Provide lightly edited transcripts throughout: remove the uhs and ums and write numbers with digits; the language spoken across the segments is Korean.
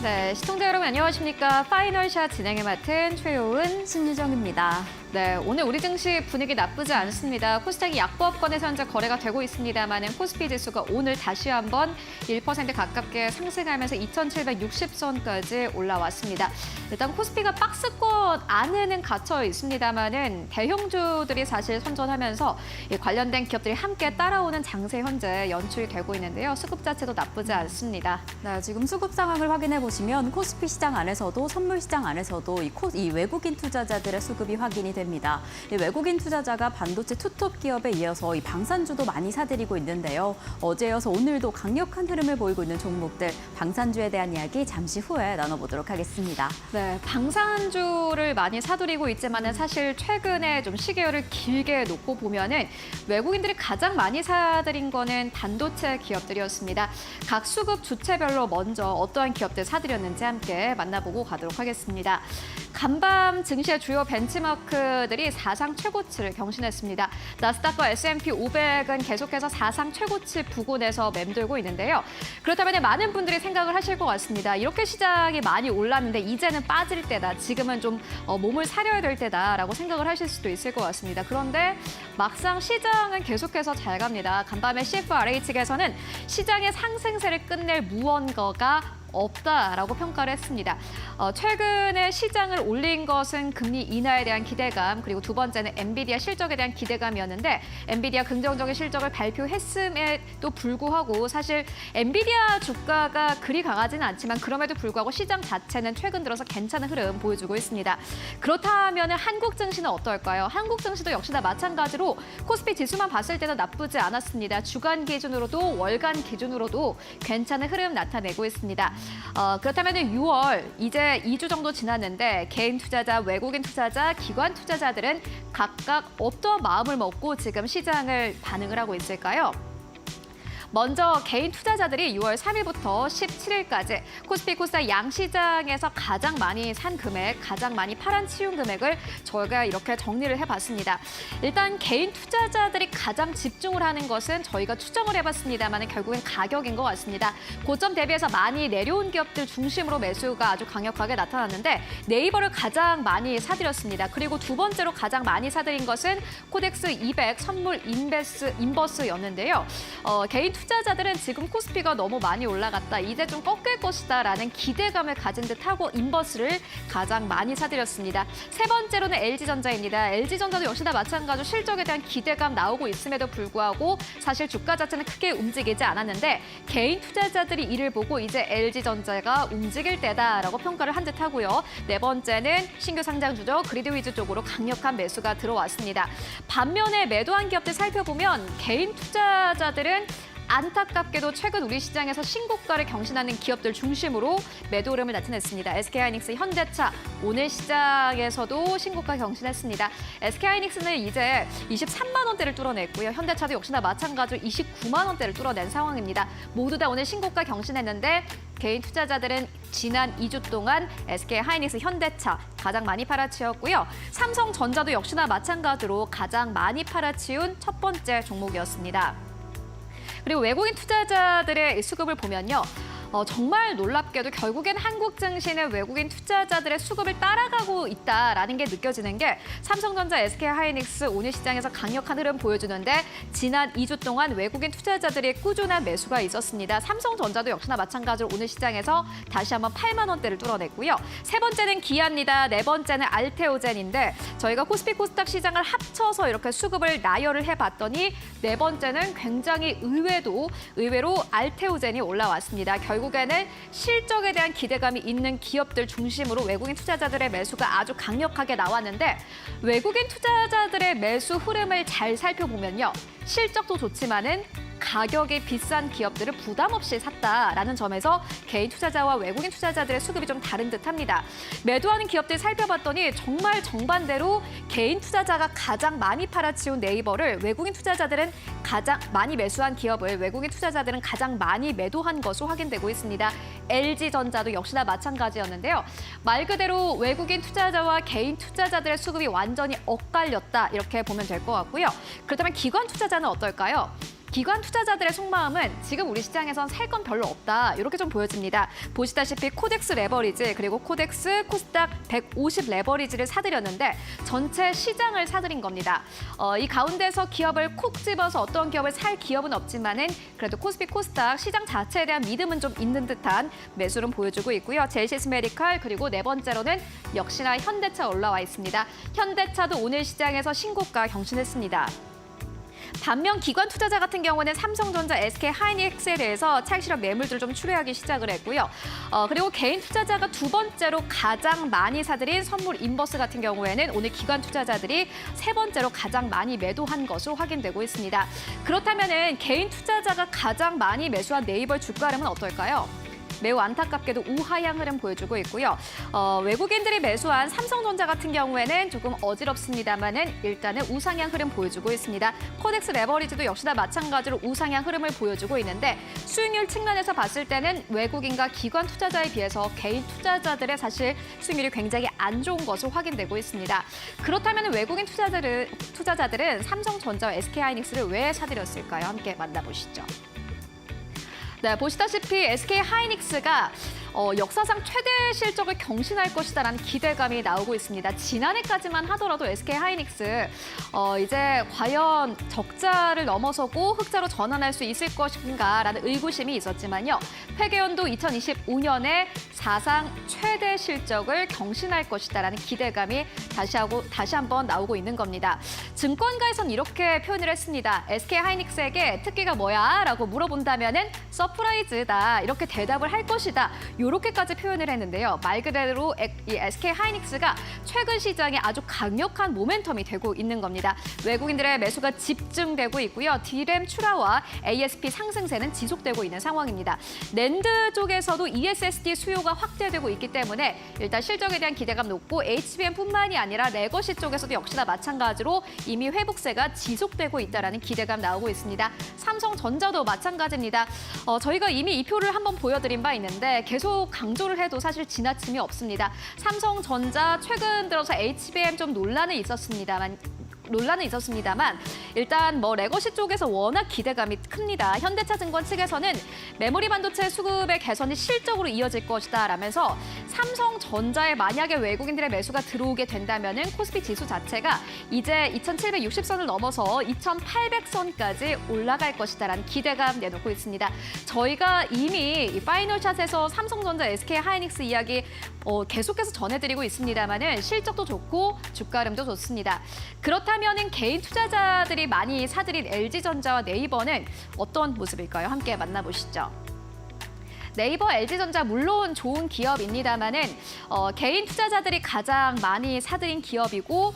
네, 시청자 여러분 안녕하십니까? 파이널샷 진행을 맡은 최효은, 신유정입니다. 네, 오늘 우리 증시 분위기 나쁘지 않습니다. 코스닥이 약보합권에서 현재 거래가 되고 있습니다만은 코스피 지수가 오늘 다시 한번 1% 가깝게 상승하면서 2,760선까지 올라왔습니다. 일단 코스피가 박스권 안에는 갇혀 있습니다만은 대형주들이 사실 선전하면서 관련된 기업들이 함께 따라오는 장세 현재 연출이 되고 있는데요. 수급 자체도 나쁘지 않습니다. 네, 지금 수급 상황을 확인해 보시면 코스피 시장 안에서도 선물 시장 안에서도 이 외국인 투자자들의 수급이 확인이 됩니다. 이 외국인 투자자가 반도체 투톱 기업에 이어서 이 방산주도 많이 사들이고 있는데요. 어제 이어서 오늘도 강력한 흐름을 보이고 있는 종목들, 방산주에 대한 이야기 잠시 후에 나눠보도록 하겠습니다. 네, 방산주를 많이 사들이고 있지만은 사실 최근에 좀 시계열을 길게 놓고 보면은 외국인들이 가장 많이 사들인 거는 반도체 기업들이었습니다. 각 수급 주체별로 먼저 어떠한 기업들 사들였는지 함께 만나보고 가도록 하겠습니다. 간밤 증시의 주요 벤치마크들이 사상 최고치를 경신했습니다. 나스닥과 S&P 500은 계속해서 사상 최고치 부근에서 맴돌고 있는데요. 그렇다면 많은 분들이 생각을 하실 것 같습니다. 이렇게 시장이 많이 올랐는데 이제는 빠질 때다. 지금은 좀 몸을 사려야 될 때다라고 생각을 하실 수도 있을 것 같습니다. 그런데 막상 시장은 계속해서 잘 갑니다. 간밤에 CFRA 측에서는 시장의 상승세를 끝낼 무언가가 없다라고 평가를 했습니다. 최근에 시장을 올린 것은 금리 인하에 대한 기대감, 그리고 두 번째는 엔비디아 실적에 대한 기대감이었는데 엔비디아 긍정적인 실적을 발표했음에도 불구하고 사실 엔비디아 주가가 그리 강하지는 않지만 그럼에도 불구하고 시장 자체는 최근 들어서 괜찮은 흐름 보여주고 있습니다. 그렇다면 한국 증시는 어떨까요? 한국 증시도 역시나 마찬가지로 코스피 지수만 봤을 때는 나쁘지 않았습니다. 주간 기준으로도 월간 기준으로도 괜찮은 흐름 나타내고 있습니다. 그렇다면 6월 이제 2주 정도 지났는데 개인 투자자, 외국인 투자자, 기관 투자자들은 각각 어떤 마음을 먹고 지금 시장을 반응을 하고 있을까요? 먼저 개인 투자자들이 6월 3일부터 17일까지 코스피 코스닥 양시장에서 가장 많이 산 금액, 가장 많이 팔아치운 금액을 저희가 이렇게 정리를 해봤습니다. 일단 개인 투자자들이 가장 집중을 하는 것은 저희가 추정을 해봤습니다만 결국엔 가격인 것 같습니다. 고점 대비해서 많이 내려온 기업들 중심으로 매수가 아주 강력하게 나타났는데 네이버를 가장 많이 사들였습니다. 그리고 두 번째로 가장 많이 사들인 것은 코덱스 200 선물 인버스였는데요. 개인 투자자들은 지금 코스피가 너무 많이 올라갔다, 이제 좀 꺾일 것이다라는 기대감을 가진 듯하고 인버스를 가장 많이 사들였습니다. 세 번째로는 LG전자입니다. LG전자도 역시나 마찬가지로 실적에 대한 기대감 나오고 있음에도 불구하고 사실 주가 자체는 크게 움직이지 않았는데 개인 투자자들이 이를 보고 이제 LG전자가 움직일 때다라고 평가를 한 듯하고요. 네 번째는 신규 상장주죠. 그리드 위주 쪽으로 강력한 매수가 들어왔습니다. 반면에 매도한 기업들 살펴보면 개인 투자자들은 안타깝게도 최근 우리 시장에서 신고가를 경신하는 기업들 중심으로 매도 흐름을 나타냈습니다. SK하이닉스, 현대차 오늘 시장에서도 신고가 경신했습니다. SK하이닉스는 이제 23만 원대를 뚫어냈고요. 현대차도 역시나 마찬가지로 29만 원대를 뚫어낸 상황입니다. 모두 다 오늘 신고가 경신했는데 개인 투자자들은 지난 2주 동안 SK하이닉스, 현대차 가장 많이 팔아치웠고요. 삼성전자도 역시나 마찬가지로 가장 많이 팔아치운 첫 번째 종목이었습니다. 그리고 외국인 투자자들의 수급을 보면요. 정말 놀랍게도 결국엔 한국 증시는 외국인 투자자들의 수급을 따라가고 있다라는 게 느껴지는 게 삼성전자, SK하이닉스 오늘 시장에서 강력한 흐름 보여주는데 지난 2주 동안 외국인 투자자들의 꾸준한 매수가 있었습니다. 삼성전자도 역시나 마찬가지로 오늘 시장에서 다시 한번 8만 원대를 뚫어냈고요. 세 번째는 기아입니다. 네 번째는 알테오젠인데 저희가 코스피 코스닥 시장을 합쳐서 이렇게 수급을 나열을 해봤더니 네 번째는 굉장히 의외로 알테오젠이 올라왔습니다. 결국에는 실적에 대한 기대감이 있는 기업들 중심으로 외국인 투자자들의 매수가 아주 강력하게 나왔는데 외국인 투자자들의 매수 흐름을 잘 살펴보면요. 실적도 좋지만은 가격이 비싼 기업들을 부담 없이 샀다라는 점에서 개인 투자자와 외국인 투자자들의 수급이 좀 다른 듯합니다. 매도하는 기업들 살펴봤더니 정말 정반대로 개인 투자자가 가장 많이 팔아치운 네이버를 외국인 투자자들은 가장 많이 매수한 기업을 외국인 투자자들은 가장 많이 매도한 것으로 확인되고 있습니다. LG전자도 역시나 마찬가지였는데요. 말 그대로 외국인 투자자와 개인 투자자들의 수급이 완전히 엇갈렸다 이렇게 보면 될 것 같고요. 그렇다면 기관 투자자는 어떨까요? 기관 투자자들의 속마음은 지금 우리 시장에선 살 건 별로 없다. 이렇게 좀 보여집니다. 보시다시피 코덱스 레버리지 그리고 코덱스 코스닥 150 레버리지를 사들였는데 전체 시장을 사들인 겁니다. 이 가운데서 기업을 콕 집어서 어떤 기업을 살 기업은 없지만은 그래도 코스피 코스닥 시장 자체에 대한 믿음은 좀 있는 듯한 매수를 보여주고 있고요. 젤시스 메디칼 그리고 네 번째로는 역시나 현대차 올라와 있습니다. 현대차도 오늘 시장에서 신고가 경신했습니다. 반면 기관 투자자 같은 경우는 삼성전자, SK 하이닉스에 대해서 차익실현 매물들을 좀 출회하기 시작을 했고요. 그리고 개인 투자자가 두 번째로 가장 많이 사들인 선물 인버스 같은 경우에는 오늘 기관 투자자들이 세 번째로 가장 많이 매도한 것으로 확인되고 있습니다. 그렇다면은 개인 투자자가 가장 많이 매수한 네이버 주가 흐름은 어떨까요? 매우 안타깝게도 우하향 흐름 보여주고 있고요. 외국인들이 매수한 삼성전자 같은 경우에는 조금 어지럽습니다만은 일단은 우상향 흐름 보여주고 있습니다. 코덱스 레버리지도 역시나 마찬가지로 우상향 흐름을 보여주고 있는데 수익률 측면에서 봤을 때는 외국인과 기관 투자자에 비해서 개인 투자자들의 사실 수익률이 굉장히 안 좋은 것으로 확인되고 있습니다. 그렇다면 외국인 투자자들은 삼성전자와 SK하이닉스를 왜 사들였을까요? 함께 만나보시죠. 네, 보시다시피 SK 하이닉스가 역사상 최대 실적을 경신할 것이다라는 기대감이 나오고 있습니다. 지난해까지만 하더라도 SK 하이닉스 이제 과연 적자를 넘어서고 흑자로 전환할 수 있을 것인가라는 의구심이 있었지만요. 회계연도 2025년에 사상 최대 실적을 경신할 것이다라는 기대감이 다시 한번 나오고 있는 겁니다. 증권가에서는 이렇게 표현을 했습니다. SK 하이닉스에게 특기가 뭐야? 라고 물어본다면은 서프라이즈다. 이렇게 대답을 할 것이다. 이렇게까지 표현을 했는데요. 말 그대로 이 SK 하이닉스가 최근 시장에 아주 강력한 모멘텀이 되고 있는 겁니다. 외국인들의 매수가 집중되고 있고요. D램 출하와 ASP 상승세는 지속되고 있는 상황입니다. 낸드 쪽에서도 ESSD 수요가 확대되고 있기 때문에 일단 실적에 대한 기대감 높고 HBM뿐만이 아니라 레거시 쪽에서도 역시나 마찬가지로 이미 회복세가 지속되고 있다는 기대감 나오고 있습니다. 삼성전자도 마찬가지입니다. 저희가 이미 이 표를 한번 보여드린 바 있는데 계속 강조를 해도 사실 지나침이 없습니다. 삼성전자 최근 들어서 HBM 좀 논란이 있었습니다만 일단 레거시 쪽에서 워낙 기대감이 큽니다. 현대차증권 측에서는 메모리 반도체 수급의 개선이 실적으로 이어질 것이다 라면서 삼성전자에 만약에 외국인들의 매수가 들어오게 된다면은 코스피 지수 자체가 이제 2760선을 넘어서 2800선까지 올라갈 것이다라는 기대감 내놓고 있습니다. 저희가 이미 이 파이널샷에서 삼성전자, SK 하이닉스 이야기 계속해서 전해드리고 있습니다만은 실적도 좋고 주가 흐름도 좋습니다. 그렇다면은 개인 투자자들이 많이 사들인 LG전자와 네이버는 어떤 모습일까요? 함께 만나보시죠. 네이버, LG전자 물론 좋은 기업입니다만은 개인 투자자들이 가장 많이 사들인 기업이고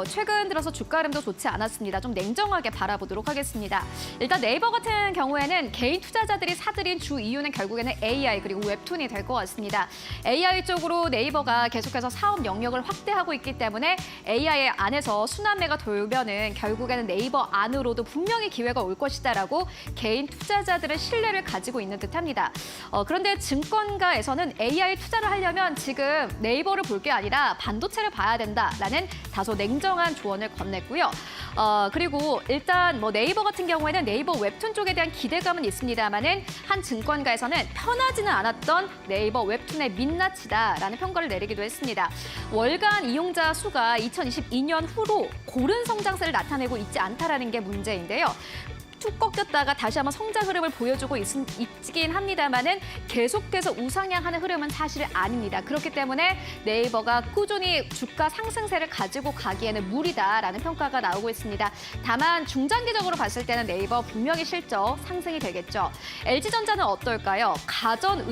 최근 들어서 주가 흐름도 좋지 않았습니다. 좀 냉정하게 바라보도록 하겠습니다. 일단 네이버 같은 경우에는 개인 투자자들이 사들인 주 이유는 결국에는 AI 그리고 웹툰이 될 것 같습니다. AI 쪽으로 네이버가 계속해서 사업 영역을 확대하고 있기 때문에 AI 안에서 순환매가 돌면은 결국에는 네이버 안으로도 분명히 기회가 올 것이다라고 개인 투자자들은 신뢰를 가지고 있는 듯합니다. 그런데 증권가에서는 AI 투자를 하려면 지금 네이버를 볼 게 아니라 반도체를 봐야 된다라는 다소 냉정한 조언을 건넸고요. 그리고 일단 네이버 같은 경우에는 네이버 웹툰 쪽에 대한 기대감은 있습니다만은 한 증권가에서는 편하지는 않았던 네이버 웹툰의 민낯이다라는 평가를 내리기도 했습니다. 월간 이용자 수가 2022년 후로 고른 성장세를 나타내고 있지 않다라는 게 문제인데요. 툭 꺾였다가 다시 한번 성장 흐름을 보여주고 있긴 합니다만은 계속해서 우상향하는 흐름은 사실 아닙니다. 그렇기 때문에 네이버가 꾸준히 주가 상승세를 가지고 가기에는 무리다라는 평가가 나오고 있습니다. 다만 중장기적으로 봤을 때는 네이버 분명히 실적 상승이 되겠죠. LG전자는 어떨까요? 가전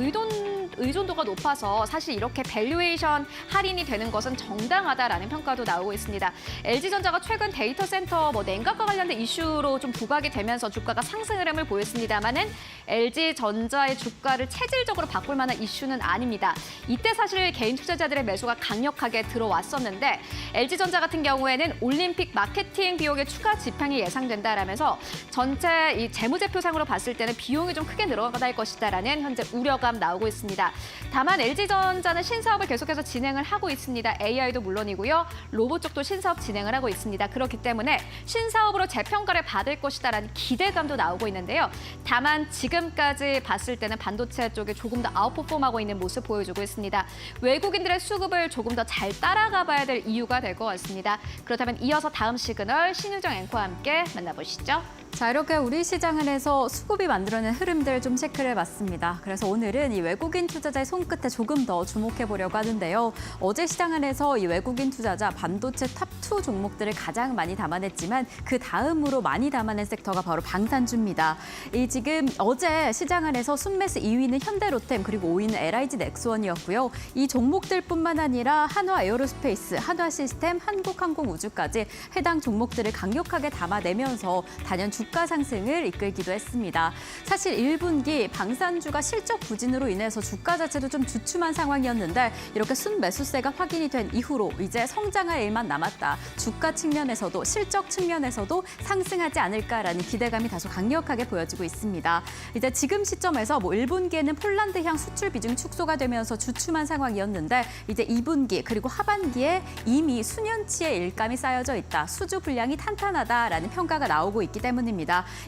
의존도가 높아서 사실 이렇게 밸류에이션 할인이 되는 것은 정당하다라는 평가도 나오고 있습니다. LG전자가 최근 데이터 센터 냉각과 관련된 이슈로 좀 부각이 되면서 주가가 상승 흐름을 보였습니다만은 LG전자의 주가를 체질적으로 바꿀 만한 이슈는 아닙니다. 이때 사실 개인 투자자들의 매수가 강력하게 들어왔었는데 LG전자 같은 경우에는 올림픽 마케팅 비용의 추가 집행이 예상된다라면서 전체 이 재무제표상으로 봤을 때는 비용이 좀 크게 늘어날 것이다라는 현재 우려감 나오고 있습니다. 다만 LG전자는 신사업을 계속해서 진행을 하고 있습니다. AI도 물론이고요. 로봇 쪽도 신사업 진행을 하고 있습니다. 그렇기 때문에 신사업으로 재평가를 받을 것이다라는 기대감도 나오고 있는데요. 다만 지금까지 봤을 때는 반도체 쪽이 조금 더 아웃퍼폼하고 있는 모습 보여주고 있습니다. 외국인들의 수급을 조금 더 잘 따라가 봐야 될 이유가 될 것 같습니다. 그렇다면 이어서 다음 시그널 신유정 앵커와 함께 만나보시죠. 자, 이렇게 우리 시장 안에서 수급이 만들어낸 흐름들 좀 체크를 해봤습니다. 그래서 오늘은 이 외국인 투자자의 손끝에 조금 더 주목해 보려고 하는데요. 어제 시장 안에서 이 외국인 투자자 반도체 탑2 종목들을 가장 많이 담아냈지만 그 다음으로 많이 담아낸 섹터가 바로 방산주입니다. 이 지금 어제 시장 안에서 순매수 2위는 현대로템 그리고 5위는 LIG 넥스원이었고요. 이 종목들뿐만 아니라 한화 에어로스페이스, 한화 시스템, 한국항공우주까지 해당 종목들을 강력하게 담아내면서 단연 주가 상승을 이끌기도 했습니다. 사실 1분기 방산주가 실적 부진으로 인해서 주가 자체도 좀 주춤한 상황이었는데 이렇게 순매수세가 확인이 된 이후로 이제 성장할 일만 남았다. 주가 측면에서도 실적 측면에서도 상승하지 않을까라는 기대감이 다소 강력하게 보여지고 있습니다. 이제 지금 시점에서 1분기에는 폴란드향 수출 비중 축소가 되면서 주춤한 상황이었는데 이제 2분기 그리고 하반기에 이미 수년치의 일감이 쌓여져 있다. 수주 분량이 탄탄하다라는 평가가 나오고 있기 때문입니다.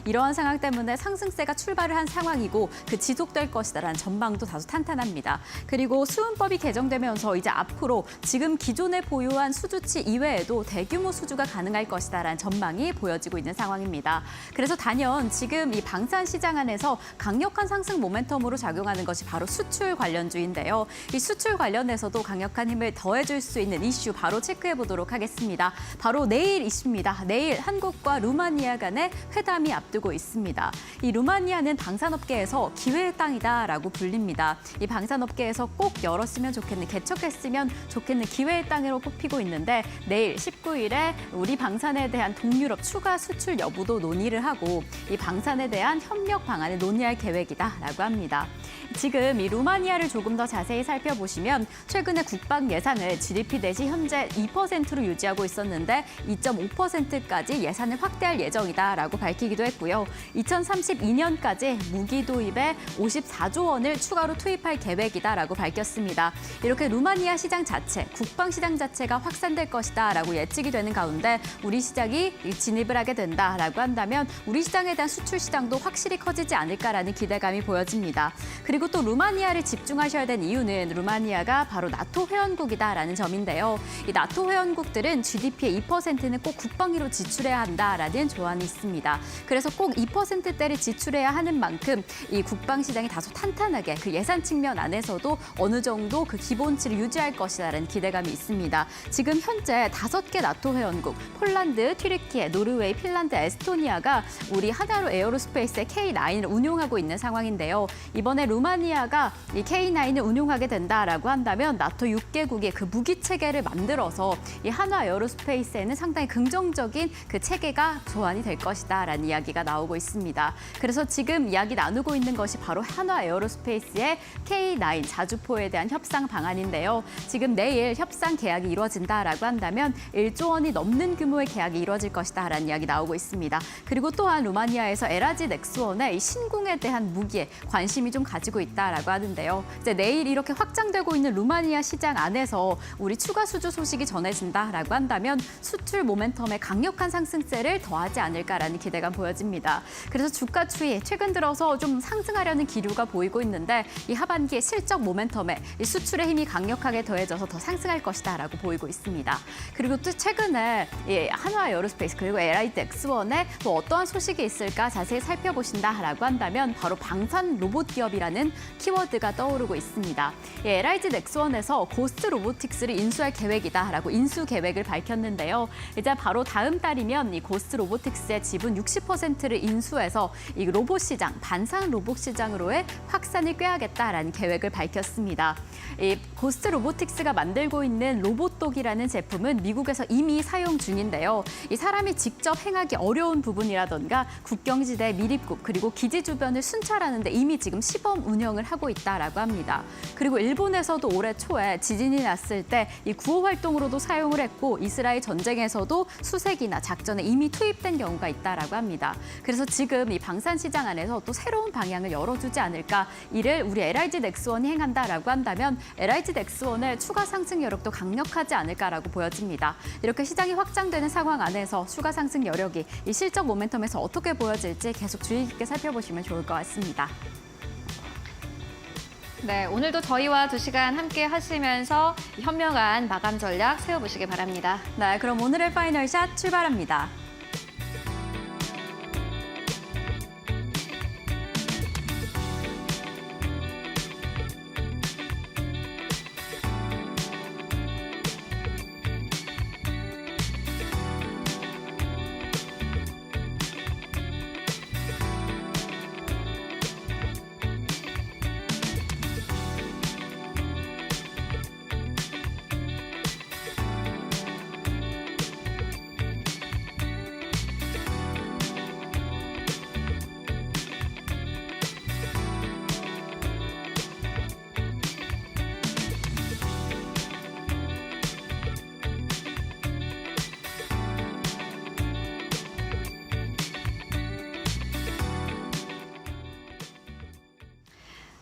이러한 상황 때문에 상승세가 출발을 한 상황이고 그 지속될 것이다라는 전망도 다소 탄탄합니다. 그리고 수은법이 개정되면서 이제 앞으로 지금 기존에 보유한 수주치 이외에도 대규모 수주가 가능할 것이다라는 전망이 보여지고 있는 상황입니다. 그래서 단연 지금 이 방산 시장 안에서 강력한 상승 모멘텀으로 작용하는 것이 바로 수출 관련주인데요. 이 수출 관련해서도 강력한 힘을 더해줄 수 있는 이슈 바로 체크해 보도록 하겠습니다. 바로 내일 이슈입니다. 내일 한국과 루마니아 간의 회담이 앞두고 있습니다. 이 루마니아는 방산업계에서 기회의 땅이다라고 불립니다. 이 방산업계에서 꼭 열었으면 좋겠는, 개척했으면 좋겠는 기회의 땅으로 꼽히고 있는데 내일 19일에 우리 방산에 대한 동유럽 추가 수출 여부도 논의를 하고 이 방산에 대한 협력 방안을 논의할 계획이다라고 합니다. 지금 이 루마니아를 조금 더 자세히 살펴보시면 최근에 국방 예산을 GDP 대비 현재 2%로 유지하고 있었는데 2.5%까지 예산을 확대할 예정이다라고 밝히기도 했고요. 2032년까지 무기 도입에 54조 원을 추가로 투입할 계획이다라고 밝혔습니다. 이렇게 루마니아 시장 자체, 국방 시장 자체가 확산될 것이다라고 예측이 되는 가운데 우리 시장이 진입을 하게 된다라고 한다면 우리 시장에 대한 수출 시장도 확실히 커지지 않을까라는 기대감이 보여집니다. 그리고 또 루마니아를 집중하셔야 되는 이유는 루마니아가 바로 나토 회원국이다라는 점인데요. 이 나토 회원국들은 GDP의 2%는 꼭 국방비로 지출해야 한다라는 조항이 있습니다. 그래서 꼭 2%대를 지출해야 하는 만큼 이 국방 시장이 다소 탄탄하게 그 예산 측면 안에서도 어느 정도 그 기본치를 유지할 것이라는 기대감이 있습니다. 지금 현재 5개 나토 회원국, 폴란드, 튀르키예, 노르웨이, 핀란드, 에스토니아가 우리 한화로 에어로스페이스의 K9을 운용하고 있는 상황인데요. 이번에 루마니아가 이 K9을 운용하게 된다라고 한다면 나토 6개국이 그 무기 체계를 만들어서 이 한화 에어로스페이스에는 상당히 긍정적인 그 체계가 조안이 될 것이다라는 이야기가 나오고 있습니다. 그래서 지금 이야기 나누고 있는 것이 바로 한화 에어로스페이스의 K9 자주포에 대한 협상 방안인데요. 지금 내일 협상 계약이 이루어진다라고 한다면 1조 원이 넘는 규모의 계약이 이루어질 것이다라는 이야기 나오고 있습니다. 그리고 또한 루마니아에서 LIG 넥스원의 신궁에 대한 무기에 관심이 좀 가지고 있다라고 하는데요. 이제 내일 이렇게 확장되고 있는 루마니아 시장 안에서 우리 추가 수주 소식이 전해진다라고 한다면 수출 모멘텀에 강력한 상승세를 더하지 않을까라는 기대감 보여집니다. 그래서 주가 추이 최근 들어서 좀 상승하려는 기류가 보이고 있는데 이 하반기에 실적 모멘텀에 이 수출의 힘이 강력하게 더해져서 더 상승할 것이다라고 보이고 있습니다. 그리고 또 최근에 이 한화 에어로스페이스 그리고 LIG 넥스원에 또 어떠한 소식이 있을까 자세히 살펴보신다라고 한다면 바로 방산 로봇 기업이라는 키워드가 떠오르고 있습니다. 이 LIG 넥스원에서 고스트 로보틱스를 인수할 계획이다라고 인수 계획을 밝혔는데요. 이제 바로 다음 달이면 이 고스트 로보틱스의 지분 60%를 인수해서 이 로봇 시장, 반상 로봇 시장으로의 확산을 꾀하겠다라는 계획을 밝혔습니다. 이 고스트 로보틱스가 만들고 있는 로봇독이라는 제품은 미국에서 이미 사용 중인데요. 이 사람이 직접 행하기 어려운 부분이라던가 국경지대 밀입국 그리고 기지 주변을 순찰하는데 이미 지금 시범 운영을 하고 있다라고 합니다. 그리고 일본에서도 올해 초에 지진이 났을 때 이 구호 활동으로도 사용을 했고 이스라엘 전쟁에서도 수색이나 작전에 이미 투입된 경우가 있다라고 합니다. 그래서 지금 이 방산 시장 안에서 또 새로운 방향을 열어주지 않을까. 이를 우리 LIG 넥스원이 행한다라고 한다면 LIG 넥스원의 추가 상승 여력도 강력하지 않을까라고 보여집니다. 이렇게 시장이 확장되는 상황 안에서 추가 상승 여력이 이 실적 모멘텀에서 어떻게 보여질지 계속 주의 깊게 살펴보시면 좋을 것 같습니다. 네, 오늘도 저희와 2시간 함께 하시면서 현명한 마감 전략 세워보시기 바랍니다. 네, 그럼 오늘의 파이널샷 출발합니다.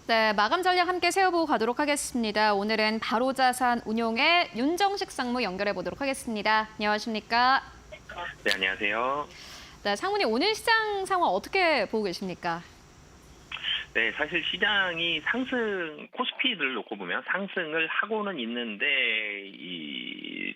네, 마감 전략 함께 세워보고 가도록 하겠습니다. 오늘은 바로자산 운용의 윤정식 상무 연결해 보도록 하겠습니다. 안녕하십니까? 네, 안녕하세요. 네, 상무님 오늘 시장 상황 어떻게 보고 계십니까? 네, 사실 시장이 코스피를 놓고 보면 상승을 하고는 있는데,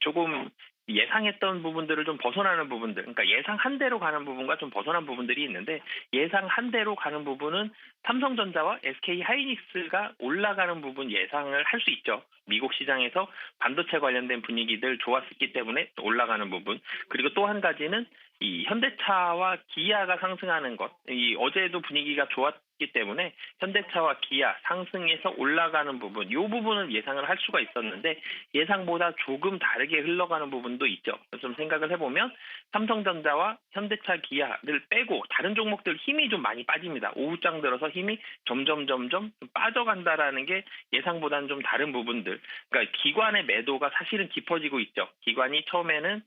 조금 예상했던 부분들을 좀 벗어나는 부분들, 그러니까 예상한 대로 가는 부분과 좀 벗어난 부분들이 있는데, 예상한 대로 가는 부분은 삼성전자와 SK 하이닉스가 올라가는 부분 예상을 할 수 있죠. 미국 시장에서 반도체 관련된 분위기들 좋았기 때문에 올라가는 부분. 그리고 또 한 가지는 이 현대차와 기아가 상승하는 것. 어제도 분위기가 좋았기 때문에 현대차와 기아 상승해서 올라가는 부분. 이 부분은 예상을 할 수가 있었는데 예상보다 조금 다르게 흘러가는 부분도 있죠. 좀 생각을 해보면 삼성전자와 현대차, 기아를 빼고 다른 종목들 힘이 좀 많이 빠집니다. 오후장 들어서 힘이 점점 좀 빠져간다라는 게 예상보다는 좀 다른 부분들. 그러니까 기관의 매도가 사실은 깊어지고 있죠. 기관이 처음에는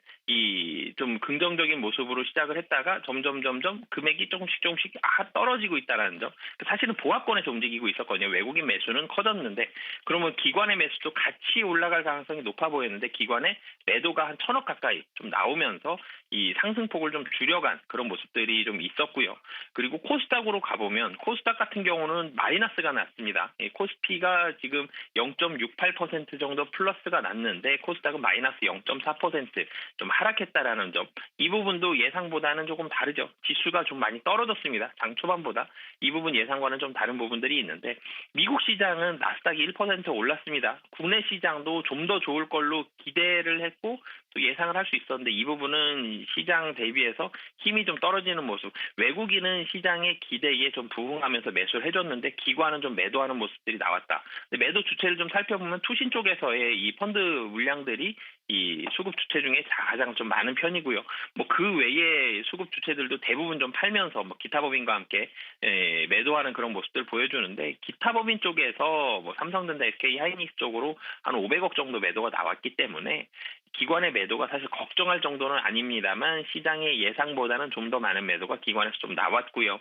좀 긍정적인 모습으로 시작을 했다가 점점 금액이 조금씩 떨어지고 있다는 점. 사실은 보합권에서 움직이고 있었거든요. 외국인 매수는 커졌는데 그러면 기관의 매수도 같이 올라갈 가능성이 높아 보였는데 기관의 매도가 한 1,000억 가까이 좀 나오면서 이 상승폭을 좀 줄여간 그런 모습들이 좀 있었고요. 그리고 코스닥으로 가보면 코스닥 같은 경우는 마이너스가 났습니다. 코스피가 지금 0.68% 정도 플러스가 났는데 코스닥은 마이너스 0.4% 좀 하락했다라는 점. 이 부분도 예상보다는 조금 다르죠. 지수가 좀 많이 떨어졌습니다. 장 초반보다. 이 부분 예상과는 좀 다른 부분들이 있는데 미국 시장은 나스닥이 1% 올랐습니다. 국내 시장도 좀 더 좋을 걸로 기대를 했고 또 예상을 할 수 있었는데 이 부분은 시장 대비해서 힘이 좀 떨어지는 모습. 외국인은 시장의 기대에 좀 부응하면서 매수를 해줬는데 기관은 좀 매도하는 모습들이 나왔다. 근데 매도 주체를 좀 살펴보면 투신 쪽에서의 이 펀드 물량들이 이 수급 주체 중에 가장 좀 많은 편이고요. 뭐 그 외에 수급 주체들도 대부분 좀 팔면서 뭐 기타 법인과 함께 매도하는 그런 모습들 보여주는데 기타 법인 쪽에서 뭐 삼성전자, SK 하이닉스 쪽으로 한 500억 정도 매도가 나왔기 때문에 기관의 매도가 사실 걱정할 정도는 아닙니다만 시장의 예상보다는 좀 더 많은 매도가 기관에서 좀 나왔고요.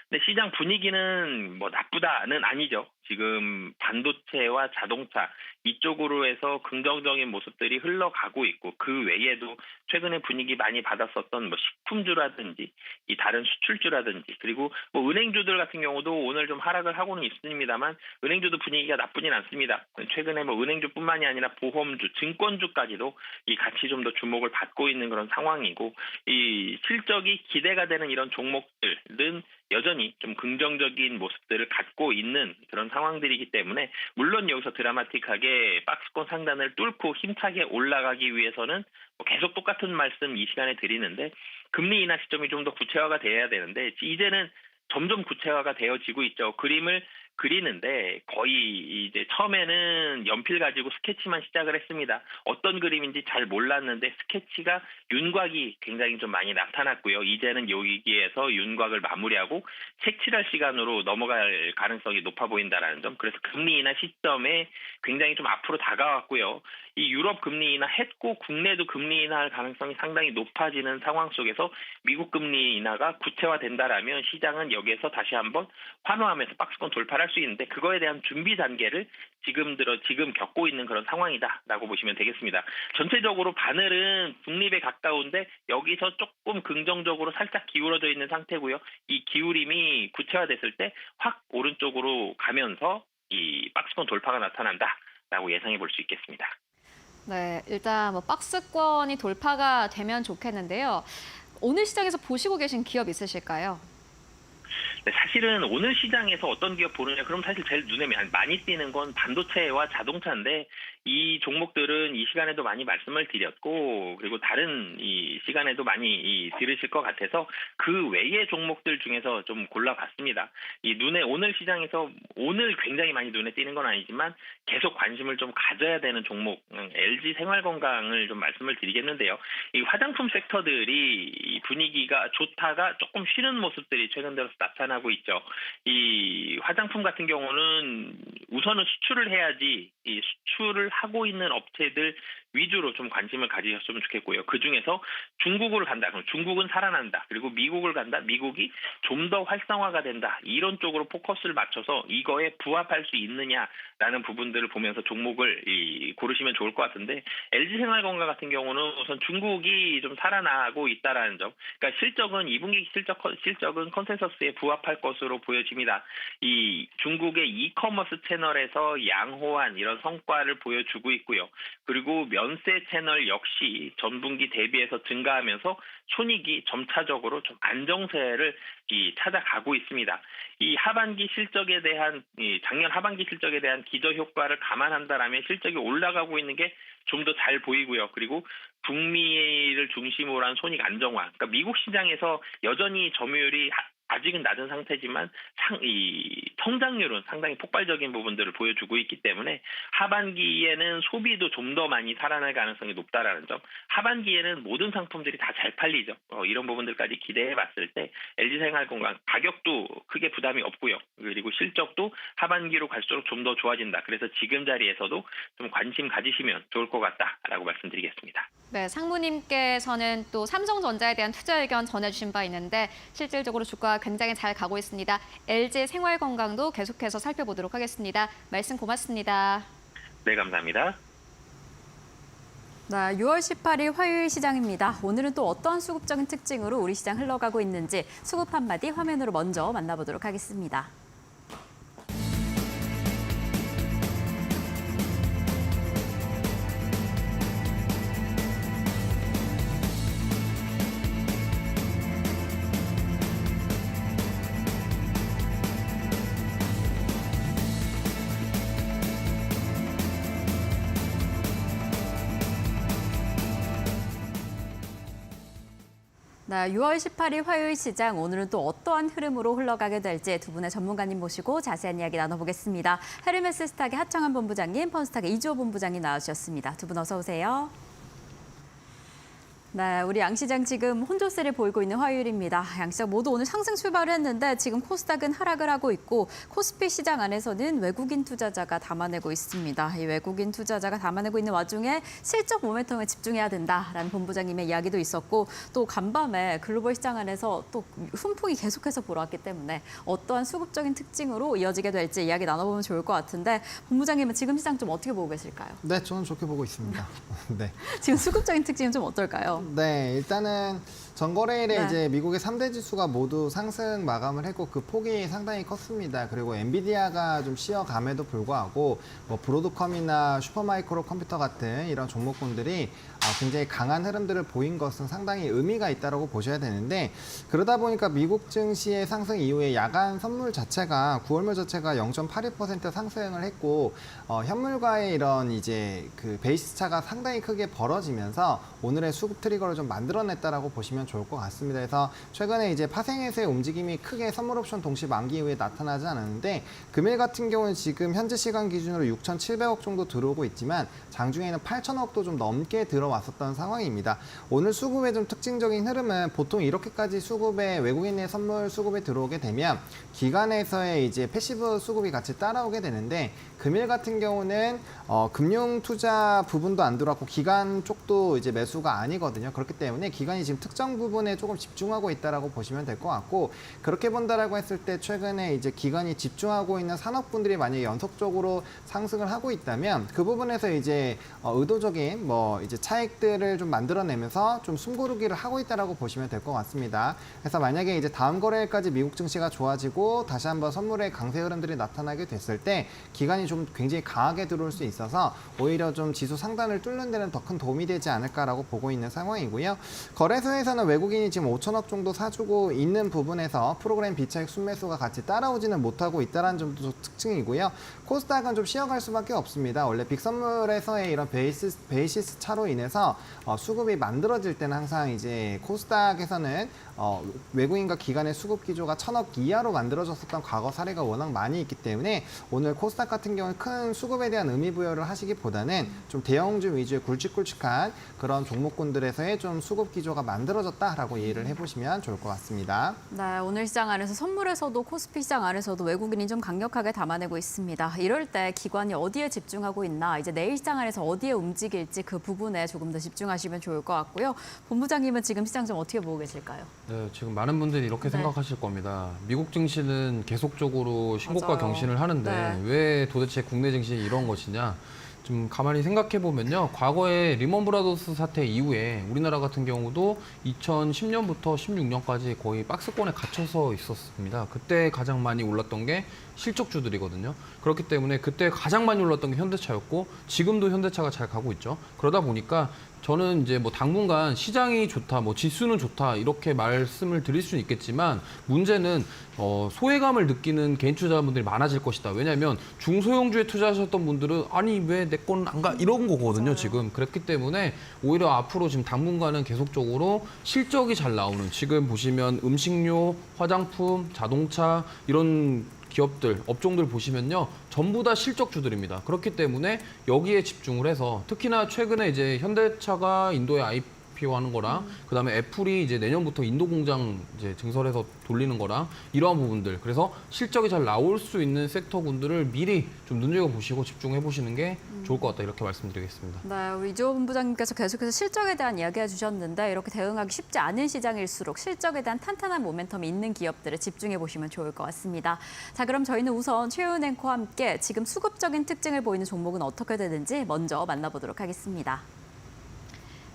근데 시장 분위기는 뭐 나쁘다는 아니죠. 지금 반도체와 자동차 이쪽으로 해서 긍정적인 모습들이 흘러가고 있고 그 외에도 최근에 분위기 많이 받았었던 뭐 식품주라든지 이 다른 수출주라든지 그리고 뭐 은행주들 같은 경우도 오늘 좀 하락을 하고는 있습니다만 은행주도 분위기가 나쁘진 않습니다. 최근에 뭐 은행주뿐만이 아니라 보험주, 증권주까지도 이 같이 좀 더 주목을 받고 있는 그런 상황이고 이 실적이 기대가 되는 이런 종목들은 여전히 좀 긍정적인 모습들을 갖고 있는 그런 상황들이기 때문에 물론 여기서 드라마틱하게 박스권 상단을 뚫고 힘차게 올라가기 위해서는 뭐 계속 똑같은 말씀 이 시간에 드리는데 금리 인하 시점이 좀 더 구체화가 돼야 되는데 이제는 점점 구체화가 되어지고 있죠. 그림을 그리는데 거의 이제 처음에는 연필 가지고 스케치만 시작을 했습니다. 어떤 그림인지 잘 몰랐는데 스케치가 윤곽이 굉장히 좀 많이 나타났고요. 이제는 여기에서 윤곽을 마무리하고 색칠할 시간으로 넘어갈 가능성이 높아 보인다라는 점. 그래서 금리 인하 시점에 굉장히 좀 앞으로 다가왔고요. 이 유럽 금리 인하 했고 국내도 금리 인하할 가능성이 상당히 높아지는 상황 속에서 미국 금리 인하가 구체화된다라면 시장은 여기에서 다시 한번 환호하면서 박스권 돌파를 할 할 수 있는데 그거에 대한 준비 단계를 지금 겪고 있는 그런 상황이다라고 보시면 되겠습니다. 전체적으로 바늘은 중립에 가까운데 여기서 조금 긍정적으로 살짝 기울어져 있는 상태고요. 이 기울임이 구체화됐을 때 확 오른쪽으로 가면서 이 박스권 돌파가 나타난다라고 예상해 볼 수 있겠습니다. 네, 일단 뭐 박스권이 돌파가 되면 좋겠는데요. 오늘 시장에서 보시고 계신 기업 있으실까요? 네, 사실은 오늘 시장에서 어떤 기업 보느냐, 그럼 사실 제일 눈에 많이 띄는 건 반도체와 자동차인데 이 종목들은 이 시간에도 많이 말씀을 드렸고 그리고 다른 이 시간에도 많이 들으실 것 같아서 그 외의 종목들 중에서 좀 골라봤습니다. 이 오늘 시장에서 오늘 굉장히 많이 눈에 띄는 건 아니지만 계속 관심을 좀 가져야 되는 종목 LG 생활건강을 좀 말씀을 드리겠는데요. 이 화장품 섹터들이 이 분위기가 좋다가 조금 쉬는 모습들이 최근 들어서 나타나고 있죠. 이 화장품 같은 경우는 우선은 수출을 해야지 이 수출을 하고 있는 업체들 위주로 좀 관심을 가지셨으면 좋겠고요. 그중에서 중국을 간다. 그럼 중국은 살아난다. 그리고 미국을 간다. 미국이 좀 더 활성화가 된다. 이런 쪽으로 포커스를 맞춰서 이거에 부합할 수 있느냐라는 부분들을 보면서 종목을 고르시면 좋을 것 같은데 LG생활건강 같은 경우는 우선 중국이 좀 살아나고 있다라는 점. 그러니까 실적은 2분기 실적은 컨센서스에 부합할 것으로 보여집니다. 이 중국의 이커머스 채널에서 양호한 이런 성과를 보여주고 있고요. 그리고 면세 채널 역시 전분기 대비해서 증가하면서 손익이 점차적으로 좀 안정세를 찾아가고 있습니다. 이 하반기 실적에 대한 작년 하반기 실적에 대한 기저 효과를 감안한다라면 실적이 올라가고 있는 게 좀 더 잘 보이고요. 그리고 북미를 중심으로 한 손익 안정화. 그러니까 미국 시장에서 여전히 점유율이 아직은 낮은 상태지만 성장률은 상당히 폭발적인 부분들을 보여주고 있기 때문에 하반기에는 소비도 좀 더 많이 살아날 가능성이 높다라는 점. 하반기에는 모든 상품들이 다 잘 팔리죠. 이런 부분들까지 기대해 봤을 때 LG생활건강 가격도 크게 부담이 없고요. 그리고 실적도 하반기로 갈수록 좀 더 좋아진다. 그래서 지금 자리에서도 좀 관심 가지시면 좋을 것 같다라고 말씀드리겠습니다. 네, 상무님께서는 또 삼성전자에 대한 투자 의견 전해주신 바 있는데 실질적으로 주가가 굉장히 잘 가고 있습니다. LG 생활건강도 계속해서 살펴보도록 하겠습니다. 말씀 고맙습니다. 네, 감사합니다. 네, 6월 18일 화요일 시장입니다. 오늘은 또 어떤 수급적인 특징으로 우리 시장 흘러가고 있는지 수급 한마디 화면으로 먼저 만나보도록 하겠습니다. 네, 6월 18일 화요일 시장 오늘은 또 어떠한 흐름으로 흘러가게 될지 두 분의 전문가님 모시고 자세한 이야기 나눠보겠습니다. 헤르메스 스탁의 하청한 본부장님, 펀스탁의 이주호 본부장님 나와주셨습니다. 두 분 어서 오세요. 네, 우리 양시장 지금 혼조세를 보이고 있는 화요일입니다. 양시장 모두 오늘 상승 출발을 했는데 지금 코스닥은 하락을 하고 있고 코스피 시장 안에서는 외국인 투자자가 담아내고 있습니다. 이 외국인 투자자가 담아내고 있는 와중에 실적 모멘텀에 집중해야 된다라는 본부장님의 이야기도 있었고 또 간밤에 글로벌 시장 안에서 또 훈풍이 계속해서 불어왔기 때문에 어떠한 수급적인 특징으로 이어지게 될지 이야기 나눠보면 좋을 것 같은데 본부장님은 지금 시장 좀 어떻게 보고 계실까요? 네, 저는 좋게 보고 있습니다. 네. 지금 수급적인 특징은 좀 어떨까요? 네, 일단은 전거래일에 네. 이제 미국의 3대 지수가 모두 상승 마감을 했고 그 폭이 상당히 컸습니다. 그리고 엔비디아가 좀 쉬어감에도 불구하고 뭐 브로드컴이나 슈퍼마이크로 컴퓨터 같은 이런 종목군들이 굉장히 강한 흐름들을 보인 것은 상당히 의미가 있다고 보셔야 되는데 그러다 보니까 미국 증시의 상승 이후에 야간 선물 자체가 9월물 자체가 0.81% 상승을 했고 현물과의 이런 이제 그 베이스 차가 상당히 크게 벌어지면서 오늘의 수급 트리거를 좀 만들어냈다라고 보시면 좋을 것 같습니다. 그래서 최근에 이제 파생에서의 움직임이 크게 선물 옵션 동시 만기 이후에 나타나지 않았는데 금일 같은 경우는 지금 현재 시간 기준으로 6,700억 정도 들어오고 있지만 장중에는 8,000억도 좀 넘게 들어왔었던 상황입니다. 오늘 수급의 좀 특징적인 흐름은 보통 이렇게까지 수급에 외국인의 선물 수급에 들어오게 되면 기관에서의 이제 패시브 수급이 같이 따라오게 되는데 금일 같은 경우는 금융 투자 부분도 안 들어왔고 기관 쪽도 이제 매수가 아니거든요. 그렇기 때문에 기관이 지금 특정 부분에 조금 집중하고 있다라고 보시면 될 것 같고, 그렇게 본다라고 했을 때 최근에 이제 기관이 집중하고 있는 산업분들이 만약에 연속적으로 상승을 하고 있다면 그 부분에서 이제 의도적인 뭐 이제 차익들을 좀 만들어내면서 좀 숨고르기를 하고 있다라고 보시면 될 것 같습니다. 그래서 만약에 이제 다음 거래일까지 미국 증시가 좋아지고 다시 한번 선물의 강세 흐름들이 나타나게 됐을 때 기관이 좀 굉장히 강하게 들어올 수 있어서 오히려 좀 지수 상단을 뚫는 데는 더 큰 도움이 되지 않을까라고 보고 있는 상황이고요. 거래소에서는 외국인이 지금 5천억 정도 사주고 있는 부분에서 프로그램 비차익 순매수가 같이 따라오지는 못하고 있다는 점도 특징이고요. 코스닥은 좀 쉬어갈 수밖에 없습니다. 원래 빅선물에서의 이런 베이시스 차로 인해서 수급이 만들어질 때는 항상 이제 코스닥에서는 외국인과 기관의 수급 기조가 1,000억 이하로 만들어졌었던 과거 사례가 워낙 많이 있기 때문에 오늘 코스닥 같은 경우는 큰 수급에 대한 의미 부여를 하시기보다는 좀 대형주 위주의 굵직굵직한 그런 종목군들에서의 좀 수급 기조가 만들어졌다라고 이해를 해보시면 좋을 것 같습니다. 네, 오늘 시장 안에서 선물에서도 코스피 시장 안에서도 외국인이 좀 강력하게 담아내고 있습니다. 이럴 때 기관이 어디에 집중하고 있나, 이제 내일 시장 안에서 어디에 움직일지 그 부분에 조금 더 집중하시면 좋을 것 같고요. 본부장님은 지금 시장 좀 어떻게 보고 계실까요? 네, 지금 많은 분들이 이렇게 네. 생각하실 겁니다. 미국 증시는 계속적으로 신고가 맞아요. 경신을 하는데 네. 왜 도대체 국내 증시 이런 것이냐? 좀 가만히 생각해 보면요. 과거에 리먼 브라더스 사태 이후에 우리나라 같은 경우도 2010년부터 16년까지 거의 박스권에 갇혀서 있었습니다. 그때 가장 많이 올랐던 게 실적주들이거든요. 그렇기 때문에 그때 가장 많이 올랐던 게 현대차였고 지금도 현대차가 잘 가고 있죠. 그러다 보니까 저는 이제 뭐 당분간 시장이 좋다, 뭐 지수는 좋다 이렇게 말씀을 드릴 수는 있겠지만 문제는 소외감을 느끼는 개인 투자자분들이 많아질 것이다. 왜냐하면 중소형주에 투자하셨던 분들은 아니 왜 내 거는 안 가 이런 거거든요. 지금 그렇기 때문에 오히려 앞으로 지금 당분간은 계속적으로 실적이 잘 나오는, 지금 보시면 음식료, 화장품, 자동차 이런 기업들, 업종들 보시면요. 전부 다 실적주들입니다. 그렇기 때문에 여기에 집중을 해서 특히나 최근에 이제 현대차가 인도에 IPO 하는 거랑 그다음에 애플이 이제 내년부터 인도 공장 이제 증설해서 돌리는 거랑 이러한 부분들. 그래서 실적이 잘 나올 수 있는 섹터군들을 미리 좀 눈여겨보시고 집중해 보시는 게 좋을 것 같다. 이렇게 말씀드리겠습니다. 네, 우리 이주호 본부장님께서 계속해서 실적에 대한 이야기해 주셨는데 이렇게 대응하기 쉽지 않은 시장일수록 실적에 대한 탄탄한 모멘텀이 있는 기업들에 집중해 보시면 좋을 것 같습니다. 자, 그럼 저희는 우선 최윤 앵커와 함께 지금 수급적인 특징을 보이는 종목은 어떻게 되는지 먼저 만나보도록 하겠습니다.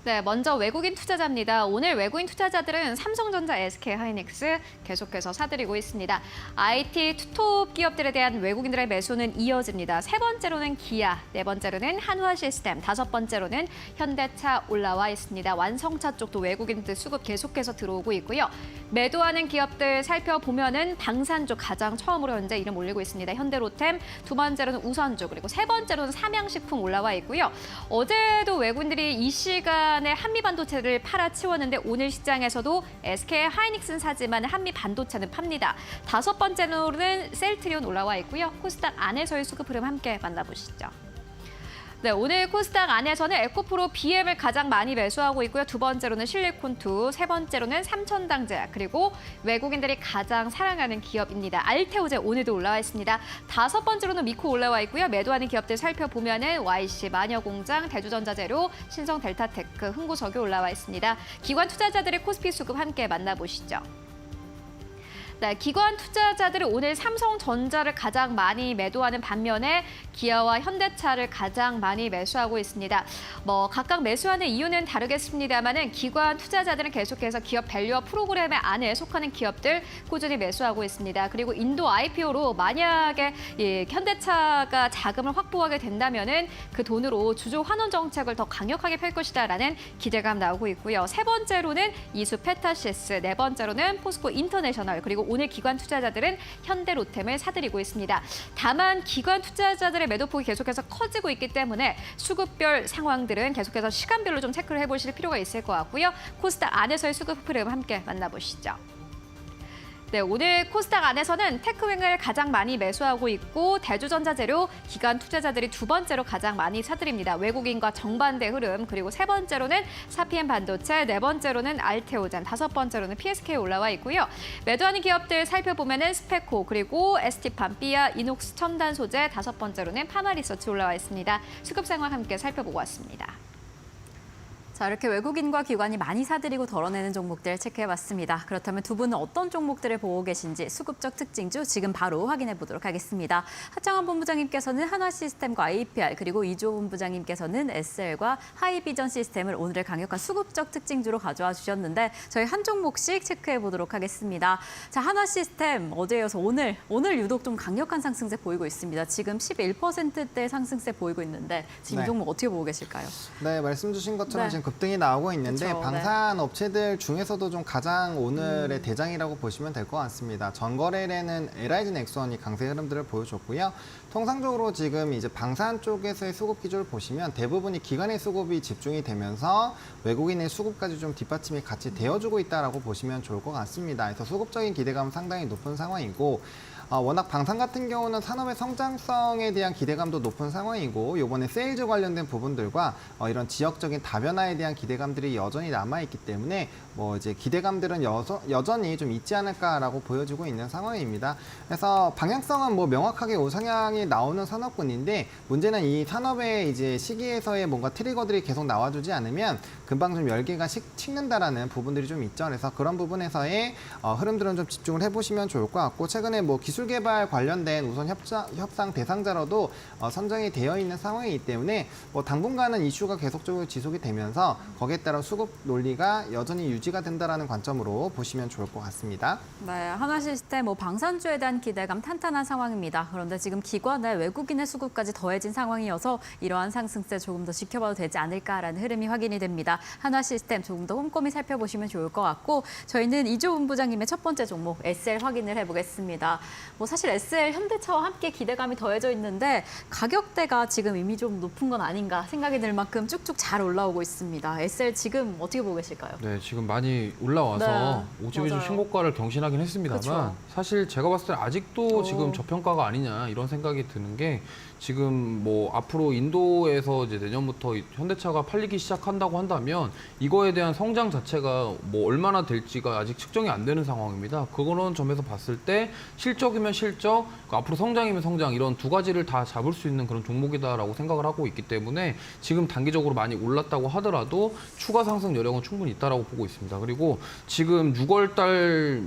네, 먼저 외국인 투자자입니다. 오늘 외국인 투자자들은 삼성전자, SK하이닉스 계속해서 사들이고 있습니다. IT 투톱 기업들에 대한 외국인들의 매수는 이어집니다. 세 번째로는 기아, 네 번째로는 한화시스템, 다섯 번째로는 현대차 올라와 있습니다. 완성차 쪽도 외국인들 수급 계속해서 들어오고 있고요. 매도하는 기업들 살펴보면은 방산주 가장 처음으로 현재 이름 올리고 있습니다. 현대로템, 두 번째로는 우선주, 그리고 세 번째로는 삼양식품 올라와 있고요. 어제도 외국인들이 이 시간에 한미반도체를 팔아치웠는데 오늘 시장에서도 SK하이닉스는 사지만 한미반도체는 팝니다. 다섯 번째로는 셀트리온 올라와 있고요. 코스닥 안에서의 수급 흐름 함께 만나보시죠. 네, 오늘 코스닥 안에서는 에코프로 BM을 가장 많이 매수하고 있고요. 두 번째로는 실리콘2, 세 번째로는 삼천당제약, 그리고 외국인들이 가장 사랑하는 기업입니다. 알테오제 오늘도 올라와 있습니다. 다섯 번째로는 미코 올라와 있고요. 매도하는 기업들 살펴보면은 YC, 마녀공장, 대주전자재료, 신성델타테크, 흥구석유 올라와 있습니다. 기관 투자자들의 코스피 수급 함께 만나보시죠. 네, 기관 투자자들은 오늘 삼성전자를 가장 많이 매도하는 반면에 기아와 현대차를 가장 많이 매수하고 있습니다. 각각 매수하는 이유는 다르겠습니다만은 기관 투자자들은 계속해서 기업 밸류업 프로그램의 안에 속하는 기업들 꾸준히 매수하고 있습니다. 그리고 인도 IPO로 만약에 현대차가 자금을 확보하게 된다면은 그 돈으로 주주 환원 정책을 더 강력하게 펼 것이다라는 기대감 나오고 있고요. 세 번째로는 이수 페타시스, 네 번째로는 포스코 인터내셔널, 그리고 오늘 기관 투자자들은 현대로템을 사들이고 있습니다. 다만 기관 투자자들의 매도폭이 계속해서 커지고 있기 때문에 수급별 상황들은 계속해서 시간별로 좀 체크를 해보실 필요가 있을 것 같고요. 코스닥 안에서의 수급 흐름 함께 만나보시죠. 네, 오늘 코스닥 안에서는 테크윙을 가장 많이 매수하고 있고 대주전자재료, 기관 투자자들이 두 번째로 가장 많이 사들입니다. 외국인과 정반대 흐름, 그리고 세 번째로는 사피엔 반도체, 네 번째로는 알테오젠, 다섯 번째로는 PSK 올라와 있고요. 매도하는 기업들 살펴보면은 스페코, 그리고 ST팜, 삐아, 이녹스 첨단 소재, 다섯 번째로는 파마리서치 올라와 있습니다. 수급 상황 함께 살펴보고 왔습니다. 자, 이렇게 외국인과 기관이 많이 사들이고 덜어내는 종목들 체크해봤습니다. 그렇다면 두 분은 어떤 종목들을 보고 계신지 수급적 특징주 지금 바로 확인해 보도록 하겠습니다. 하창원 본부장님께서는 한화시스템과 APR, 그리고 이주호 본부장님께서는 SL과 하이비전 시스템을 오늘의 강력한 수급적 특징주로 가져와 주셨는데 저희 한 종목씩 체크해 보도록 하겠습니다. 자, 한화시스템 어제에 이어서 오늘 유독 좀 강력한 상승세 보이고 있습니다. 지금 11%대 상승세 보이고 있는데 지금 이 네. 종목 어떻게 보고 계실까요? 네, 말씀 주신 것처럼 네. 지금 급등이 나오고 있는데 그쵸, 방산 업체들 중에서도 좀 가장 오늘의 대장이라고 보시면 될 것 같습니다. 전거래일에는 LIG 넥스원이 강세 흐름들을 보여줬고요. 통상적으로 지금 이제 방산 쪽에서의 수급 기조를 보시면 대부분이 기관의 수급이 집중이 되면서 외국인의 수급까지 좀 뒷받침이 같이 되어주고 있다라고 보시면 좋을 것 같습니다. 그래서 수급적인 기대감은 상당히 높은 상황이고 워낙 방산 같은 경우는 산업의 성장성에 대한 기대감도 높은 상황이고 이번에 세일즈 관련된 부분들과 이런 지역적인 다변화에 대한 기대감들이 여전히 남아있기 때문에 뭐 이제 기대감들은 여전히 좀 있지 않을까라고 보여지고 있는 상황입니다. 그래서 방향성은 뭐 명확하게 우상향이 나오는 산업군인데 문제는 이 산업의 이제 시기에서의 뭔가 트리거들이 계속 나와주지 않으면 금방 좀 열기가 식는다라는 부분들이 좀 있죠. 그래서 그런 부분에서의 흐름들은 좀 집중을 해보시면 좋을 것 같고 최근에 뭐 기술 개발 관련된 우선 협상 대상자로도 선정이 되어 있는 상황이기 때문에 뭐 당분간은 이슈가 계속적으로 지속이 되면서 거기에 따라 수급 논리가 여전히 유지가 된다라는 관점으로 보시면 좋을 것 같습니다. 네, 한화시스템 방산주에 대한 기대감 탄탄한 상황입니다. 그런데 지금 기관의 외국인의 수급까지 더해진 상황이어서 이러한 상승세 조금 더 지켜봐도 되지 않을까라는 흐름이 확인이 됩니다. 한화시스템 조금 더 꼼꼼히 살펴보시면 좋을 것 같고 저희는 이주호 본부장님의 첫 번째 종목 SL 확인을 해보겠습니다. 뭐 사실 SL 현대차와 함께 기대감이 더해져 있는데 가격대가 지금 이미 좀 높은 건 아닌가 생각이 들 만큼 쭉쭉 잘 올라오고 있습니다. SL 지금 어떻게 보고 계실까요? 네, 지금 많이 올라와서 네, 52주 맞아요. 신고가를 경신하긴 했습니다만 그쵸. 사실 제가 봤을 때 아직도 오. 지금 저평가가 아니냐 이런 생각이 드는 게 지금 뭐 앞으로 인도에서 이제 내년부터 현대차가 팔리기 시작한다고 한다면 이거에 대한 성장 자체가 뭐 얼마나 될지가 아직 측정이 안 되는 상황입니다. 그런 점에서 봤을 때 실적이면 실적, 앞으로 성장이면 성장 이런 두 가지를 다 잡을 수 있는 그런 종목이다라고 생각을 하고 있기 때문에 지금 단기적으로 많이 올랐다고 하더라도 추가 상승 여력은 충분히 있다라고 보고 있습니다. 그리고 지금 6월달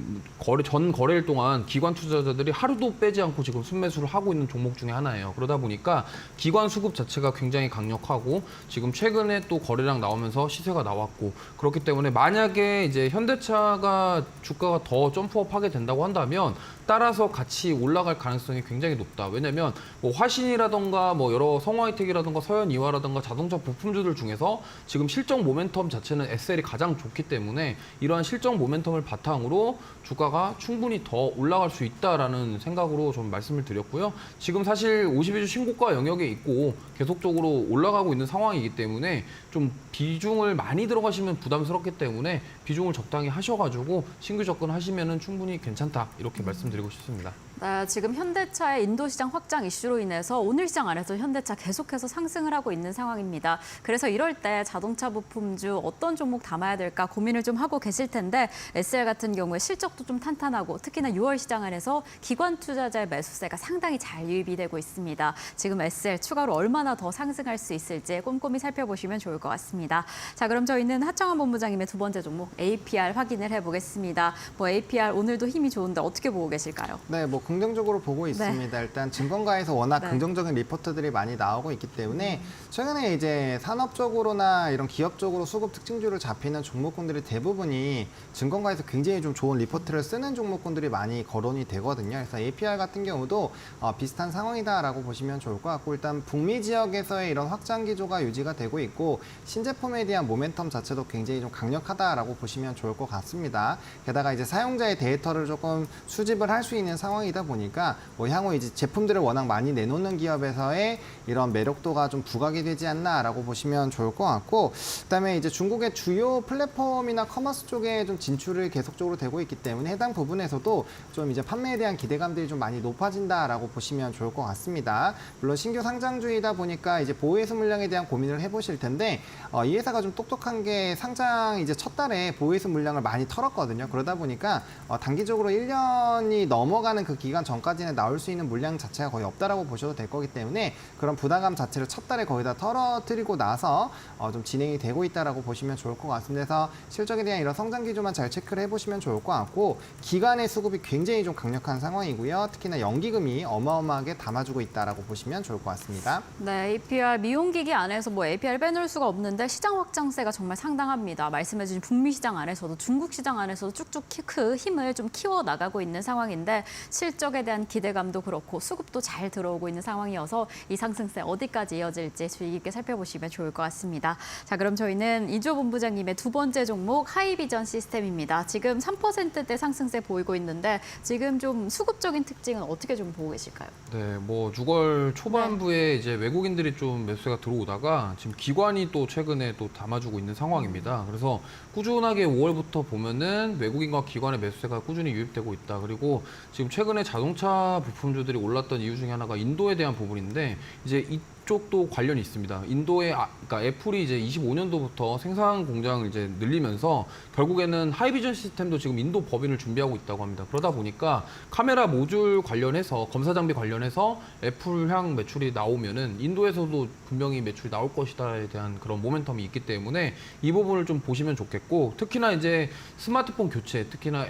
전 거래일 동안 기관 투자자들이 하루도 빼지 않고 지금 순매수를 하고 있는 종목 중에 하나예요. 그러다 보니까 기관 수급 자체가 굉장히 강력하고 지금 최근에 또 거래량 나오면서 시세가 나왔고 그렇기 때문에 만약에 이제 현대차가 주가가 더 점프업 하게 된다고 한다면 따라서 같이 올라갈 가능성이 굉장히 높다. 왜냐면 뭐 화신이라던가 뭐 여러 성화이텍이라던가 서현이화라던가 자동차 부품주들 중에서 지금 실적 모멘텀 자체는 SL이 가장 좋기 때문에 이러한 실적 모멘텀을 바탕으로 주가가 충분히 더 올라갈 수 있다라는 생각으로 좀 말씀을 드렸고요. 지금 사실 52주 신고가 영역에 있고 계속적으로 올라가고 있는 상황이기 때문에 좀 비중을 많이 들어가시면 부담스럽기 때문에 비중을 적당히 하셔가지고 신규 접근하시면은 충분히 괜찮다 이렇게 말씀드리고 싶습니다. 네, 지금 현대차의 인도 시장 확장 이슈로 인해서 오늘 시장 안에서 현대차 계속해서 상승을 하고 있는 상황입니다. 그래서 이럴 때 자동차 부품주 어떤 종목 담아야 될까 고민을 좀 하고 계실 텐데 SL 같은 경우에 실적도 좀 탄탄하고 특히나 6월 시장 안에서 기관 투자자의 매수세가 상당히 잘 유입이 되고 있습니다. 지금 SL 추가로 얼마나 더 상승할 수 있을지 꼼꼼히 살펴보시면 좋을 것 같습니다. 자, 그럼 저희는 하창원 본부장님의 두 번째 종목 APR 확인을 해보겠습니다. 뭐 APR 오늘도 힘이 좋은데 어떻게 보고 계실까요? 네, 뭐 긍정적으로 보고 있습니다. 일단 증권가에서 워낙 네. 긍정적인 리포트들이 많이 나오고 있기 때문에 최근에 이제 산업적으로나 이런 기업적으로 수급 특징주를 잡히는 종목군들이 대부분이 증권가에서 굉장히 좀 좋은 리포트를 쓰는 종목군들이 많이 거론이 되거든요. 그래서 APR 같은 경우도 비슷한 상황이다라고 보시면 좋을 것 같고 일단 북미 지역에서의 이런 확장 기조가 유지가 되고 있고 신제품에 대한 모멘텀 자체도 굉장히 좀 강력하다라고 보시면 좋을 것 같습니다. 게다가 이제 사용자의 데이터를 조금 수집을 할 수 있는 상황이다 상황이다 보니까 뭐 향후 이제 제품들을 워낙 많이 내놓는 기업에서의 이런 매력도가 좀 부각이 되지 않나라고 보시면 좋을 것 같고, 그다음에 이제 중국의 주요 플랫폼이나 커머스 쪽에 좀 진출을 계속적으로 되고 있기 때문에 해당 부분에서도 좀 이제 판매에 대한 기대감들이 좀 많이 높아진다라고 보시면 좋을 것 같습니다. 물론 신규 상장주이다 보니까 이제 보유해수 물량에 대한 고민을 해보실 텐데 이 회사가 좀 똑똑한 게 상장 이제 첫 달에 보유해수 물량을 많이 털었거든요. 그러다 보니까 단기적으로 1년이 넘어가는 그 기간 전까지는 나올 수 있는 물량 자체가 거의 없다라고 보셔도 될 거기 때문에 그런 부담감 자체를 첫 달에 거의 다 털어뜨리고 나서 좀 진행이 되고 있다라고 보시면 좋을 것 같습니다. 그래서 실적에 대한 이런 성장 기조만 잘 체크를 해보시면 좋을 것 같고, 기간의 수급이 굉장히 좀 강력한 상황이고요. 특히나 연기금이 어마어마하게 담아주고 있다라고 보시면 좋을 것 같습니다. 네, APR 미용기기 안에서 뭐 APR 빼놓을 수가 없는데 시장 확장세가 정말 상당합니다. 말씀해주신 북미 시장 안에서도 중국 시장 안에서도 쭉쭉 그 힘을 좀 키워 나가고 있는 상황인데 실적에 대한 기대감도 그렇고 수급도 잘 들어오고 있는 상황이어서 이 상승세 어디까지 이어질지 주의 깊게 살펴보시면 좋을 것 같습니다. 자, 그럼 저희는 이주호 본부장님의 두 번째 종목 하이비전 시스템입니다. 지금 3%대 상승세 보이고 있는데 지금 좀 수급적인 특징은 어떻게 좀 보고 계실까요? 네, 뭐 6월 초반부에 이제 외국인들이 좀 매수세가 들어오다가 지금 기관이 또 최근에 또 담아주고 있는 상황입니다. 그래서 꾸준하게 5월부터 보면은 외국인과 기관의 매수세가 꾸준히 유입되고 있다. 그리고 지금 최근에 자동차 부품주들이 올랐던 이유 중에 하나가 인도에 대한 부분인데 이제 이쪽도 관련이 있습니다. 인도의 그러니까 애플이 이제 25년도부터 생산 공장을 이제 늘리면서 결국에는 하이비전 시스템도 지금 인도 법인을 준비하고 있다고 합니다. 그러다 보니까 카메라 모듈 관련해서 검사 장비 관련해서 애플향 매출이 나오면은 인도에서도 분명히 매출이 나올 것이다에 대한 그런 모멘텀이 있기 때문에 이 부분을 좀 보시면 좋겠고, 특히나 이제 스마트폰 교체, 특히나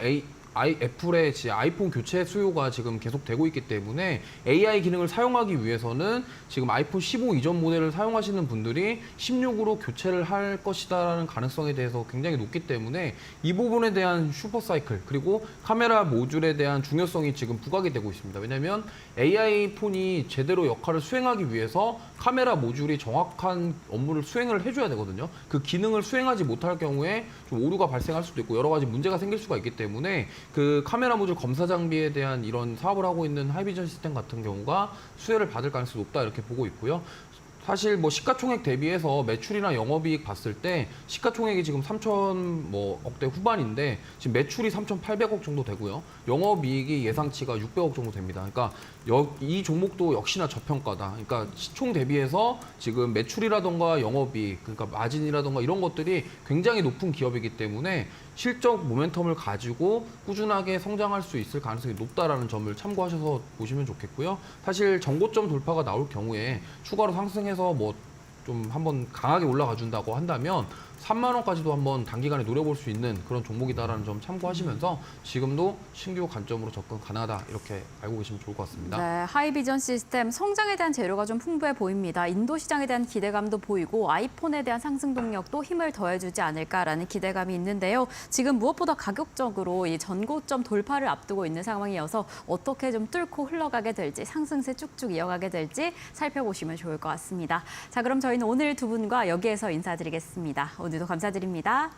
애플의 아이폰 교체 수요가 지금 계속되고 있기 때문에 AI 기능을 사용하기 위해서는 지금 아이폰 15 이전 모델을 사용하시는 분들이 16으로 교체를 할 것이다라는 가능성에 대해서 굉장히 높기 때문에 이 부분에 대한 슈퍼사이클 그리고 카메라 모듈에 대한 중요성이 지금 부각이 되고 있습니다. 왜냐하면 AI 폰이 제대로 역할을 수행하기 위해서 카메라 모듈이 정확한 업무를 수행을 해줘야 되거든요. 그 기능을 수행하지 못할 경우에 좀 오류가 발생할 수도 있고 여러 가지 문제가 생길 수가 있기 때문에 그 카메라 모듈 검사 장비에 대한 이런 사업을 하고 있는 하이비전 시스템 같은 경우가 수혜를 받을 가능성이 높다 이렇게 보고 있고요. 사실 뭐 시가총액 대비해서 매출이나 영업이익 봤을 때 시가총액이 지금 3,000억대 후반인데 지금 매출이 3,800억 정도 되고요. 영업이익이 예상치가 600억 정도 됩니다. 그러니까 이 종목도 역시나 저평가다. 그러니까 시총 대비해서 지금 매출이라던가 영업이익, 그러니까 마진이라던가 이런 것들이 굉장히 높은 기업이기 때문에 실적 모멘텀을 가지고 꾸준하게 성장할 수 있을 가능성이 높다라는 점을 참고하셔서 보시면 좋겠고요. 사실 정고점 돌파가 나올 경우에 추가로 상승해서 뭐 좀 한번 강하게 올라가 준다고 한다면 3만 원까지도 한번 단기간에 노려볼 수 있는 그런 종목이다라는 점 참고하시면서 지금도 신규 관점으로 접근 가능하다 이렇게 알고 계시면 좋을 것 같습니다. 네, 하이비전 시스템 성장에 대한 재료가 좀 풍부해 보입니다. 인도 시장에 대한 기대감도 보이고 아이폰에 대한 상승 동력도 힘을 더해주지 않을까라는 기대감이 있는데요. 지금 무엇보다 가격적으로 이 전고점 돌파를 앞두고 있는 상황이어서 어떻게 좀 뚫고 흘러가게 될지 상승세 쭉쭉 이어가게 될지 살펴보시면 좋을 것 같습니다. 자, 그럼 저희는 오늘 두 분과 여기에서 인사드리겠습니다. 오늘도 감사드립니다.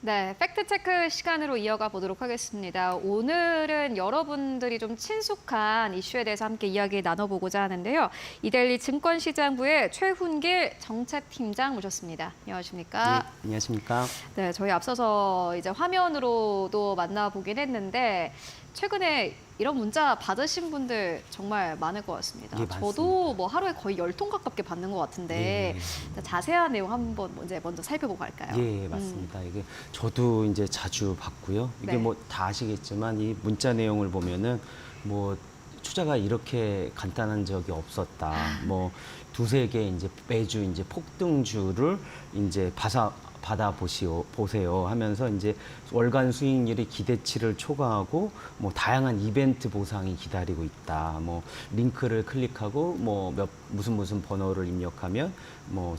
네, 팩트체크 시간으로 이어가 보도록 하겠습니다. 오늘은 여러분들이 좀 친숙한 이슈에 대해서 함께 이야기 나눠보고자 하는데요. 이데일리 증권시장부의 최훈길 정책팀장 모셨습니다. 안녕하십니까? 네, 안녕하십니까? 네, 저희 앞서서 이제 화면으로도 만나보긴 했는데 최근에 이런 문자 받으신 분들 정말 많을 것 같습니다. 예, 맞습니다. 저도 뭐 하루에 거의 10통 가깝게 받는 것 같은데 자세한 내용 한번 먼저 살펴보고 갈까요? 예, 맞습니다. 이게 저도 이제 자주 받고요. 이게 네. 뭐 다 아시겠지만 이 문자 내용을 보면은 뭐 투자가 이렇게 간단한 적이 없었다. 뭐 두세 개 이제 매주 이제 폭등주를 이제 받아 보세요 하면서 이제 월간 수익률이 기대치를 초과하고 뭐 다양한 이벤트 보상이 기다리고 있다. 뭐 링크를 클릭하고 뭐 무슨 번호를 입력하면 뭐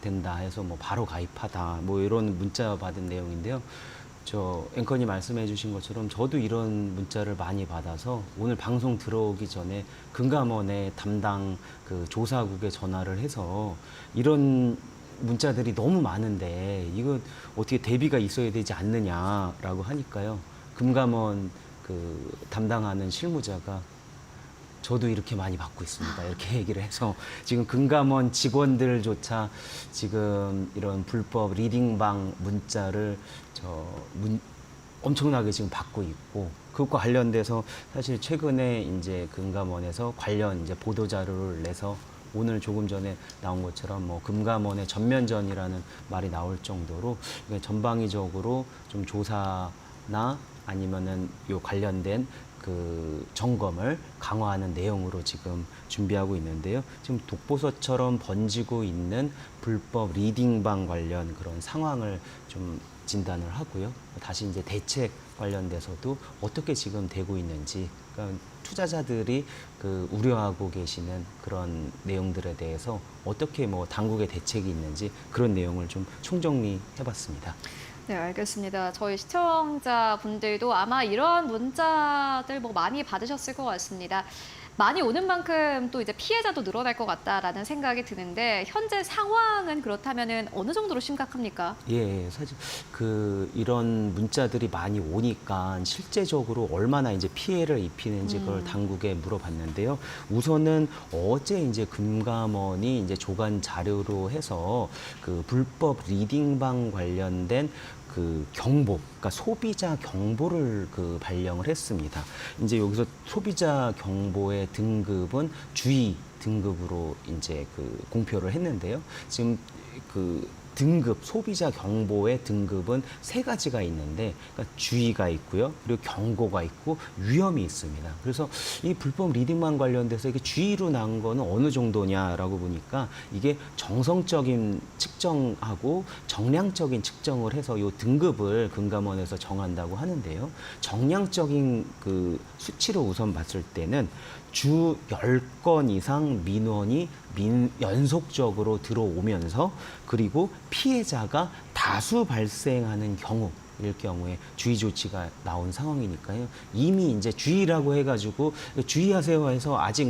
된다 해서 뭐 바로 가입하다. 뭐 이런 문자 받은 내용인데요. 저 앵커님 말씀해 주신 것처럼 저도 이런 문자를 많이 받아서 오늘 방송 들어오기 전에 금감원의 담당 그 조사국에 전화를 해서 이런 문자들이 너무 많은데 이거 어떻게 대비가 있어야 되지 않느냐라고 하니까요. 금감원 그 담당하는 실무자가 저도 이렇게 많이 받고 있습니다. 이렇게 얘기를 해서 지금 금감원 직원들조차 지금 이런 불법 리딩방 문자를 엄청나게 지금 받고 있고 그것과 관련돼서 사실 최근에 이제 금감원에서 관련 이제 보도 자료를 내서 오늘 조금 전에 나온 것처럼 뭐 금감원의 전면전이라는 말이 나올 정도로 전방위적으로 좀 조사나 아니면은 요 관련된 그 점검을 강화하는 내용으로 지금 준비하고 있는데요. 지금 독보서처럼 번지고 있는 불법 리딩방 관련 그런 상황을 좀 진단을 하고요. 다시 이제 대책 관련돼서도 어떻게 지금 되고 있는지, 그러니까 투자자들이 그 우려하고 계시는 그런 내용들에 대해서 어떻게 뭐 당국의 대책이 있는지 그런 내용을 좀 총정리해봤습니다. 네, 알겠습니다. 저희 시청자분들도 아마 이런 문자들 뭐 많이 받으셨을 것 같습니다. 많이 오는 만큼 또 이제 피해자도 늘어날 것 같다라는 생각이 드는데 현재 상황은 그렇다면은 어느 정도로 심각합니까? 예, 사실 그 이런 문자들이 많이 오니까 실제적으로 얼마나 이제 피해를 입히는지 그걸 당국에 물어봤는데요. 우선은 어제 이제 금감원이 이제 조간 자료로 해서 그 불법 리딩방 관련된 그 경보, 그러니까 소비자 경보를 그 발령을 했습니다. 이제 여기서 소비자 경보의 등급은 주의 등급으로 이제 그 공표를 했는데요. 지금 그 등급, 소비자 경보의 등급은 세 가지가 있는데, 그러니까 주의가 있고요. 그리고 경고가 있고 위험이 있습니다. 그래서 이 불법 리딩만 관련돼서 이게 주의로 나온 거는 어느 정도냐라고 보니까 이게 정성적인 측정하고 정량적인 측정을 해서 이 등급을 금감원에서 정한다고 하는데요. 정량적인 그 수치로 우선 봤을 때는 주 10건 이상 민원이 연속적으로 들어오면서 그리고 피해자가 다수 발생하는 경우 일 경우에 주의 조치가 나온 상황이니까요. 이미 이제 주의라고 해가지고 주의하세요 해서 아직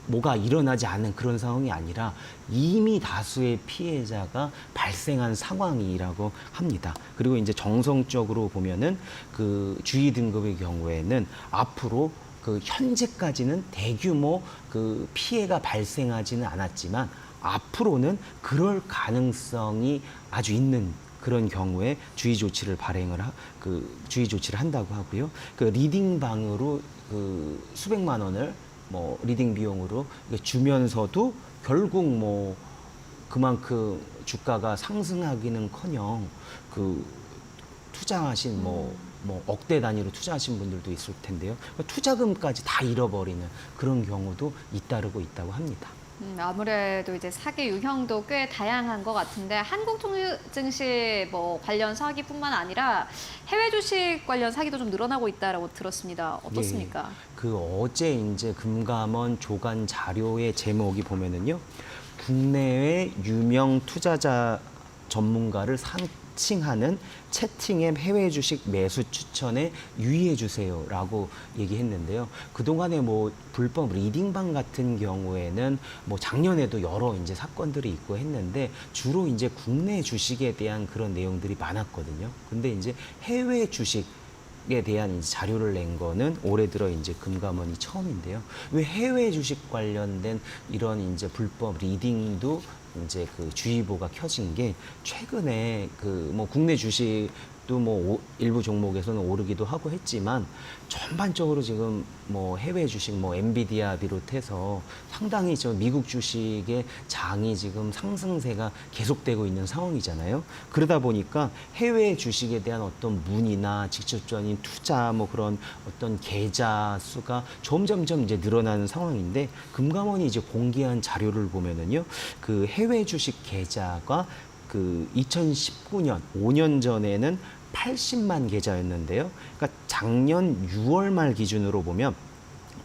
뭐가 일어나지 않은 그런 상황이 아니라 이미 다수의 피해자가 발생한 상황이라고 합니다. 그리고 이제 정성적으로 보면은 그 주의 등급의 경우에는 앞으로 그 현재까지는 대규모 그 피해가 발생하지는 않았지만 앞으로는 그럴 가능성이 아주 있는 그런 경우에 주의 조치를 주의 조치를 한다고 하고요. 그 리딩방으로 그 수백만 원을 뭐 리딩 비용으로 주면서도 결국 그만큼 주가가 상승하기는커녕 그 투자하신 뭐 억대 단위로 투자하신 분들도 있을 텐데요. 투자금까지 다 잃어버리는 그런 경우도 잇따르고 있다고 합니다. 아무래도 이제 사기 유형도 꽤 다양한 것 같은데 한국증시 관련 사기뿐만 아니라 해외 주식 관련 사기도 좀 늘어나고 있다라고 들었습니다. 어떻습니까? 예, 그 어제 이제 금감원 조간 자료의 제목이 보면은요, 국내외 유명 투자자 전문가를 매칭하는 채팅앱 해외 주식 매수 추천에 유의해 주세요라고 얘기했는데요. 그동안에 뭐 불법 리딩방 같은 경우에는 뭐 작년에도 여러 이제 사건들이 있고 했는데 주로 이제 국내 주식에 대한 그런 내용들이 많았거든요. 근데 이제 해외 주식에 대한 이제 자료를 낸 거는 올해 들어 이제 금감원이 처음인데요. 왜 해외 주식 관련된 이런 이제 불법 리딩도 이제 그 주의보가 켜진 게 최근에 그 뭐 국내 주식도 뭐 일부 종목에서는 오르기도 하고 했지만 전반적으로 지금 뭐 해외 주식 뭐 엔비디아 비롯해서 상당히 저 미국 주식의 장이 지금 상승세가 계속되고 있는 상황이잖아요. 그러다 보니까 해외 주식에 대한 어떤 문의나 직접적인 투자 뭐 그런 어떤 계좌 수가 점점점 이제 늘어나는 상황인데 금감원이 이제 공개한 자료를 보면은요. 그 해외 주식 계좌가 그 2019년 5년 전에는 80만 계좌였는데요. 그러니까 작년 6월 말 기준으로 보면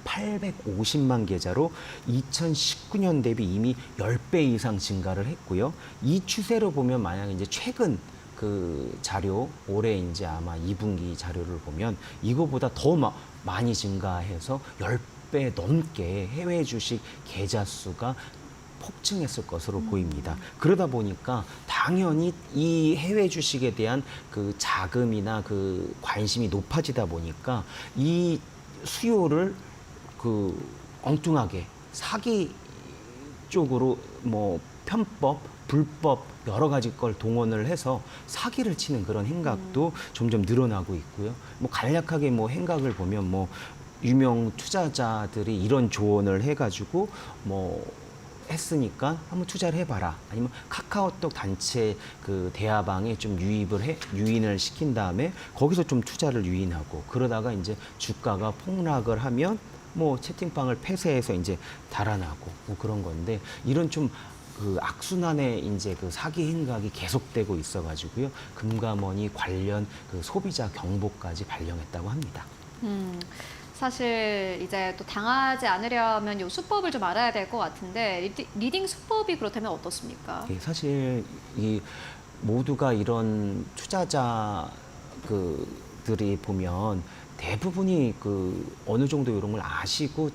850만 계좌로 2019년 대비 이미 10배 이상 증가를 했고요. 이 추세로 보면 만약 이제 최근 그 자료 올해 이제 아마 2분기 자료를 보면 이거보다 더 많이 증가해서 10배 넘게 해외 주식 계좌 수가 폭증했을 것으로 보입니다. 그러다 보니까 당연히 이 해외 주식에 대한 그 자금이나 그 관심이 높아지다 보니까 이 수요를 그 엉뚱하게 사기 쪽으로 뭐 편법, 불법 여러 가지 걸 동원을 해서 사기를 치는 그런 행각도 점점 늘어나고 있고요. 뭐 간략하게 뭐 행각을 보면 뭐 유명 투자자들이 이런 조언을 해가지고 뭐 했으니까 한번 투자를 해봐라. 아니면 카카오톡 단체 그 대화방에 좀 유인을 시킨 다음에 거기서 좀 투자를 유인하고 그러다가 이제 주가가 폭락을 하면 뭐 채팅방을 폐쇄해서 이제 달아나고 뭐 그런 건데 이런 좀 그 악순환의 이제 그 사기 행각이 계속되고 있어가지고요. 금감원이 관련 그 소비자 경보까지 발령했다고 합니다. 사실 이제 또 당하지 않으려면 요 수법을 좀 알아야 될 것 같은데 리딩 수법이 그렇다면 어떻습니까? 예, 사실 이 모두가 이런 투자자 그들이 보면 대부분이 그 어느 정도 이런 걸 아시고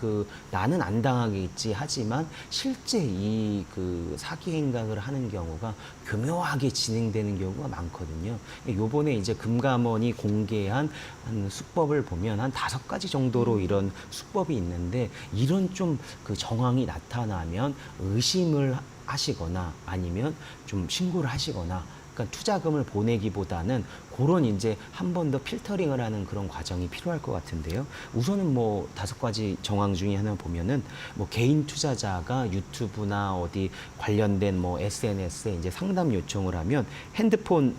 그 나는 안 당하겠지 하지만 실제 이 그 사기 행각을 하는 경우가 교묘하게 진행되는 경우가 많거든요. 요번에 이제 금감원이 공개한 한 수법을 보면 한 5가지 정도로 이런 수법이 있는데 이런 좀 그 정황이 나타나면 의심을 하시거나 아니면 좀 신고를 하시거나 그러니까 투자금을 보내기보다는 그런 이제 한 번 더 필터링을 하는 그런 과정이 필요할 것 같은데요. 우선은 뭐 5가지 정황 중에 하나 보면은 뭐 개인 투자자가 유튜브나 어디 관련된 뭐 SNS에 이제 상담 요청을 하면 핸드폰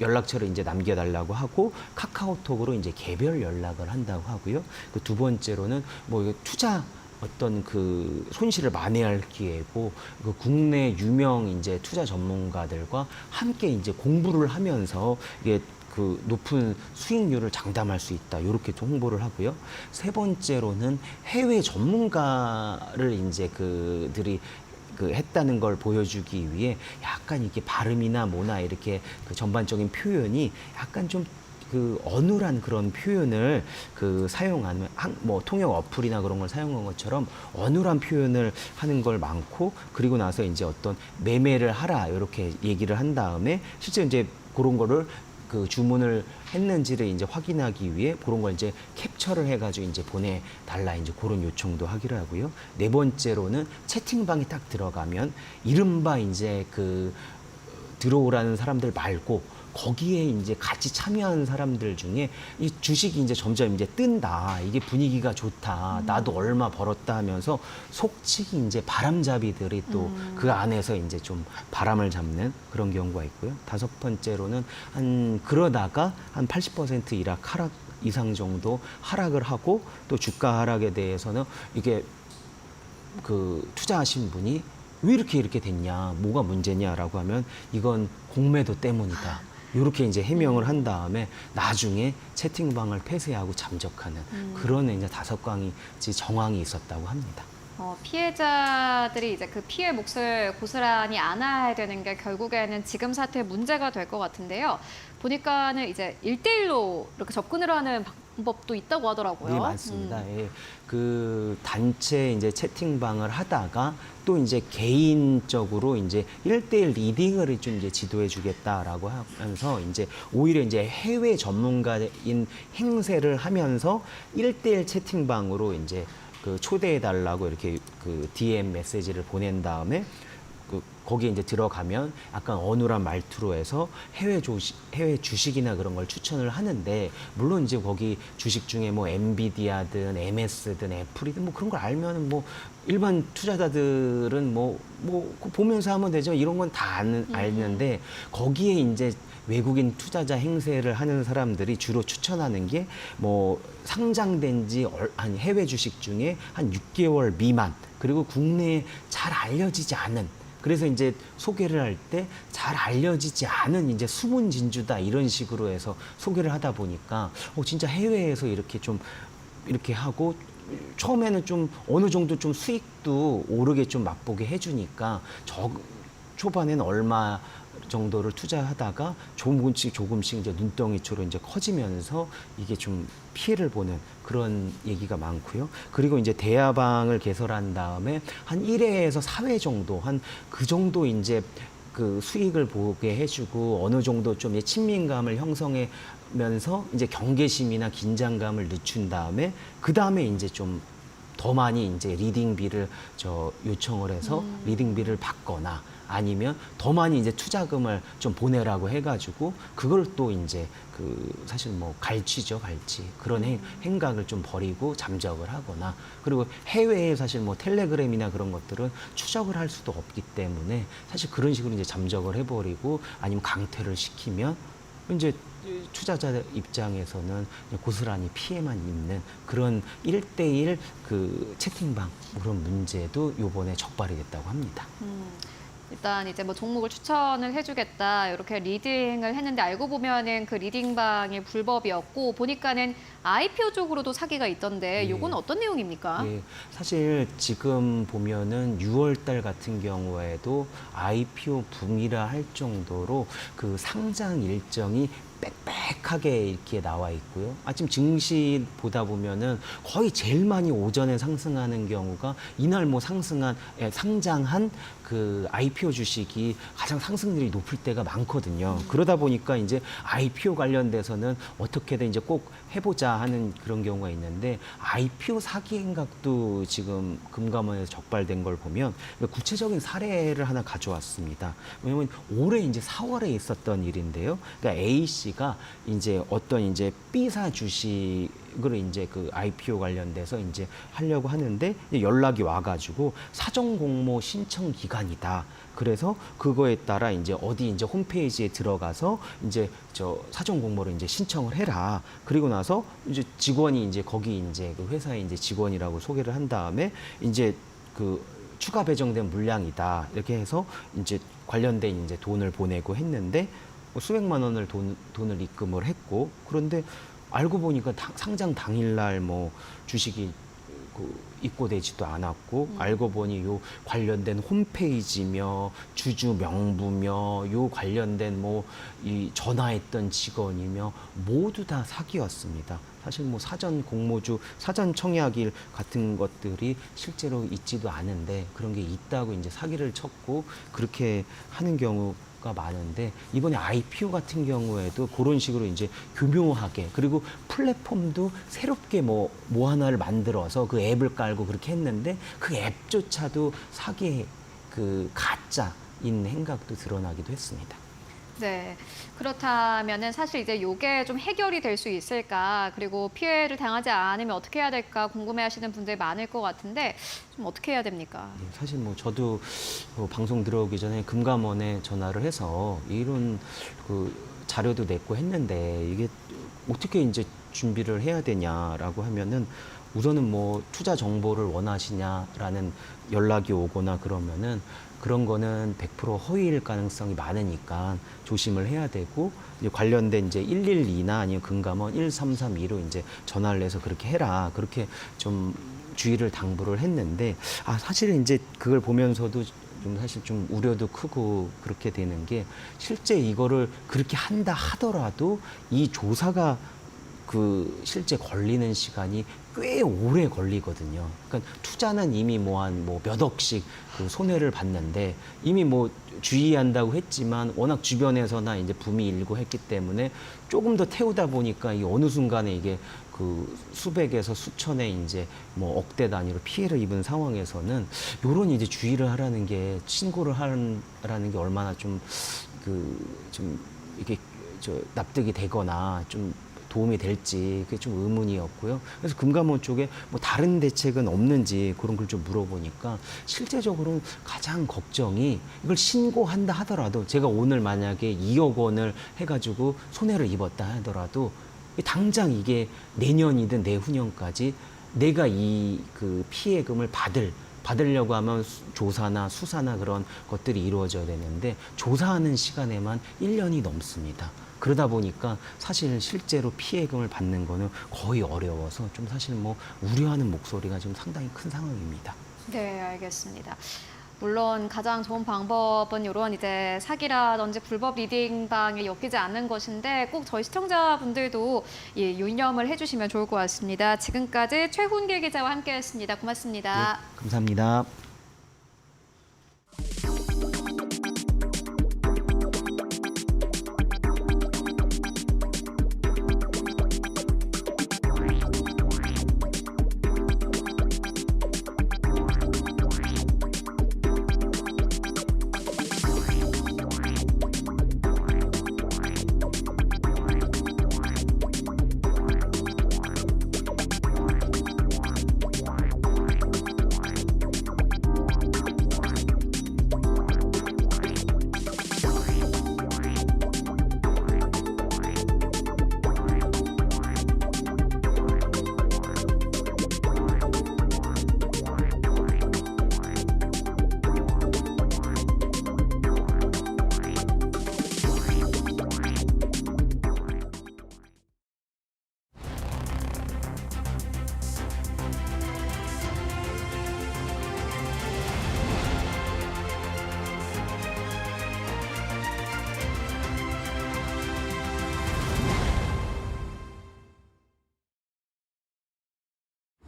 연락처를 이제 남겨달라고 하고 카카오톡으로 이제 개별 연락을 한다고 하고요. 그 두 번째로는 뭐 이거 투자 어떤 그 손실을 만회할 기회고 그 국내 유명 이제 투자 전문가들과 함께 이제 공부를 하면서 이게 그 높은 수익률을 장담할 수 있다. 이렇게 홍보를 하고요. 세 번째로는 해외 전문가를 이제 그들이 그 했다는 걸 보여주기 위해 약간 이렇게 발음이나 뭐나 이렇게 그 전반적인 표현이 약간 좀 그 어눌한 그런 표현을 그 사용하는 뭐 통역 어플이나 그런 걸 사용한 것처럼 어눌한 표현을 하는 걸 많고 그리고 나서 이제 어떤 매매를 하라 이렇게 얘기를 한 다음에 실제 이제 그런 거를 그 주문을 했는지를 이제 확인하기 위해 그런 걸 이제 캡처를 해가지고 이제 보내달라 이제 그런 요청도 하기로 하고요. 네 번째로는 채팅방에 딱 들어가면 이른바 이제 그 들어오라는 사람들 말고 거기에 이제 같이 참여하는 사람들 중에 이 주식이 이제 점점 이제 뜬다. 이게 분위기가 좋다. 나도 얼마 벌었다 하면서 속칭 이제 바람잡이들이 또 그 안에서 이제 좀 바람을 잡는 그런 경우가 있고요. 5번째로는 그러다가 한 80% 하락 이상 정도 하락을 하고 또 주가 하락에 대해서는 이게 그 투자하신 분이 왜 이렇게 됐냐, 뭐가 문제냐라고 하면 이건 공매도 때문이다. 이렇게 이제 해명을 한 다음에 나중에 채팅방을 폐쇄하고 잠적하는 그런 이제 5가지 정황이 있었다고 합니다. 피해자들이 이제 그 피해 몫을 고스란히 안아야 되는 게 결국에는 지금 사태의 문제가 될 것 같은데요. 보니까는 이제 1대1로 이렇게 접근을 하는 방법도 있다고 하더라고요. 네, 맞습니다. 예. 그 단체 이제 채팅방을 하다가 또 이제 개인적으로 이제 1대1 리딩을 좀 이제 지도해 주겠다라고 하면서 이제 오히려 이제 해외 전문가인 행세를 하면서 1대1 채팅방으로 이제 그 초대해 달라고 이렇게 그 DM 메시지를 보낸 다음에 거기에 이제 들어가면 약간 어눌한 말투로 해서 해외 주식이나 그런 걸 추천을 하는데, 물론 이제 거기 주식 중에 뭐 엔비디아든 MS든 애플이든 뭐 그런 걸 알면은 뭐 일반 투자자들은 뭐 보면서 하면 되죠. 이런 건 다 알는데, 거기에 이제 외국인 투자자 행세를 하는 사람들이 주로 추천하는 게 뭐 상장된 지 한 해외 주식 중에 한 6개월 미만, 그리고 국내에 잘 알려지지 않은, 그래서 이제 소개를 할 때 잘 알려지지 않은 이제 수문 진주다 이런 식으로 해서 소개를 하다 보니까 진짜 해외에서 이렇게 좀 이렇게 하고 처음에는 좀 어느 정도 좀 수익도 오르게 좀 맛보게 해주니까 초반에는 얼마 정도를 투자하다가 조금씩 이제 눈덩이처럼 이제 커지면서 이게 좀 피해를 보는 그런 얘기가 많고요. 그리고 이제 대야방을 개설한 다음에 한 1회에서 4회 정도, 한 그 정도 이제 그 수익을 보게 해주고 어느 정도 좀 친민감을 형성하면서 이제 경계심이나 긴장감을 늦춘 다음에 그 다음에 이제 좀 더 많이 이제 리딩비를 요청을 해서 리딩비를 받거나 아니면 더 많이 이제 투자금을 좀 보내라고 해가지고 그걸 또 이제 사실 뭐 갈취죠, 갈취. 그런 행각을 좀 벌이고 잠적을 하거나, 그리고 해외에 사실 뭐 텔레그램이나 그런 것들은 추적을 할 수도 없기 때문에 사실 그런 식으로 이제 잠적을 해버리고 아니면 강퇴를 시키면 이제 투자자 입장에서는 고스란히 피해만 입는 그런 1대1 그 채팅방 그런 문제도 요번에 적발이 됐다고 합니다. 일단 이제 뭐 종목을 추천을 해주겠다 이렇게 리딩을 했는데 알고 보면은 그 리딩방이 불법이었고 보니까는 IPO 쪽으로도 사기가 있던데 요건 어떤 내용입니까? 예, 사실 지금 보면은 6월 달 같은 경우에도 IPO 붐이라 할 정도로 그 상장 일정이 빽빽하게 이렇게 나와 있고요. 아침 증시 보다 보면은 거의 제일 많이 오전에 상승하는 경우가 이날 뭐 상장한 그 IPO 주식이 가장 상승률이 높을 때가 많거든요. 그러다 보니까 이제 IPO 관련돼서는 어떻게든 이제 꼭 해보자 하는 그런 경우가 있는데, IPO 사기 행각도 지금 금감원에서 적발된 걸 보면 구체적인 사례를 하나 가져왔습니다. 왜냐면 올해 이제 4월에 있었던 일인데요. 그러니까 A 씨가 이제 어떤 이제 B사 주식을 이제 그 IPO 관련돼서 이제 하려고 하는데 연락이 와가지고 사전 공모 신청 기간이다. 그래서 그거에 따라 이제 어디 이제 홈페이지에 들어가서 이제 사전 공모를 이제 신청을 해라. 그리고 나서 이제 직원이 이제 거기 이제 그 회사의 이제 직원이라고 소개를 한 다음에 이제 그 추가 배정된 물량이다. 이렇게 해서 이제 관련된 이제 돈을 보내고 했는데 수백만 원을 돈을 입금을 했고, 그런데 알고 보니까 상장 당일날 뭐 주식이 입고되지도 않았고, 알고 보니 요 관련된 홈페이지며 주주 명부며 요 관련된 뭐 이 전화했던 직원이며 모두 다 사기였습니다. 사실 뭐 사전 공모주, 사전 청약일 같은 것들이 실제로 있지도 않은데 그런 게 있다고 이제 사기를 쳤고 그렇게 하는 경우가 많은데, 이번에 IPO 같은 경우에도 그런 식으로 이제 교묘하게, 그리고 플랫폼도 새롭게 뭐 하나를 만들어서 그 앱을 깔고 그렇게 했는데 그 앱조차도 사기의 그 가짜인 행각도 드러나기도 했습니다. 네. 그렇다면은 사실 이제 요게 좀 해결이 될 수 있을까, 그리고 피해를 당하지 않으면 어떻게 해야 될까 궁금해하시는 분들이 많을 것 같은데 좀 어떻게 해야 됩니까? 네, 사실 뭐 저도 방송 들어오기 전에 금감원에 전화를 해서 이런 그 자료도 냈고 했는데 이게 어떻게 이제 준비를 해야 되냐라고 하면은 우선은 뭐 투자 정보를 원하시냐라는 연락이 오거나 그러면은 그런 거는 100% 허위일 가능성이 많으니까 조심을 해야 되고, 이제 관련된 이제 112나 아니면 금감원 1332로 이제 전화를 해서 그렇게 해라. 그렇게 좀 주의를 당부를 했는데 사실은 이제 그걸 보면서도 좀 사실 좀 우려도 크고 그렇게 되는 게 실제 이거를 그렇게 한다 하더라도 이 조사가 그 실제 걸리는 시간이 꽤 오래 걸리거든요. 그러니까 투자는 이미 몇 억씩 그 손해를 봤는데 이미 뭐 주의한다고 했지만 워낙 주변에서나 이제 붐이 일고 했기 때문에 조금 더 태우다 보니까 이 어느 순간에 이게 그 수백에서 수천에 이제 뭐 억대 단위로 피해를 입은 상황에서는 요런 이제 주의를 하라는 게 신고를 하라는 게 얼마나 좀 이게 납득이 되거나 좀 도움이 될지 그게 좀 의문이었고요. 그래서 금감원 쪽에 뭐 다른 대책은 없는지 그런 걸 좀 물어보니까 실제적으로는 가장 걱정이 이걸 신고한다 하더라도 제가 오늘 만약에 2억 원을 해가지고 손해를 입었다 하더라도 당장 이게 내년이든 내후년까지 내가 이 그 피해금을 받으려고 하면 조사나 수사나 그런 것들이 이루어져야 되는데 조사하는 시간에만 1년이 넘습니다. 그러다 보니까 사실 실제로 피해금을 받는 거는 거의 어려워서 좀 사실 뭐 우려하는 목소리가 좀 상당히 큰 상황입니다. 네, 알겠습니다. 물론 가장 좋은 방법은 이런 이제 사기라든지 불법 리딩방에 엮이지 않는 것인데 꼭 저희 시청자분들도 유념을 해주시면 좋을 것 같습니다. 지금까지 최훈길 기자와 함께했습니다. 고맙습니다. 네, 감사합니다.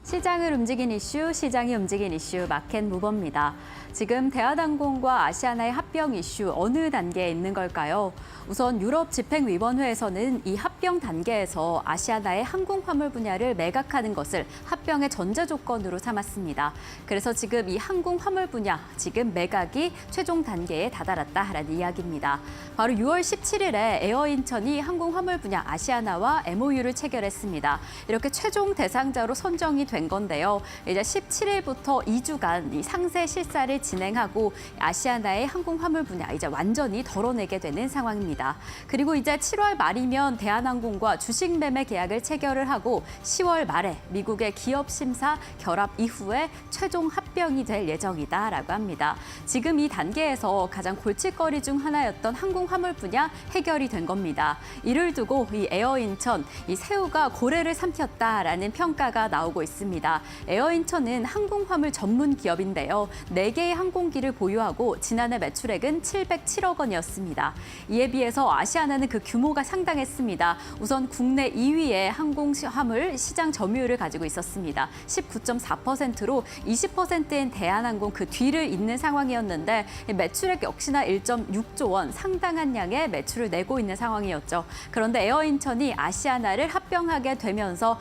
시장을 움직인 이슈, 시장이 움직인 이슈 마켓 무버입니다. 지금 대한항공과 아시아나의 합병 이슈 어느 단계에 있는 걸까요? 우선 유럽 집행위원회에서는 이 합병 단계에서 아시아나의 항공화물 분야를 매각하는 것을 합병의 전제 조건으로 삼았습니다. 그래서 지금 이 항공화물 분야, 지금 매각이 최종 단계에 다다랐다라는 이야기입니다. 바로 6월 17일에 에어인천이 항공화물 분야 아시아나와 MOU를 체결했습니다. 이렇게 최종 대상자로 선정이 된 건데요. 이제 17일부터 2주간 이 상세 실사를 진행하고 아시아나의 항공화물 분야 이제 완전히 덜어내게 되는 상황입니다. 그리고 이제 7월 말이면 대한항공과 주식 매매 계약을 체결을 하고 10월 말에 미국의 기업 심사 결합 이후에 최종 합병이 될 예정이다라고 합니다. 지금 이 단계에서 가장 골칫거리 중 하나였던 항공화물 분야 해결이 된 겁니다. 이를 두고 이 에어인천, 이 새우가 고래를 삼켰다라는 평가가 나오고 있습니다. 에어인천은 항공화물 전문 기업인데요. 4개의 항공기를 보유하고 지난해 매출액은 707억 원이었습니다. 이에 비해서 아시아나는 그 규모가 상당했습니다. 우선 국내 2위의 항공화물 시장 점유율을 가지고 있었습니다. 19.4%로 20%인 대한항공 그 뒤를 잇는 상황이었는데 매출액 역시나 1.6조 원 상당한 양의 매출을 내고 있는 상황이었죠. 그런데 에어인천이 아시아나를 합병하게 되면서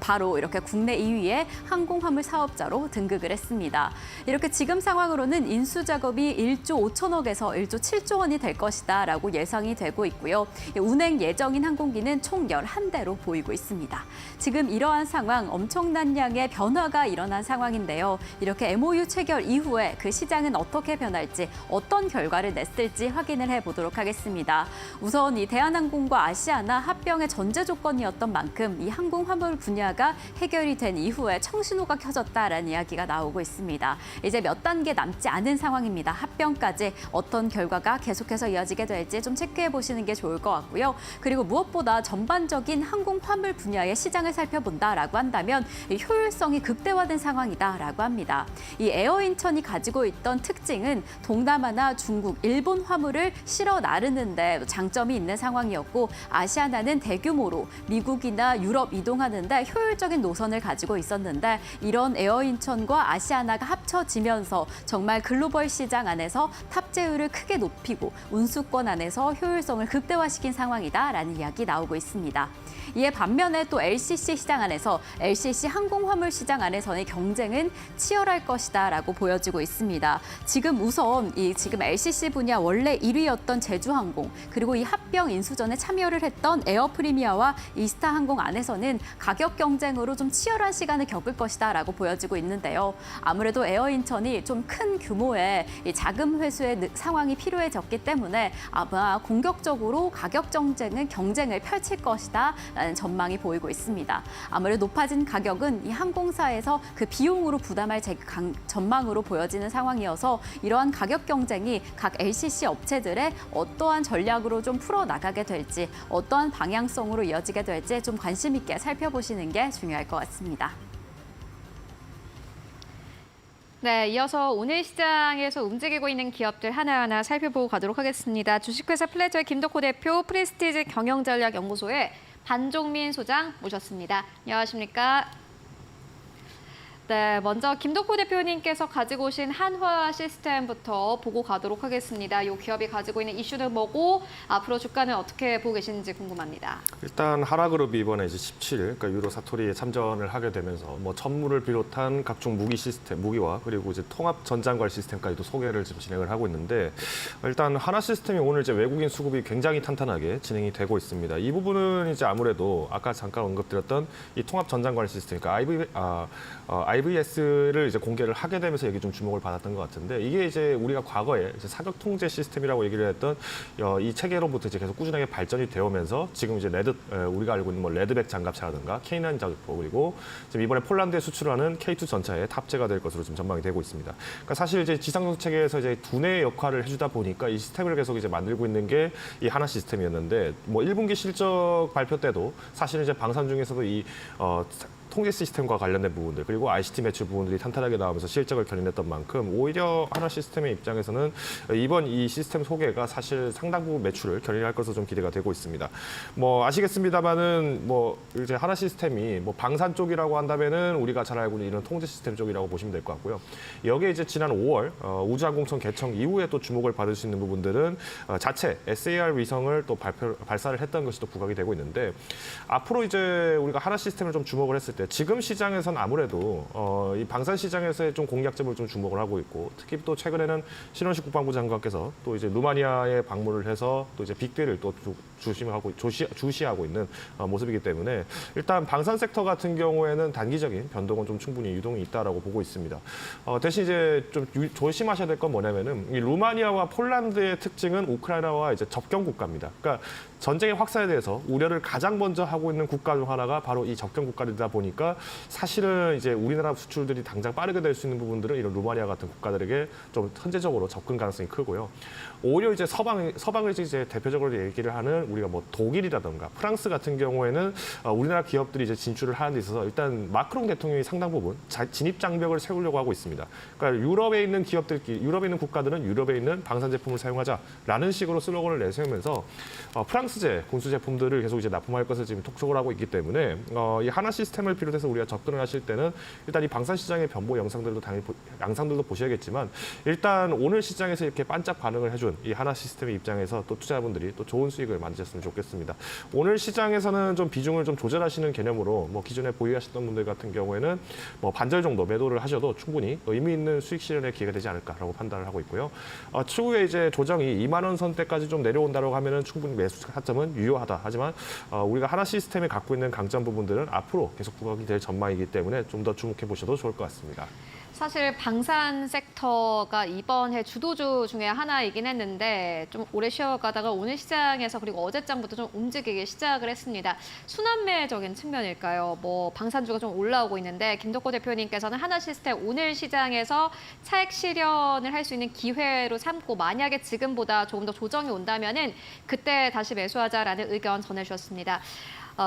바로 이렇게 국내 2위의 항공화물 사업자로 등극을 했습니다. 이렇게 지금 상황으로는 인수 작업이 1조 5천억에서 1조 7조 원이 될 것이다 라고 예상이 되고 있고요. 운행 예정인 항공기는 총 11대로 보이고 있습니다. 지금 이러한 상황, 엄청난 양의 변화가 일어난 상황인데요. 이렇게 MOU 체결 이후에 그 시장은 어떻게 변할지, 어떤 결과를 냈을지 확인을 해보도록 하겠습니다. 우선 이 대한항공과 아시아나 합병의 전제 조건이었던 만큼 이 항공화물 분야가 해결이 된 이후에 청신호가 켜졌다라는 이야기가 나오고 있습니다. 이제 몇 단계 남지 않은 상황입니다. 합병까지 어떤 결과가 계속해서 이어지게 될지 좀 체크해 보시는 게 좋을 것 같고요. 그리고 무엇보다 전반적인 항공 화물 분야의 시장을 살펴본다라고 한다면 이 효율성이 극대화된 상황이다라고 합니다. 이 에어인천이 가지고 있던 특징은 동남아나 중국, 일본 화물을 실어 나르는데 장점이 있는 상황이었고 아시아나는 대규모로 미국이나 유럽 이동하는데 효율적인 노선을 가지고 있었는데 이런 에어인천과 아시아나가 합쳐지면서 정말 글로벌 시장 안에서 탑재율을 크게 높이고 운수권 안에서 효율성을 극대화시킨 상황이다라는 이야기 나오고 있습니다. 이에 반면에 또 LCC 시장 안에서 LCC 항공화물 시장 안에서의 경쟁은 치열할 것이다라고 보여지고 있습니다. 지금 우선 지금 LCC 분야 원래 1위였던 제주항공 그리고 이 합병 인수전에 참여를 했던 에어프리미아와 이스타항공 안에서는 가격 경쟁으로 좀 치열한 시간을 겪을 것이다라고 보여지고 있는데요. 아무래도 에어인천이 좀 큰 규모의 이 자금 회수의 상황이 필요해졌기 때문에 아마 공격적으로 가격 경쟁을 펼칠 것이다라는 전망이 보이고 있습니다. 아무래도 높아진 가격은 이 항공사에서 그 비용으로 부담할 전망으로 보여지는 상황이어서 이러한 가격 경쟁이 각 LCC 업체들의 어떠한 전략으로 좀 풀어나가게 될지 어떠한 방향성으로 이어지게 될지 좀 관심 있게 살펴보시는 게 중요할 것 같습니다. 네, 이어서 오늘 시장에서 움직이고 있는 기업들 하나하나 살펴보고 가도록 하겠습니다. 주식회사 플래저의 김덕호 대표, 프레스티지 경영전략연구소의 반종민 소장 모셨습니다. 안녕하십니까? 네, 먼저 김덕호 대표님께서 가지고 오신 한화 시스템부터 보고 가도록 하겠습니다. 이 기업이 가지고 있는 이슈는 뭐고 앞으로 주가는 어떻게 보고 계시는지 궁금합니다. 일단 하나그룹이 이번에 이제 17일 그러니까 유로 사토리에 참전을 하게 되면서 뭐 천무를 비롯한 각종 무기 시스템, 무기와 그리고 이제 통합 전장관 시스템까지도 소개를 지금 진행을 하고 있는데 일단 하나 시스템이 오늘 이제 외국인 수급이 굉장히 탄탄하게 진행이 되고 있습니다. 이 부분은 이제 아무래도 아까 잠깐 언급드렸던 이 통합 전장관 시스템, 그러니까 IVS를 이제 공개를 하게 되면서 여기 좀 주목을 받았던 것 같은데 이게 이제 우리가 과거에 이제 사격 통제 시스템이라고 얘기를 했던 이 체계로부터 이제 계속 꾸준하게 발전이 되오면서 지금 이제 우리가 알고 있는 뭐 레드백 장갑차라든가 K9 장갑차 그리고 지금 이번에 폴란드에 수출하는 K2 전차에 탑재가 될 것으로 지금 전망이 되고 있습니다. 그러니까 사실 이제 지상전 체계에서 이제 두뇌의 역할을 해주다 보니까 이 시스템을 계속 이제 만들고 있는 게 이 하나 시스템이었는데 뭐 1분기 실적 발표 때도 사실은 이제 방산 중에서도 이 통제 시스템과 관련된 부분들 그리고 ICT 매출 부분들이 탄탄하게 나오면서 실적을 견인했던 만큼 오히려 하나 시스템의 입장에서는 이번 이 시스템 소개가 사실 상당 부분 매출을 견인할 것으로 좀 기대가 되고 있습니다. 뭐 아시겠습니다만은 뭐 이제 하나 시스템이 뭐 방산 쪽이라고 한다면은 우리가 잘 알고 있는 이런 통제 시스템 쪽이라고 보시면 될 것 같고요. 여기에 이제 지난 5월 우주항공청 개청 이후에 또 주목을 받을 수 있는 부분들은 자체 SAR 위성을 또 발사를 했던 것이 또 부각이 되고 있는데 앞으로 이제 우리가 하나 시스템을 좀 주목을 했을 때 지금 시장에서는 아무래도 이 방산 시장에서의 좀 공략점을 좀 주목을 하고 있고 특히 또 최근에는 신원식 국방부 장관께서 또 이제 루마니아에 방문을 해서 또 이제 빅딜을 또 주시하고 있는 모습이기 때문에 일단 방산 섹터 같은 경우에는 단기적인 변동은 좀 충분히 유동이 있다라고 보고 있습니다. 대신 이제 좀 조심하셔야 될 건 뭐냐면은 이 루마니아와 폴란드의 특징은 우크라이나와 이제 접경 국가입니다. 그러니까 전쟁의 확산에 대해서 우려를 가장 먼저 하고 있는 국가 중 하나가 바로 이 접경 국가들이다 보니까 사실은 이제 우리나라 수출들이 당장 빠르게 될 수 있는 부분들은 이런 루마니아 같은 국가들에게 좀 현재적으로 접근 가능성이 크고요. 오히려 이제 서방을 이제 대표적으로 얘기를 하는 우리가 뭐 독일이라든가 프랑스 같은 경우에는 우리나라 기업들이 이제 진출을 하는 데 있어서 일단 마크롱 대통령이 상당 부분 진입 장벽을 세우려고 하고 있습니다. 그러니까 유럽에 있는 유럽에 있는 국가들은 유럽에 있는 방산 제품을 사용하자라는 식으로 슬로건을 내세우면서 프랑스제 군수 제품들을 계속 이제 납품할 것을 지금 톡촉을 하고 있기 때문에 이 하나 시스템을 비롯해서 우리가 접근을 하실 때는 일단 이 방산 시장의 변보 영상들도 당연히 양상들도 보셔야겠지만 일단 오늘 시장에서 이렇게 반짝 반응을 해준 이 하나 시스템의 입장에서 또 투자자분들이 또 좋은 수익을 만드셨으면 좋겠습니다. 오늘 시장에서는 좀 비중을 좀 조절하시는 개념으로 뭐 기존에 보유하셨던 분들 같은 경우에는 뭐 반절 정도 매도를 하셔도 충분히 의미 있는 수익 실현의 기회가 되지 않을까라고 판단을 하고 있고요. 추후에 이제 조정이 2만 원 선대까지 좀 내려온다고 하면은 충분히 매수 타점은 유효하다. 하지만 우리가 하나 시스템이 갖고 있는 강점 부분들은 앞으로 계속 부각이 될 전망이기 때문에 좀 더 주목해 보셔도 좋을 것 같습니다. 사실 방산 섹터가 이번 해 주도주 중에 하나이긴 했는데 좀 오래 쉬어가다가 오늘 시장에서 그리고 어제장부터 좀 움직이기 시작을 했습니다. 순환매적인 측면일까요? 뭐 방산주가 좀 올라오고 있는데 김덕호 대표님께서는 하나시스템 오늘 시장에서 차익 실현을 할 수 있는 기회로 삼고 만약에 지금보다 조금 더 조정이 온다면은 그때 다시 매수하자라는 의견 전해주셨습니다.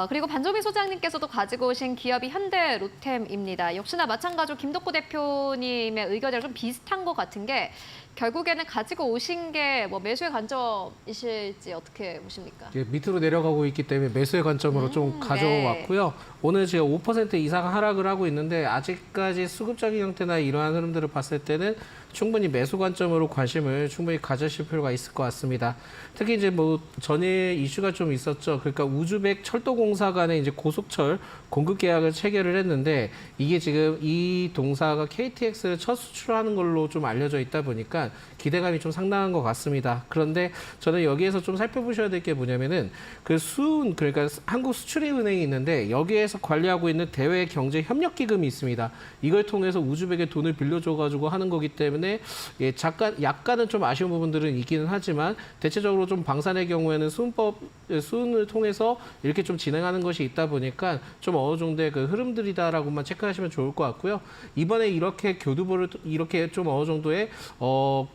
그리고 반조민 소장님께서도 가지고 오신 기업이 현대로템입니다. 역시나 마찬가지로 김덕호 대표님의 의견이랑 좀 비슷한 것 같은 게 결국에는 가지고 오신 게 뭐 매수의 관점이실지 어떻게 보십니까? 이제 밑으로 내려가고 있기 때문에 매수의 관점으로 좀 가져왔고요. 오늘 지금 5% 이상 하락을 하고 있는데 아직까지 수급적인 형태나 이러한 흐름들을 봤을 때는 충분히 매수 관점으로 관심을 충분히 가지실 필요가 있을 것 같습니다. 특히 이제 뭐 전에 이슈가 좀 있었죠. 그러니까 우즈벡 철도공사 간에 이제 고속철 공급 계약을 체결을 했는데 이게 지금 이 동사가 KTX를 첫 수출하는 걸로 좀 알려져 있다 보니까 기대감이 좀 상당한 것 같습니다. 그런데 저는 여기에서 좀 살펴보셔야 될 게 뭐냐면은 그 수은 그러니까 한국수출입은행이 있는데 여기에서 관리하고 있는 대외경제협력기금이 있습니다. 이걸 통해서 우즈벡에 돈을 빌려줘가지고 하는 거기 때문에 예, 약간은 좀 아쉬운 부분들은 있기는 하지만 대체적으로 좀 방산의 경우에는 수은을 통해서 이렇게 좀 진행하는 것이 있다 보니까 좀 어느 정도의 그 흐름들이다라고만 체크하시면 좋을 것 같고요. 이번에 이렇게 교두보를 이렇게 좀 어느 정도의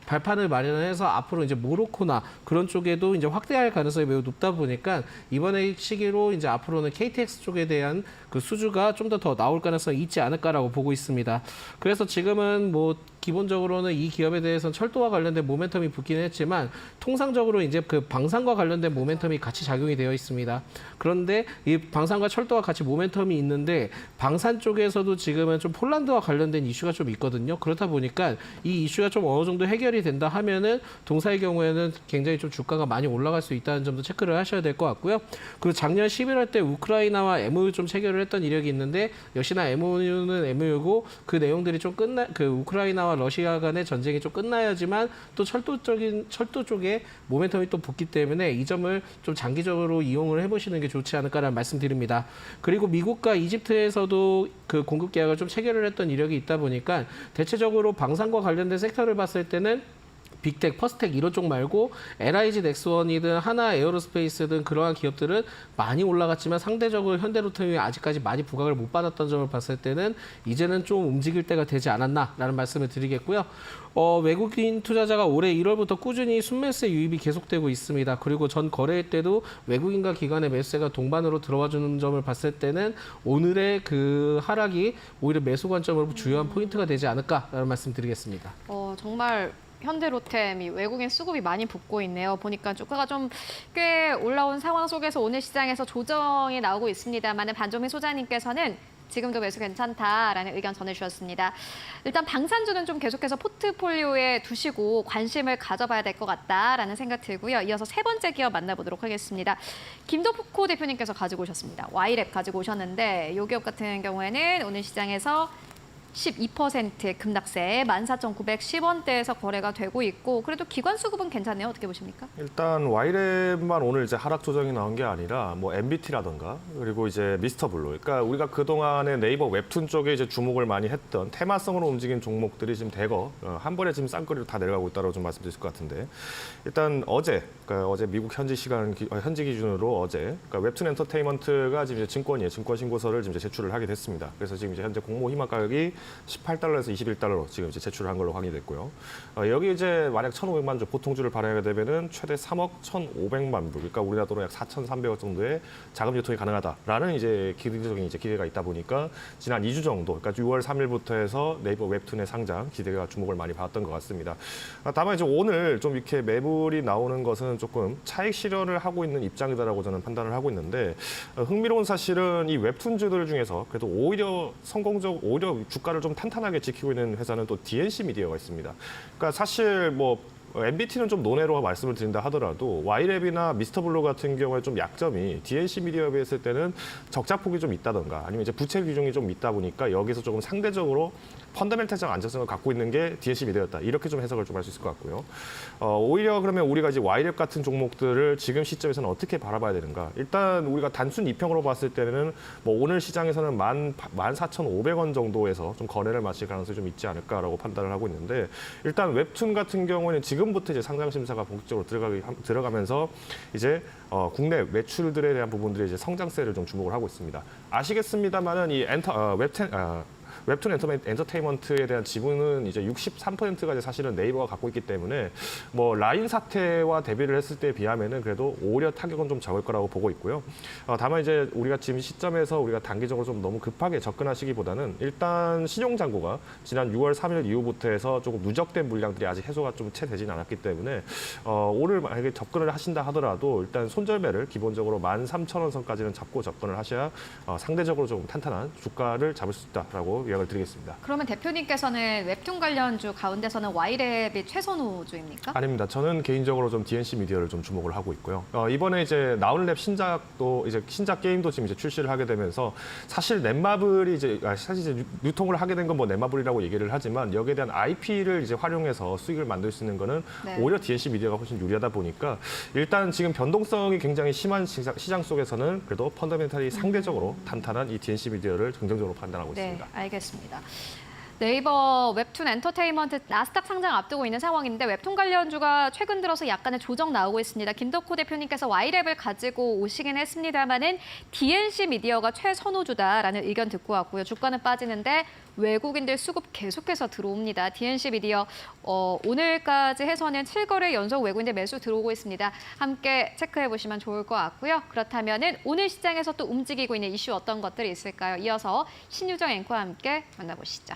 발판을 마련해서 앞으로 이제 모로코나 그런 쪽에도 이제 확대할 가능성이 매우 높다 보니까 이번에 시기로 이제 앞으로는 KTX 쪽에 대한 그 수주가 좀 더 나올 가능성이 있지 않을까라고 보고 있습니다. 그래서 지금은 뭐 기본적으로는 이 기업에 대해서는 철도와 관련된 모멘텀이 붙기는 했지만 통상적으로 이제 그 방산과 관련된 모멘텀이 같이 작용이 되어 있습니다. 그런데 이 방산과 철도와 같이 모멘텀이 있는데 방산 쪽에서도 지금은 좀 폴란드와 관련된 이슈가 좀 있거든요. 그렇다 보니까 이 이슈가 좀 어느 정도 해결이 된다 하면은 동사의 경우에는 굉장히 좀 주가가 많이 올라갈 수 있다는 점도 체크를 하셔야 될 것 같고요. 그리고 작년 11월 때 우크라이나와 MOU 좀 체결을 했던 이력이 있는데 역시나 MOU는 MOU고 그 내용들이 좀 그 우크라이나와 러시아 간의 전쟁이 좀 끝나야지만 또 철도 쪽에 모멘텀이 또 붙기 때문에 이 점을 좀 장기적으로 이용을 해보시는 게 좋지 않을까라는 말씀드립니다. 그리고 미국과 이집트에서도 그 공급 계약을 좀 체결을 했던 이력이 있다 보니까 대체적으로 방산과 관련된 섹터를 봤을 때는 빅텍, 퍼스텍 이런 쪽 말고 LIG 넥스원이든 하나 에어로스페이스든 그러한 기업들은 많이 올라갔지만 상대적으로 현대로템이 아직까지 많이 부각을 못 받았던 점을 봤을 때는 이제는 좀 움직일 때가 되지 않았나라는 말씀을 드리겠고요. 외국인 투자자가 올해 1월부터 꾸준히 순매수의 유입이 계속되고 있습니다. 그리고 전 거래 때도 외국인과 기관의 매수세가 동반으로 들어와 주는 점을 봤을 때는 오늘의 그 하락이 오히려 매수 관점으로 주요한 포인트가 되지 않을까라는 말씀 드리겠습니다. 정말 현대로템이 외국인 수급이 많이 붙고 있네요. 보니까 주가가 좀 꽤 올라온 상황 속에서 오늘 시장에서 조정이 나오고 있습니다만 반조민 소장님께서는 지금도 매수 괜찮다라는 의견 전해주셨습니다. 일단 방산주는 좀 계속해서 포트폴리오에 두시고 관심을 가져봐야 될 것 같다라는 생각 들고요. 이어서 세 번째 기업 만나보도록 하겠습니다. 김덕호 대표님께서 가지고 오셨습니다. Y랩 가지고 오셨는데 이 기업 같은 경우에는 오늘 시장에서 12%의 급락세 14,910원대에서 거래가 되고 있고 그래도 기관 수급은 괜찮네요. 어떻게 보십니까? 일단 와이랩만 오늘 이제 하락 조정이 나온 게 아니라 뭐 MBT라던가 그리고 이제 미스터블루. 그러니까 우리가 그동안에 네이버 웹툰 쪽에 이제 주목을 많이 했던 테마성으로 움직인 종목들이 지금 대거 한 번에 지금 쌍거리로 다 내려가고 있다고 좀 말씀드릴 것 같은데 일단 그러니까 어제 미국 현지 기준으로 어제 그러니까 웹툰 엔터테인먼트가 지금 이제 증권 신고서를 지금 이제 제출을 하게 됐습니다. 그래서 지금 이제 현재 공모 희망 가격이 18달러에서 21달러로 지금 이제 제출을 한 걸로 확인이 됐고요. 여기 이제 만약 1,500만 주 보통주를 발행하게 되면은 최대 3억 1,500만 불, 그러니까 우리나라 돈으로 약 4,300억 정도의 자금 유통이 가능하다라는 이제 기대적인 이제 기대가 있다 보니까 지난 2주 정도, 그러니까 6월 3일부터 해서 네이버 웹툰의 상장 기대가 주목을 많이 받았던 것 같습니다. 다만 이제 오늘 좀 이렇게 매물이 나오는 것은 조금 차익 실현을 하고 있는 입장이다라고 저는 판단을 하고 있는데 흥미로운 사실은 이 웹툰주들 중에서 그래도 오히려 주가를 좀 탄탄하게 지키고 있는 회사는 또 DNC 미디어가 있습니다. 그러니까 사실 뭐 MBT는 좀 논외로 말씀을 드린다 하더라도 와이랩이나 미스터블루 같은 경우에 좀 약점이 DNC 미디어에 비했을 때는 적자폭이 좀 있다던가 아니면 이제 부채 비중이 좀 있다 보니까 여기서 조금 상대적으로 펀더멘탈적 안정성을 갖고 있는 게 DNC 미디어였다. 이렇게 좀 해석을 좀 할 수 있을 것 같고요. 오히려 그러면 우리가 이제 Y랩 같은 종목들을 지금 시점에서는 어떻게 바라봐야 되는가? 일단 우리가 단순 이평으로 봤을 때는 뭐 오늘 시장에서는 14,500원 정도에서 좀 거래를 마칠 가능성이 좀 있지 않을까라고 판단을 하고 있는데 일단 웹툰 같은 경우에는 지금부터 이제 상장 심사가 본격적으로 들어가면서 이제 국내 매출들에 대한 부분들이 이제 성장세를 좀 주목을 하고 있습니다. 아시겠습니다만은 이 웹툰 엔터테인먼트에 대한 지분은 이제 63%가 이제 사실은 네이버가 갖고 있기 때문에 뭐 라인 사태와 대비를 했을 때에 비하면은 그래도 오히려 타격은 좀 적을 거라고 보고 있고요. 다만 이제 우리가 지금 시점에서 우리가 단기적으로 좀 너무 급하게 접근하시기보다는 일단 신용잔고가 지난 6월 3일 이후부터 해서 조금 누적된 물량들이 아직 해소가 좀 채 되진 않았기 때문에 오늘 만약에 접근을 하신다 하더라도 일단 손절매를 기본적으로 13,000원 선까지는 잡고 접근을 하셔야 상대적으로 좀 탄탄한 주가를 잡을 수 있다라고 요약을 드리겠습니다. 그러면 대표님께서는 웹툰 관련주 가운데서는 Y랩이 최선호주입니까? 아닙니다. 저는 개인적으로 좀 DNC 미디어를 좀 주목을 하고 있고요. 이번에 이제 나운랩 신작 게임도 지금 이제 출시를 하게 되면서 사실 넷마블이 이제 유통을 하게 된 건 뭐 넷마블이라고 얘기를 하지만 여기에 대한 IP를 이제 활용해서 수익을 만들 수 있는 거는 네. 오히려 DNC 미디어가 훨씬 유리하다 보니까 일단 지금 변동성이 굉장히 심한 시장 속에서는 그래도 펀더멘탈이 상대적으로 탄탄한 이 DNC 미디어를 긍정적으로 판단하고 네, 있습니다. 알겠습니다. 네이버 웹툰 엔터테인먼트 나스닥 상장 앞두고 있는 상황인데 웹툰 관련주가 최근 들어서 약간의 조정 나오고 있습니다. 김덕호 대표님께서 Y랩을 가지고 오시긴 했습니다만은 DNC 미디어가 최선호주다라는 의견 듣고 왔고요. 주가는 빠지는데 외국인들 수급 계속해서 들어옵니다. DNC 미디어 오늘까지 해서는 7거래 연속 외국인들 매수 들어오고 있습니다. 함께 체크해 보시면 좋을 것 같고요. 그렇다면은 오늘 시장에서 또 움직이고 있는 이슈 어떤 것들이 있을까요? 이어서 신유정 앵커와 함께 만나보시죠.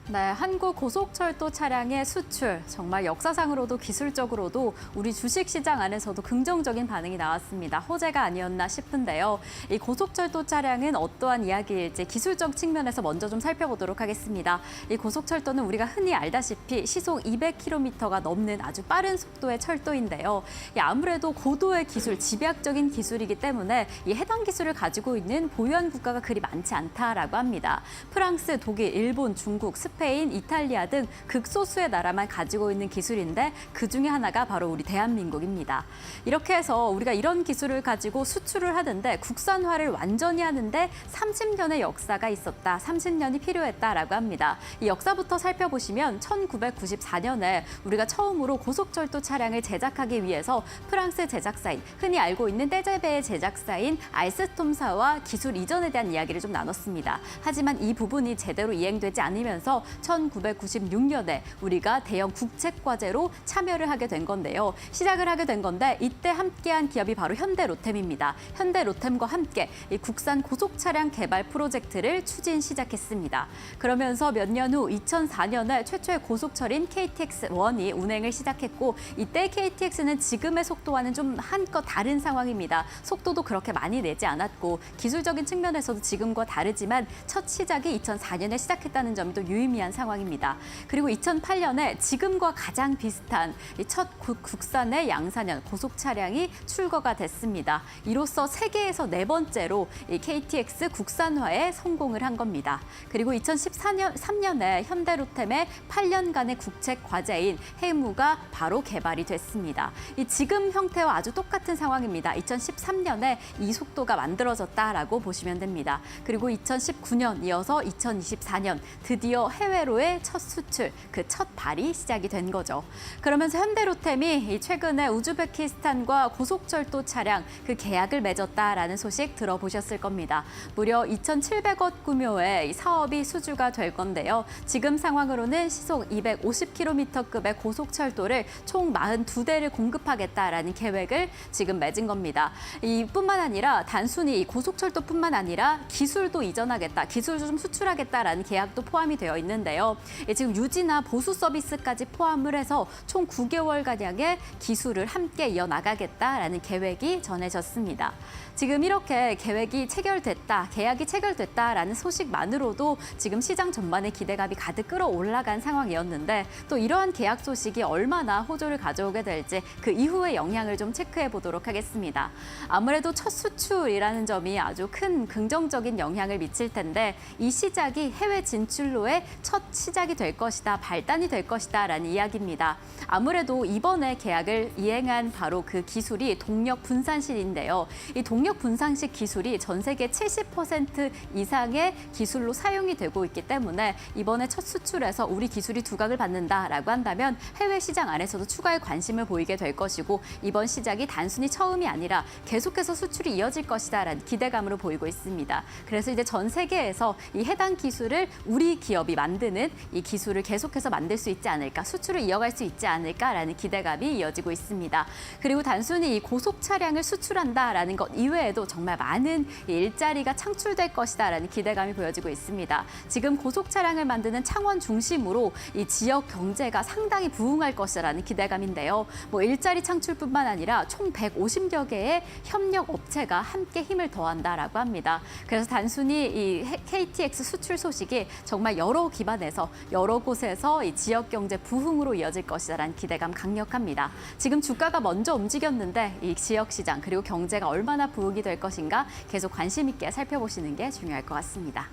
네, 한국 고속철도 차량의 수출, 정말 역사상으로도 기술적으로도 우리 주식시장 안에서도 긍정적인 반응이 나왔습니다. 호재가 아니었나 싶은데요. 이 고속철도 차량은 어떠한 이야기일지 기술적 측면에서 먼저 좀 살펴보도록 하겠습니다. 이 고속철도는 우리가 흔히 알다시피 시속 200km가 넘는 아주 빠른 속도의 철도인데요. 아무래도 고도의 기술, 집약적인 기술이기 때문에 이 해당 기술을 가지고 있는 보유한 국가가 그리 많지 않다라고 합니다. 프랑스, 독일, 일본, 중국, 스페인, 이탈리아 등 극소수의 나라만 가지고 있는 기술인데 그중에 하나가 바로 우리 대한민국입니다. 이렇게 해서 우리가 이런 기술을 가지고 수출을 하는데 국산화를 완전히 하는데 30년의 역사가 있었다, 30년이 필요했다라고 합니다. 이 역사부터 살펴보시면 1994년에 우리가 처음으로 고속철도 차량을 제작하기 위해서 프랑스 제작사인, 흔히 알고 있는 떼제베의 제작사인 알스톰사와 기술 이전에 대한 이야기를 좀 나눴습니다. 하지만 이 부분이 제대로 이행되지 않으면서 1996년에 우리가 대형 국책과제로 참여를 하게 된 건데요. 시작을 하게 된 건데 이때 함께한 기업이 바로 현대로템입니다. 현대로템과 함께 이 국산 고속차량 개발 프로젝트를 추진 시작했습니다. 그러면서 몇 년 후 2004년에 최초의 고속철인 KTX1이 운행을 시작했고 이때 KTX는 지금의 속도와는 좀 한껏 다른 상황입니다. 속도도 그렇게 많이 내지 않았고 기술적인 측면에서도 지금과 다르지만 첫 시작이 2004년에 시작했다는 점이 또 유의미한 상황입니다. 그리고 2008년에 지금과 가장 비슷한 첫 국산의 양산형 고속 차량이 출고가 됐습니다. 이로써 세계에서 네 번째로 이 KTX 국산화에 성공을 한 겁니다. 그리고 2013년에 현대로템의 8년간의 국책 과제인 해무가 바로 개발이 됐습니다. 이 지금 형태와 아주 똑같은 상황입니다. 2013년에 이 속도가 만들어졌다라고 보시면 됩니다. 그리고 2019년 이어서 2024년 드디어 해외로의 첫 수출, 그 첫 발이 시작이 된 거죠. 그러면서 현대로템이 최근에 우즈베키스탄과 고속철도 차량 그 계약을 맺었다라는 소식 들어보셨을 겁니다. 무려 2,700억 규모의 사업이 수주가 될 건데요. 지금 상황으로는 시속 250km급의 고속철도를 총 42대를 공급하겠다라는 계획을 지금 맺은 겁니다. 이뿐만 아니라 단순히 고속철도뿐만 아니라 기술도 이전하겠다, 기술도 좀 수출하겠다라는 계약도 포함이 되어 있는 있는데요. 지금 유지나 보수 서비스까지 포함을 해서 총 9개월가량의 기술을 함께 이어나가겠다라는 계획이 전해졌습니다. 지금 이렇게 계획이 체결됐다, 계약이 체결됐다라는 소식만으로도 지금 시장 전반의 기대감이 가득 끌어올라간 상황이었는데 또 이러한 계약 소식이 얼마나 호조를 가져오게 될지 그 이후의 영향을 좀 체크해 보도록 하겠습니다. 아무래도 첫 수출이라는 점이 아주 큰 긍정적인 영향을 미칠 텐데 이 시작이 해외 진출로의 첫 시작이 될 것이다, 발단이 될 것이다라는 이야기입니다. 아무래도 이번에 계약을 이행한 바로 그 기술이 동력 분산실인데요. 이 동력 분산식 기술이 전 세계 70% 이상의 기술로 사용이 되고 있기 때문에 이번에 첫 수출에서 우리 기술이 두각을 받는다라고 한다면 해외 시장 안에서도 추가의 관심을 보이게 될 것이고 이번 시작이 단순히 처음이 아니라 계속해서 수출이 이어질 것이다라는 기대감으로 보이고 있습니다. 그래서 이제 전 세계에서 이 해당 기술을 우리 기업이 만드는 이 기술을 계속해서 만들 수 있지 않을까, 수출을 이어갈 수 있지 않을까라는 기대감이 이어지고 있습니다. 그리고 단순히 이 고속 차량을 수출한다라는 것 이외에도 정말 많은 일자리가 창출될 것이다라는 기대감이 보여지고 있습니다. 지금 고속 차량을 만드는 창원 중심으로 이 지역 경제가 상당히 부흥할 것이라는 기대감인데요. 일자리 창출뿐만 아니라 총 150여 개의 협력 업체가 함께 힘을 더한다라고 합니다. 그래서 단순히 이 KTX 수출 소식이 정말 여러 기반에서 여러 곳에서 이 지역 경제 부흥으로 이어질 것이라는 기대감 강력합니다. 지금 주가가 먼저 움직였는데 이 지역 시장 그리고 경제가 얼마나 부흥이 될 것인가 계속 관심 있게 살펴보시는 게 중요할 것 같습니다.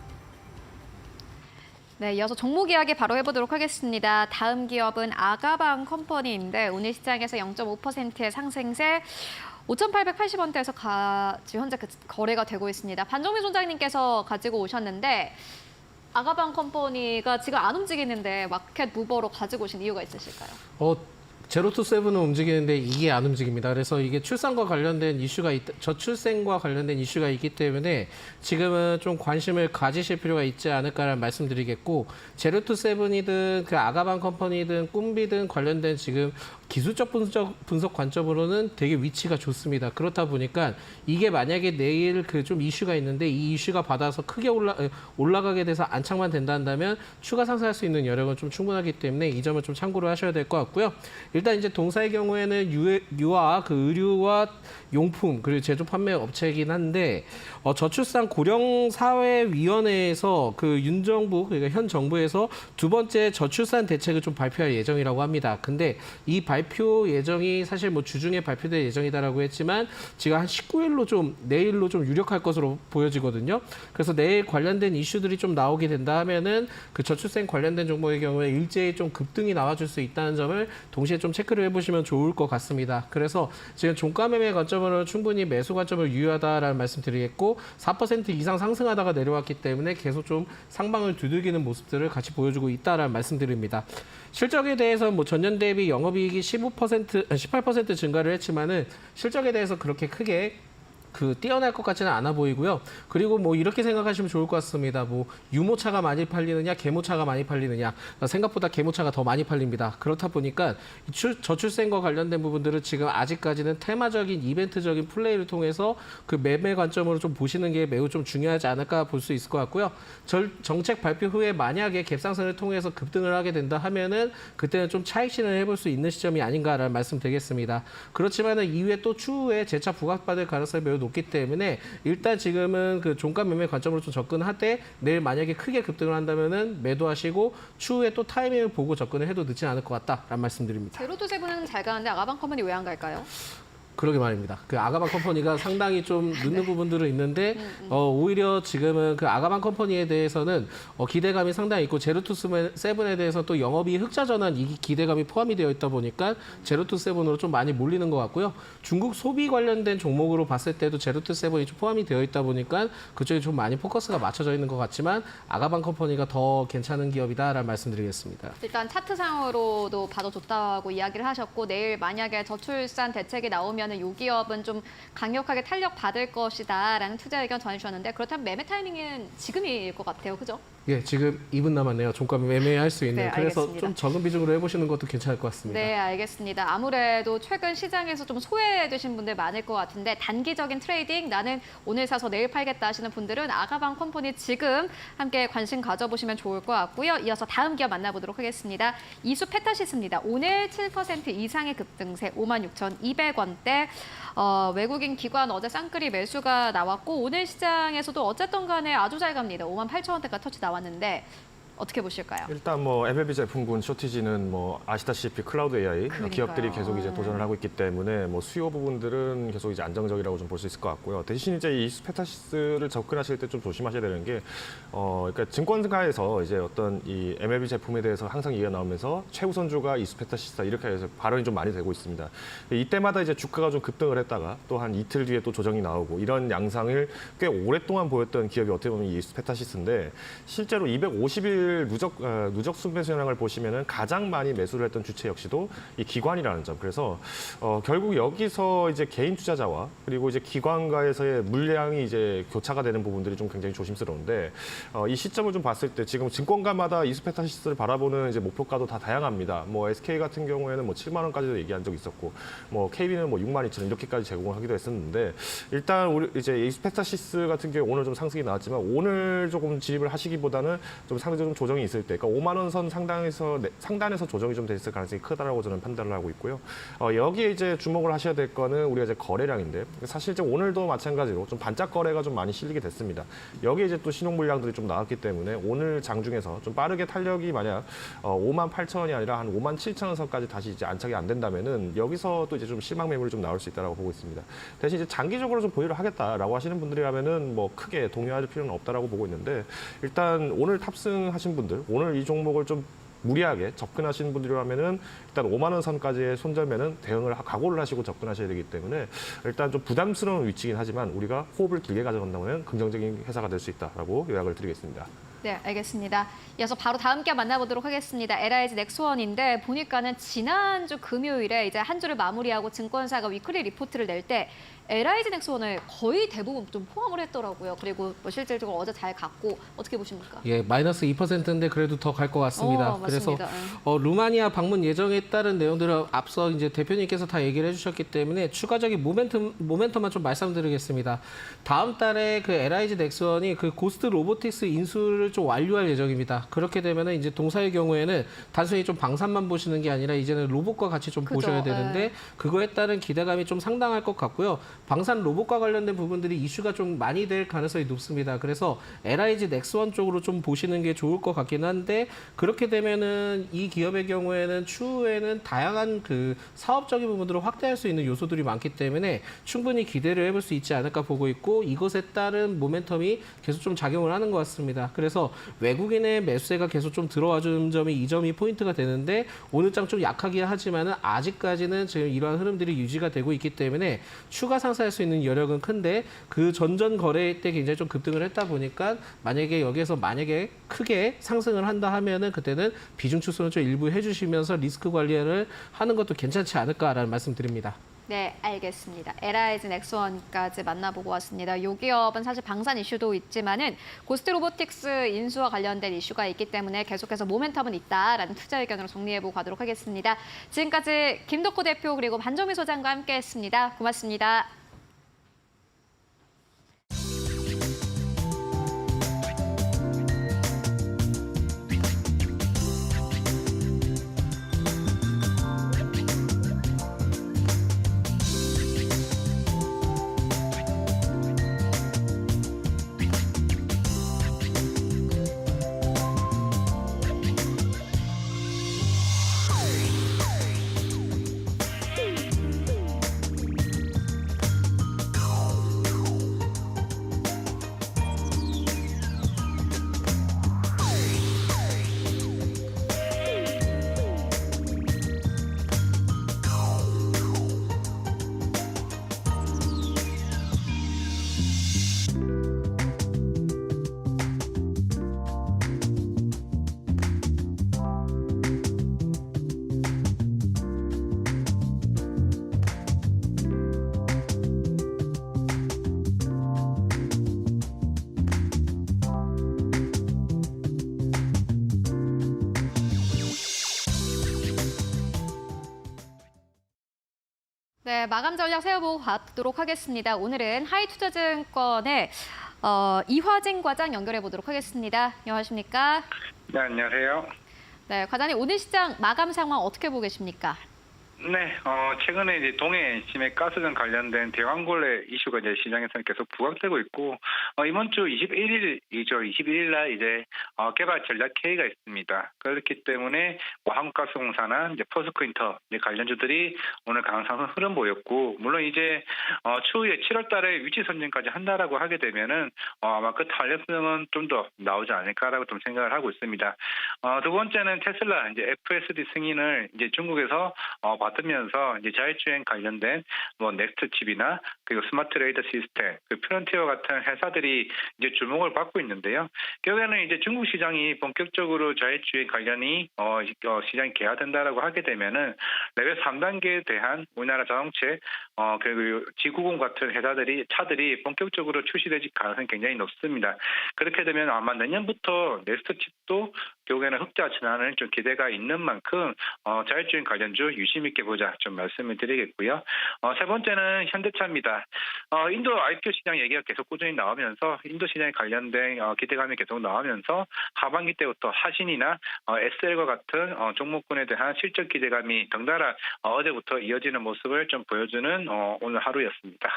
네, 이어서 종목 이야기 바로 해보도록 하겠습니다. 다음 기업은 아가방 컴퍼니인데 오늘 시장에서 0.5%의 상승세 5,880원대에서 지금 현재 거래가 되고 있습니다. 반정민 소장님께서 가지고 오셨는데 아가방 컴퍼니가 지금 안 움직이는데 마켓 무버로 가지고 오신 이유가 있으실까요? 제로투세븐은 움직이는데 이게 안 움직입니다. 그래서 이게 출산과 관련된 이슈가 저출생과 관련된 이슈가 있기 때문에 지금은 좀 관심을 가지실 필요가 있지 않을까라는 말씀드리겠고 제로투세븐이든 그 아가방 컴퍼니든 꿈비든 관련된 지금 기술적 분석 관점으로는 되게 위치가 좋습니다. 그렇다 보니까 이게 만약에 내일 그 좀 이슈가 있는데 이 이슈가 받아서 크게 올라가게 돼서 안착만 된다면 추가 상승할 수 있는 여력은 좀 충분하기 때문에 이 점을 좀 참고를 하셔야 될 것 같고요. 일단 이제 동사의 경우에는 유아 그 의류와 용품 그리고 제조 판매 업체이긴 한데 저출산 고령사회위원회에서 그 윤정부 그러니까 현 정부에서 두 번째 저출산 대책을 좀 발표할 예정이라고 합니다. 근데 이 발표 예정이 사실 주중에 발표될 예정이다라고 했지만 지금 한 19일로 좀 내일로 좀 유력할 것으로 보여지거든요. 그래서 내일 관련된 이슈들이 좀 나오게 된다 하면은 그 저출생 관련된 종목의 경우에 일제히 좀 급등이 나와줄 수 있다는 점을 동시에 좀 체크를 해보시면 좋을 것 같습니다. 그래서 지금 종가 매매 관점으로 충분히 매수 관점을 유효하다라는 말씀드리겠고 4% 이상 상승하다가 내려왔기 때문에 계속 좀 상방을 두들기는 모습들을 같이 보여주고 있다라는 말씀드립니다. 실적에 대해서 전년 대비 영업이익이 18% 증가를 했지만은 실적에 대해서 그렇게 크게 뛰어날 것 같지는 않아 보이고요. 그리고 이렇게 생각하시면 좋을 것 같습니다. 유모차가 많이 팔리느냐, 개모차가 많이 팔리느냐. 생각보다 개모차가 더 많이 팔립니다. 그렇다 보니까 저출생과 관련된 부분들은 지금 아직까지는 테마적인 이벤트적인 플레이를 통해서 그 매매 관점으로 좀 보시는 게 매우 좀 중요하지 않을까 볼 수 있을 것 같고요. 정책 발표 후에 만약에 갭상승을 통해서 급등을 하게 된다 하면은 그때는 좀 차익 실현을 해볼 수 있는 시점이 아닌가라는 말씀 드리겠습니다. 그렇지만은 이후에 또 추후에 재차 부각받을 가능성이 매우 높기 때문에 일단 지금은 그 종가 매매 관점으로 좀 접근하되 내일 만약에 크게 급등을 한다면은 매도하시고 추후에 또 타이밍을 보고 접근을 해도 늦지 않을 것 같다라는 말씀드립니다. 제로투세븐은 잘 가는데 아가방 컴퍼니 왜 안 갈까요? 그러게 말입니다. 그 아가방 컴퍼니가 상당히 좀 늦는 부분들은 있는데 오히려 지금은 그 아가방 컴퍼니에 대해서는 기대감이 상당히 있고 제로투세븐에 대해서 또 영업이익 흑자 전환 이 기대감이 포함이 되어 있다 보니까 제로투세븐으로 좀 많이 몰리는 것 같고요. 중국 소비 관련된 종목으로 봤을 때도 제로투세븐이 좀 포함이 되어 있다 보니까 그쪽에 좀 많이 포커스가 맞춰져 있는 것 같지만 아가방 컴퍼니가 더 괜찮은 기업이다라는 말씀드리겠습니다. 일단 차트상으로도 봐도 좋다고 이야기를 하셨고 내일 만약에 저출산 대책이 나오면 이 기업은 좀 강력하게 탄력 받을 것이다라는 투자 의견 전해주셨는데 그렇다면 매매 타이밍은 지금일 것 같아요, 그죠? 예, 지금 2분 남았네요. 종가 매매할 수 있는. 네, 그래서 알겠습니다. 좀 적은 비중으로 해보시는 것도 괜찮을 것 같습니다. 네, 알겠습니다. 아무래도 최근 시장에서 좀 소외되신 분들 많을 것 같은데 단기적인 트레이딩, 나는 오늘 사서 내일 팔겠다 하시는 분들은 아가방 컴퍼니 지금 함께 관심 가져보시면 좋을 것 같고요. 이어서 다음 기업 만나보도록 하겠습니다. 이수 페타시스입니다. 오늘 7% 이상의 급등세 56,200원대. 외국인 기관 어제 쌍끌이 매수가 나왔고 오늘 시장에서도 어쨌든 간에 아주 잘 갑니다. 58,000원대가 터치 나왔는데 어떻게 보실까요? 일단 뭐 MLB 제품군 쇼티지는 뭐 아시다시피 클라우드 AI 그러니까요. 기업들이 계속 이제 도전을 하고 있기 때문에 뭐 수요 부분들은 계속 이제 안정적이라고 좀 볼 수 있을 것 같고요. 대신 이제 이 스페타시스를 접근하실 때 좀 조심하셔야 되는 게 그러니까 증권가에서 이제 어떤 이 MLB 제품에 대해서 항상 얘기가 나오면서 최우선주가 이 스페타시스다 이렇게 해서 발언이 좀 많이 되고 있습니다. 이때마다 이제 주가가 좀 급등을 했다가 또 한 이틀 뒤에 또 조정이 나오고 이런 양상을 꽤 오랫동안 보였던 기업이 어떻게 보면 이 스페타시스인데 실제로 250일 누적 순매수 현황을 보시면은 가장 많이 매수를 했던 주체 역시도 이 기관이라는 점. 그래서 결국 여기서 이제 개인 투자자와 그리고 이제 기관과에서의 물량이 이제 교차가 되는 부분들이 좀 굉장히 조심스러운데 이 시점을 좀 봤을 때 지금 증권가마다 이스페타시스를 바라보는 이제 목표가도 다 다양합니다. 뭐 SK 같은 경우에는 뭐 7만 원까지도 얘기한 적이 있었고, 뭐 KB는 뭐 6만 2천 원 이렇게까지 제공을 하기도 했었는데 일단 우리 이제 이스페타시스 같은 경우 오늘 좀 상승이 나왔지만 오늘 조금 진입을 하시기보다는 좀 상대적으로 좀 조정이 있을 때, 그러니까 5만 원 선 상단에서 조정이 좀 됐을 가능성이 크다라고 저는 판단을 하고 있고요. 여기에 이제 주목을 하셔야 될 거는 우리가 이제 거래량인데 사실 이제 오늘도 마찬가지로 좀 반짝 거래가 좀 많이 실리게 됐습니다. 여기에 이제 또 신용 물량들이 좀 나왔기 때문에 오늘 장중에서 좀 빠르게 탄력이 만약 5만 8천 원이 아니라 한 5만 7천 원 선까지 다시 이제 안착이 안 된다면은 여기서 또 이제 좀 실망 매물이 좀 나올 수 있다라고 보고 있습니다. 대신 이제 장기적으로 좀 보유를 하겠다라고 하시는 분들이라면은 뭐 크게 동요할 필요는 없다라고 보고 있는데 일단 오늘 탑승하신 분들, 오늘 이 종목을 좀 무리하게 접근하시는 분들이라면은 일단 5만 원 선까지의 손절매는 대응을 각오를 하시고 접근하셔야 되기 때문에 일단 좀 부담스러운 위치긴 하지만 우리가 호흡을 길게 가져간다면 긍정적인 회사가 될 수 있다라고 요약을 드리겠습니다. 네, 알겠습니다. 이어서 바로 다음 기업 만나보도록 하겠습니다. LIG 넥스원인데 보니까는 지난주 금요일에 이제 한 주를 마무리하고 증권사가 위클리 리포트를 낼 때 LIG 넥스원을 거의 대부분 좀 포함을 했더라고요. 그리고 뭐 실질적으로 어제 잘 갔고 어떻게 보십니까? 예, 마이너스 2%인데 그래도 더 갈 것 같습니다. 그래서 맞습니다. 루마니아 방문 예정에 따른 내용들을 앞서 이제 대표님께서 다 얘기를 해주셨기 때문에 추가적인 모멘텀만 좀 말씀드리겠습니다. 다음 달에 그 LIG 넥스원이 그 고스트 로보틱스 인수를 좀 완료할 예정입니다. 그렇게 되면은 이제 동사의 경우에는 단순히 좀 방산만 보시는 게 아니라 이제는 로봇과 같이 좀 그죠, 보셔야 되는데 그거에 따른 기대감이 좀 상당할 것 같고요. 방산 로봇과 관련된 부분들이 이슈가 좀 많이 될 가능성이 높습니다. 그래서 LIG 넥스원 쪽으로 좀 보시는 게 좋을 것 같긴 한데 그렇게 되면은 이 기업의 경우에는 추후에는 다양한 그 사업적인 부분들을 확대할 수 있는 요소들이 많기 때문에 충분히 기대를 해볼 수 있지 않을까 보고 있고 이것에 따른 모멘텀이 계속 좀 작용을 하는 것 같습니다. 그래서 외국인의 매수세가 계속 좀 들어와 주는 점이 이 점이 포인트가 되는데 오늘 장 좀 약하긴 하지만은 아직까지는 지금 이러한 흐름들이 유지가 되고 있기 때문에 추가 상승할 수 있는 여력은 큰데 그 전전 거래 때 굉장히 좀 급등을 했다 보니까 만약에 여기에서 크게 상승을 한다 하면은 그때는 비중 축소는 좀 일부 해주시면서 리스크 관리를 하는 것도 괜찮지 않을까라는 말씀드립니다. 네, 알겠습니다. LIG 넥스원까지 만나보고 왔습니다. 이 기업은 사실 방산 이슈도 있지만은 고스트 로보틱스 인수와 관련된 이슈가 있기 때문에 계속해서 모멘텀은 있다라는 투자 의견으로 정리해보고 가도록 하겠습니다. 지금까지 김덕호 대표 그리고 반정미 소장과 함께했습니다. 고맙습니다. 네, 마감 전략 세워보고 가도록 하겠습니다. 오늘은 하이투자증권의 이화진 과장 연결해 보도록 하겠습니다. 안녕하십니까? 네, 안녕하세요. 네, 과장님 오늘 시장 마감 상황 어떻게 보고 계십니까? 네, 최근에 이제 동해 심해 가스전 관련된 대왕골래 이슈가 이제 시장에서는 계속 부각되고 있고, 이번 주 21일이죠. 21일 날 이제 개발 전략 회의가 있습니다. 그렇기 때문에 한국가스공사나 이제 포스코인터 관련주들이 오늘 강한 상승 흐름 보였고, 물론 이제 추후에 7월 달에 위치 선정까지 한다라고 하게 되면은 아마 그 탄력성은 좀 더 나오지 않을까라고 좀 생각을 하고 있습니다. 두 번째는 테슬라 이제 FSD 승인을 이제 중국에서 받으면서 이제 자율주행 관련된 뭐 넥스트 칩이나 그리고 스마트 레이더 시스템, 그 프론티어 같은 회사들이 이제 주목을 받고 있는데요. 결국에는 이제 중국 시장이 본격적으로 자율주행 관련이 시장이 개화된다라고 하게 되면은 레벨 3단계에 대한 우리나라 자동차 그리고 지구공 같은 차들이 본격적으로 출시될 가능성이 굉장히 높습니다. 그렇게 되면 아마 내년부터 넥스트 칩도 결국에는 흑자 전환을 좀 기대가 있는 만큼 자율주행 관련주 유심 있게 보자 좀 말씀을 드리겠고요. 세 번째는 현대차입니다. 인도 IPO 시장 얘기가 계속 꾸준히 나오면서 인도 시장에 관련된 기대감이 계속 나오면서 하반기 때부터 하신이나 SL과 같은 종목군에 대한 실적 기대감이 덩달아 어제부터 이어지는 모습을 좀 보여주는 오늘 하루였습니다.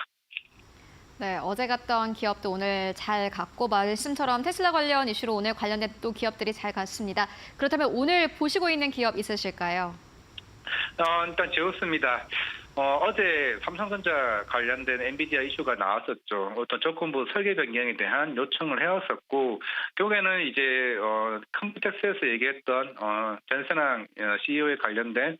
네, 어제 갔던 기업도 오늘 잘 갔고 말씀처럼 테슬라 관련 이슈로 오늘 관련된 또 기업들이 잘 갔습니다. 그렇다면 오늘 보시고 있는 기업 있으실까요? 일단 제우스입니다. 어제 삼성전자 관련된 엔비디아 이슈가 나왔었죠. 어떤 조건부 설계 변경에 대한 요청을 해왔었고, 결국에는 이제 컴퓨텍스에서 얘기했던 전선왕 CEO에 관련된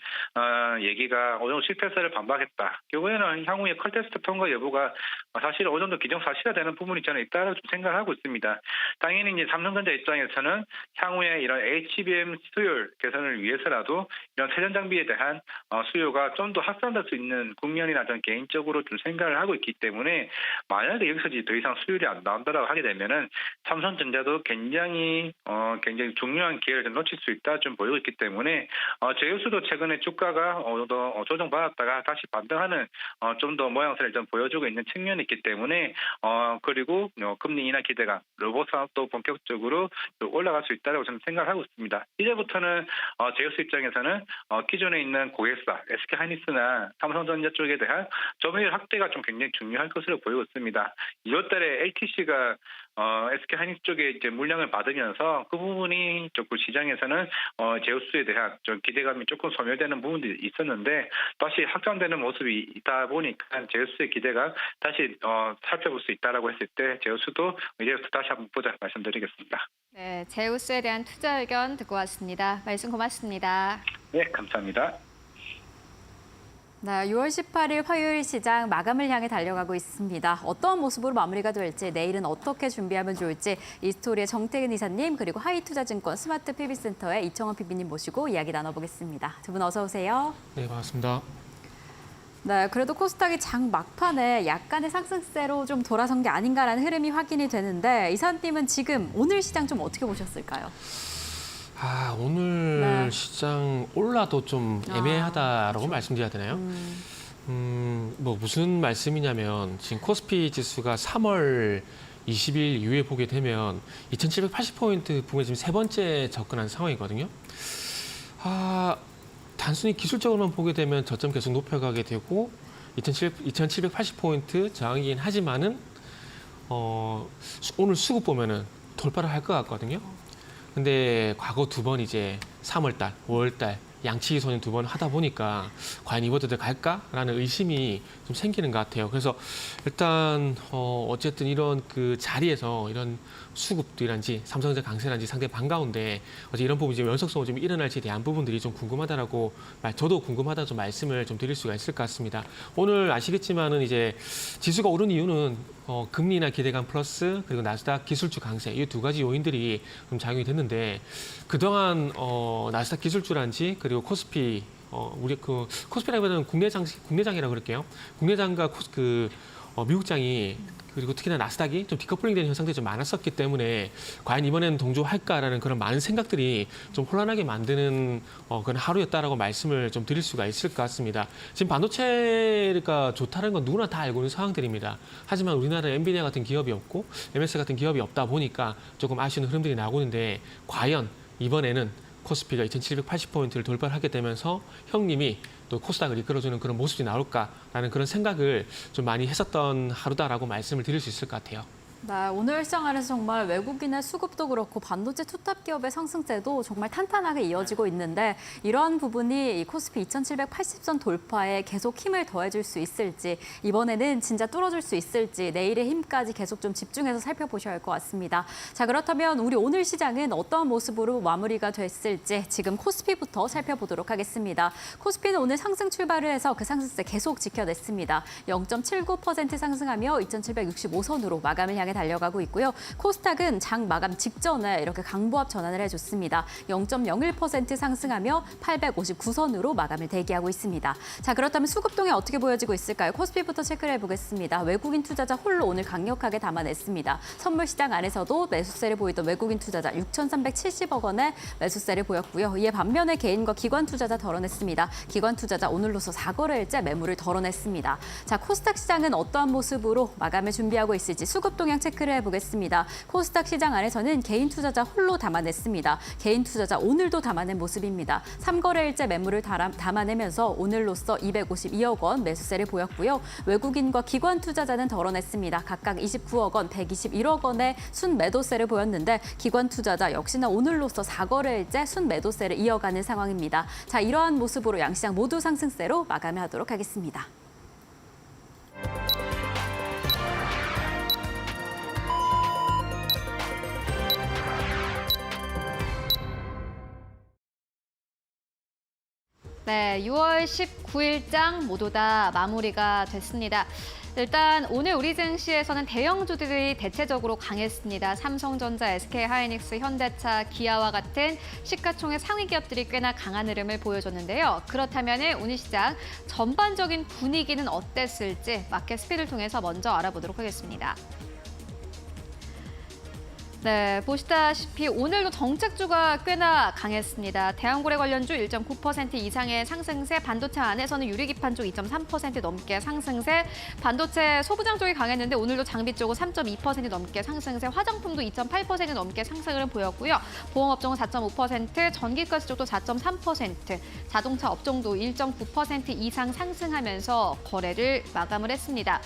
얘기가 어느 정도 실패사를 반박했다. 결국에는 향후에 컬테스트 통과 여부가 사실 어느 정도 기정사실화되는 부분이 저는 있다고 좀 생각을 하고 있습니다. 당연히 이제 삼성전자 입장에서는 향후에 이런 HBM 수율 개선을 위해서라도 이런 세전 장비에 대한 수요가 좀 더 확산될 수 있는 국면이나 저는 개인적으로 좀 생각을 하고 있기 때문에 만약에 여기서 더 이상 수율이 안 나온다고 하게 되면은 삼성전자도 굉장히 중요한 기회를 좀 놓칠 수 있다 좀 보이고 있기 때문에 제휴수도 최근에 주가가 어느 정도 조정받았다가 다시 반등하는 좀 더 모양새를 좀 보여주고 있는 측면이 있기 때문에 그리고 금리 인하 기대감, 로봇 산업도 본격적으로 올라갈 수 있다고 저는 생각을 하고 있습니다. 이제부터는 제휴수 입장에서는 기존에 있는 고객사 SK하이닉스나 삼성전자 쪽에 대한 점유율 확대가 좀 굉장히 중요할 것으로 보이고 있습니다. 2월달에 LTC가 SK하이닉스 쪽에 이제 물량을 받으면서 그 부분이 조금 시장에서는 제우스에 대한 좀 기대감이 조금 소멸되는 부분들이 있었는데 다시 확장되는 모습이 있다 보니까 제우스의 기대가 다시 살펴볼 수 있다라고 했을 때 제우스도 이제부터 다시 한번 보자 말씀드리겠습니다. 네, 제우스에 대한 투자 의견 듣고 왔습니다. 말씀 고맙습니다. 네, 감사합니다. 네, 6월 18일 화요일 시장 마감을 향해 달려가고 있습니다. 어떤 모습으로 마무리가 될지, 내일은 어떻게 준비하면 좋을지 이 스토리의 정태근 이사님 그리고 하이투자증권 스마트 PB센터의 이청원 PB님 모시고 이야기 나눠보겠습니다. 두 분 어서 오세요. 네, 반갑습니다. 네, 그래도 코스닥이 장 막판에 약간의 상승세로 좀 돌아선 게 아닌가라는 흐름이 확인이 되는데 이사님은 지금 오늘 시장 좀 어떻게 보셨을까요? 오늘 네. 시장 올라도 좀 애매하다라고 말씀드려야 되나요? 뭐 무슨 말씀이냐면 지금 코스피 지수가 3월 20일 이후에 보게 되면 2780포인트 부분에 지금 세 번째 접근한 상황이거든요. 단순히 기술적으로만 보게 되면 저점 계속 높여가게 되고 2780포인트 저항이긴 하지만은 오늘 수급 보면은 돌파를 할 것 같거든요. 근데 과거 두 번 이제 3월달, 5월달 양치기 손님 두 번 하다 보니까 과연 이번에도 갈까라는 의심이 좀 생기는 것 같아요. 그래서 일단 어쨌든 이런 그 자리에서 이런 수급이란지 삼성전자 강세란지 상당히 반가운데 어제 이런 부분이 좀 연속성으로 좀 일어날지에 대한 부분들이 좀 궁금하다라고 저도 궁금하다 좀 말씀을 좀 드릴 수가 있을 것 같습니다. 오늘 아시겠지만은 이제 지수가 오른 이유는 금리나 기대감 플러스 그리고 나스닥 기술주 강세 이 두 가지 요인들이 좀 작용이 됐는데 그동안 나스닥 기술주란지 그리고 코스피 우리 코스피라기보다는 국내장이라고 그럴게요. 국내장과 미국장이 그리고 특히나 나스닥이 좀 디커플링되는 현상들이 좀 많았었기 때문에 과연 이번에는 동조할까라는 그런 많은 생각들이 좀 혼란하게 만드는 그런 하루였다라고 말씀을 좀 드릴 수가 있을 것 같습니다. 지금 반도체가 좋다는 건 누구나 다 알고 있는 상황들입니다. 하지만 우리나라에 엔비디아 같은 기업이 없고 MS 같은 기업이 없다 보니까 조금 아쉬운 흐름들이 나오고 있는데 과연 이번에는 코스피가 2780포인트를 돌파하게 되면서 형님이 또 코스닥을 이끌어주는 그런 모습이 나올까라는 그런 생각을 좀 많이 했었던 하루다라고 말씀을 드릴 수 있을 것 같아요. 네, 오늘 시장 안에서 정말 외국인의 수급도 그렇고 반도체 투탑 기업의 상승세도 정말 탄탄하게 이어지고 있는데 이러한 부분이 이 코스피 2780선 돌파에 계속 힘을 더해줄 수 있을지 이번에는 진짜 뚫어줄 수 있을지 내일의 힘까지 계속 좀 집중해서 살펴보셔야 할 것 같습니다. 자, 그렇다면 우리 오늘 시장은 어떤 모습으로 마무리가 됐을지 지금 코스피부터 살펴보도록 하겠습니다. 코스피는 오늘 상승 출발을 해서 그 상승세 계속 지켜냈습니다. 0.79% 상승하며 2765선으로 마감을 향해 달려가고 있고요. 코스닥은 장 마감 직전에 이렇게 강보합 전환을 해줬습니다. 0.01% 상승하며 859선으로 마감을 대기하고 있습니다. 자, 그렇다면 수급동에 어떻게 보여지고 있을까요? 코스피부터 체크를 해보겠습니다. 외국인 투자자 홀로 오늘 강력하게 담아냈습니다. 선물 시장 안에서도 매수세를 보이던 외국인 투자자 6,370억 원의 매수세를 보였고요. 이에 반면에 개인과 기관 투자자 덜어냈습니다. 기관 투자자 오늘로서 4거래일째 매물을 덜어냈습니다. 자, 코스닥 시장은 어떠한 모습으로 마감을 준비하고 있을지 수급 동향 체크를 해보겠습니다. 코스닥 시장 안에서는 개인 투자자 홀로 담아냈습니다. 개인 투자자 오늘도 담아낸 모습입니다. 3거래일째 매물을 담아내면서 오늘로써 252억 원 매수세를 보였고요. 외국인과 기관 투자자는 덜어냈습니다. 각각 29억 원, 121억 원의 순매도세를 보였는데 기관 투자자 역시나 오늘로써 4거래일째 순매도세를 이어가는 상황입니다. 자, 이러한 모습으로 양시장 모두 상승세로 마감을 하도록 하겠습니다. 네, 6월 19일장 모두 다 마무리가 됐습니다. 일단 오늘 우리 증시에서는 대형주들이 대체적으로 강했습니다. 삼성전자, SK하이닉스, 현대차, 기아와 같은 시가총액 상위 기업들이 꽤나 강한 흐름을 보여줬는데요. 그렇다면 오늘 시장 전반적인 분위기는 어땠을지 마켓 스피드를 통해서 먼저 알아보도록 하겠습니다. 네, 보시다시피 오늘도 정책주가 꽤나 강했습니다. 대형고래 관련주 1.9% 이상의 상승세, 반도체 안에서는 유리기판 쪽 2.3% 넘게 상승세, 반도체 소부장 쪽이 강했는데 오늘도 장비 쪽은 3.2% 넘게 상승세, 화장품도 2.8% 넘게 상승을 보였고요. 보험업종은 4.5%, 전기가스 쪽도 4.3%, 자동차 업종도 1.9% 이상 상승하면서 거래를 마감을 했습니다.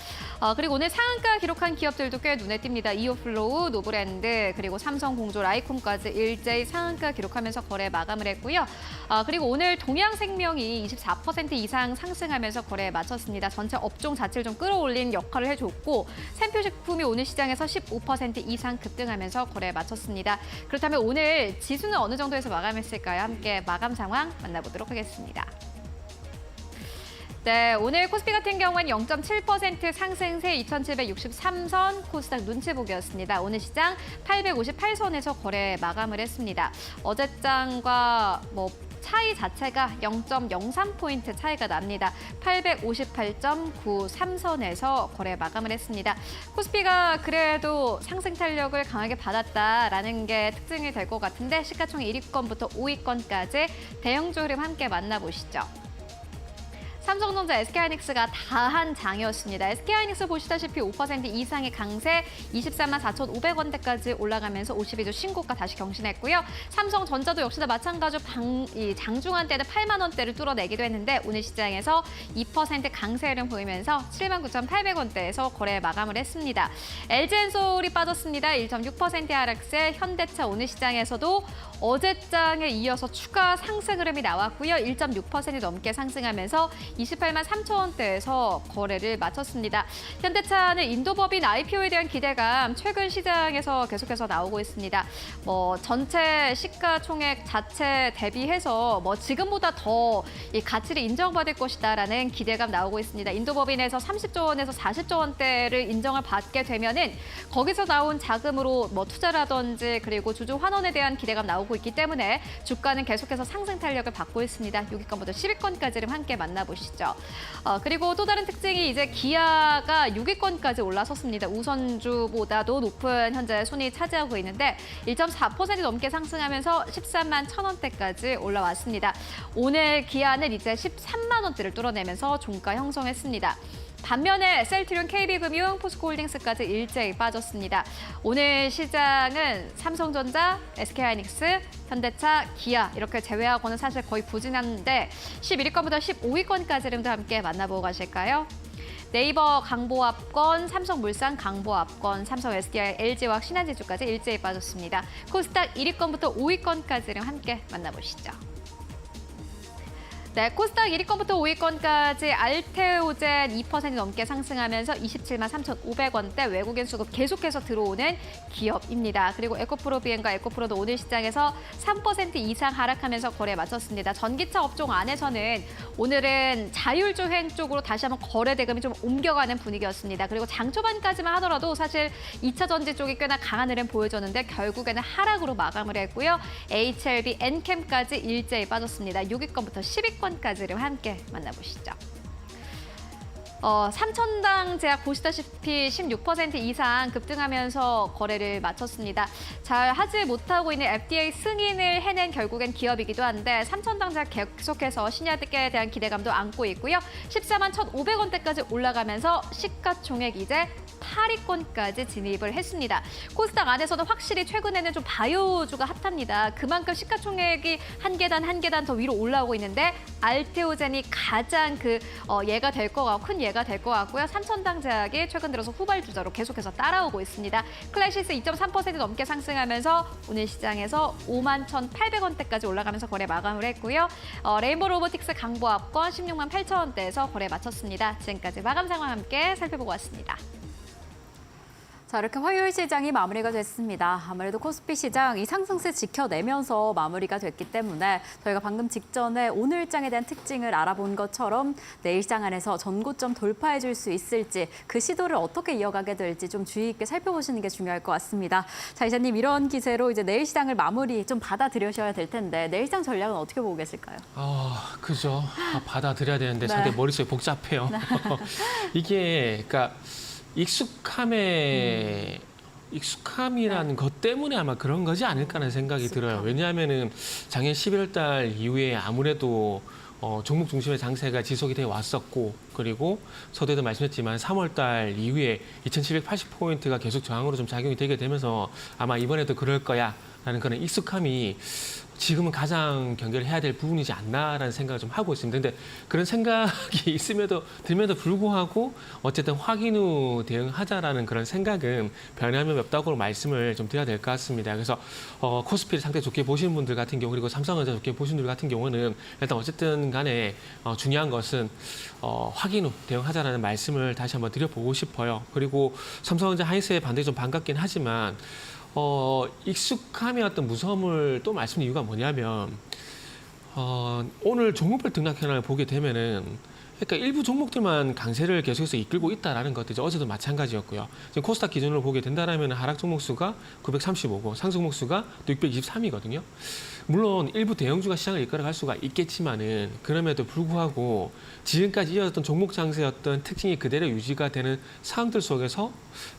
그리고 오늘 상한가 기록한 기업들도 꽤 눈에 띕니다. 이오플로우, 노브랜드, 그리고 삼성, 공조, 라이콤까지 일제히 상한가 기록하면서 거래 마감을 했고요. 그리고 오늘 동양생명이 24% 이상 상승하면서 거래에 마쳤습니다. 전체 업종 자체를 좀 끌어올린 역할을 해줬고 샘표식품이 오늘 시장에서 15% 이상 급등하면서 거래에 마쳤습니다. 그렇다면 오늘 지수는 어느 정도에서 마감했을까요? 함께 마감 상황 만나보도록 하겠습니다. 네, 오늘 코스피 같은 경우는 0.7% 상승세 2,763선, 코스닥 눈치 보기였습니다. 오늘 시장 858선에서 거래 마감을 했습니다. 어제장과 차이 자체가 0.03포인트 차이가 납니다. 858.93선에서 거래 마감을 했습니다. 코스피가 그래도 상승 탄력을 강하게 받았다라는 게 특징이 될 것 같은데 시가총액 1위권부터 5위권까지 대형주 흐름 함께 만나보시죠. 삼성전자, SK하이닉스가 다한 장이었습니다. SK하이닉스 보시다시피 5% 이상의 강세 24만 4,500원대까지 올라가면서 52주 신고가 다시 경신했고요. 삼성전자도 역시나 마찬가지로 장중한 때는 8만 원대를 뚫어내기도 했는데 오늘 시장에서 2% 강세 흐름 보이면서 79,800원대에서 거래 마감을 했습니다. LG엔솔이 빠졌습니다. 1.6% 하락세, 현대차 오늘 시장에서도 어제장에 이어서 추가 상승 흐름이 나왔고요. 1.6% 넘게 상승하면서 28만 3천 원대에서 거래를 마쳤습니다. 현대차는 인도법인 IPO에 대한 기대감 최근 시장에서 계속해서 나오고 있습니다. 전체 시가총액 자체 대비해서 지금보다 더 이 가치를 인정받을 것이다라는 기대감 나오고 있습니다. 인도법인에서 30조 원에서 40조 원대를 인정을 받게 되면은 거기서 나온 자금으로 투자라든지 그리고 주주 환원에 대한 기대감 나오고 있기 때문에 주가는 계속해서 상승 탄력을 받고 있습니다. 6위권부터 10위권까지를 함께 만나보시죠. 만나보시죠. 그리고 또 다른 특징이 이제 기아가 6위권까지 올라섰습니다. 우선주보다도 높은 현재 순위 차지하고 있는데 1.4% 넘게 상승하면서 13만 1,000원대까지 올라왔습니다. 오늘 기아는 이제 13만 원대를 뚫어내면서 종가 형성했습니다. 반면에 셀트리온, KB금융, 포스코홀딩스까지 일제히 빠졌습니다. 오늘 시장은 삼성전자, SK하이닉스, 현대차, 기아 이렇게 제외하고는 사실 거의 부진한데 11위권부터 15위권까지를 함께 만나보고 가실까요? 네이버 강보합권, 삼성물산 강보합권, 삼성 SDI, LG화학, 신한지주까지 일제히 빠졌습니다. 코스닥 1위권부터 5위권까지를 함께 만나보시죠. 네, 코스닥 1위권부터 5위권까지 알테오젠 2% 넘게 상승하면서 27만 3,500원대 외국인 수급 계속해서 들어오는 기업입니다. 그리고 에코프로비엔과 에코프로도 오늘 시장에서 3% 이상 하락하면서 거래에 마쳤습니다. 전기차 업종 안에서는 오늘은 자율주행 쪽으로 다시 한번 거래 대금이 좀 옮겨가는 분위기였습니다. 그리고 장 초반까지만 하더라도 사실 2차 전지 쪽이 꽤나 강한 흐름 보여줬는데 결국에는 하락으로 마감을 했고요. HLB, 엔캠까지 일제히 빠졌습니다. 6위권부터 10위권까지를 함께 만나보시죠. 삼천당 제약 보시다시피 16% 이상 급등하면서 거래를 마쳤습니다. 잘 하지 못하고 있는 FDA 승인을 해낸 결국엔 기업이기도 한데 삼천당 제약 계속해서 신약에 대한 기대감도 안고 있고요. 14만 1,500원대까지 올라가면서 시가총액 이제 8위권까지 진입을 했습니다. 코스닥 안에서는 확실히 최근에는 좀 바이오주가 핫합니다. 그만큼 시가총액이 한 계단 더 위로 올라오고 있는데 알테오젠이 가장 예가 될 것 같고 큰 예가 될 것 같고요. 삼천당 제약이 최근 들어서 후발주자로 계속해서 따라오고 있습니다. 클래시스 2.3% 넘게 상승하면서 오늘 시장에서 5만 1,800원대까지 올라가면서 거래 마감을 했고요. 레인보우 로보틱스 강보합권 16만 8,000원대에서 거래 마쳤습니다. 지금까지 마감 상황 함께 살펴보고 왔습니다. 자, 이렇게 화요일 시장이 마무리가 됐습니다. 아무래도 코스피 시장 이 상승세 지켜내면서 마무리가 됐기 때문에 저희가 방금 직전에 오늘장에 대한 특징을 알아본 것처럼 내일 시장 안에서 전고점 돌파해 줄 수 있을지 그 시도를 어떻게 이어가게 될지 좀 주의 있게 살펴보시는 게 중요할 것 같습니다. 자, 이사님 이런 기세로 이제 내일 시장을 마무리 좀 받아들여셔야 될 텐데 내일 시장 전략은 어떻게 보고 계실까요? 그죠. 받아들여야 되는데 네. 상당히 머릿속이 복잡해요. 이게 그러니까 익숙함이라는 것 때문에 아마 그런 거지 않을까라는 생각이 들어요. 왜냐하면은 작년 11월 달 이후에 아무래도 종목 중심의 장세가 지속이 돼 왔었고 그리고 서두에도 말씀했지만 3월 달 이후에 2,780포인트가 계속 저항으로 좀 작용이 되게 되면서 아마 이번에도 그럴 거야라는 그런 익숙함이 지금은 가장 경계를 해야 될 부분이지 않나라는 생각을 좀 하고 있습니다. 근데 그런 생각이 들면도 불구하고 어쨌든 확인 후 대응하자라는 그런 생각은 변함이 없다고 말씀을 좀 드려야 될 것 같습니다. 그래서 코스피를 상당히 좋게 보시는 분들 같은 경우 그리고 삼성전자 좋게 보시는 분들 같은 경우는 일단 어쨌든 간에 중요한 것은 확인 후 대응하자라는 말씀을 다시 한번 드려보고 싶어요. 그리고 삼성전자 하이스에 반대로 좀 반갑긴 하지만 익숙함의 어떤 무서움을 또 말씀드린 이유가 뭐냐면, 오늘 종목별 등락 현황을 보게 되면은, 그러니까 일부 종목들만 강세를 계속해서 이끌고 있다라는 것도 이제 어제도 마찬가지였고요. 지금 코스닥 기준으로 보게 된다라면 하락 종목 수가 935고 상승 종목 수가 또 623이거든요. 물론 일부 대형주가 시장을 이끌어갈 수가 있겠지만은 그럼에도 불구하고 지금까지 이어졌던 종목 장세였던 특징이 그대로 유지가 되는 상황들 속에서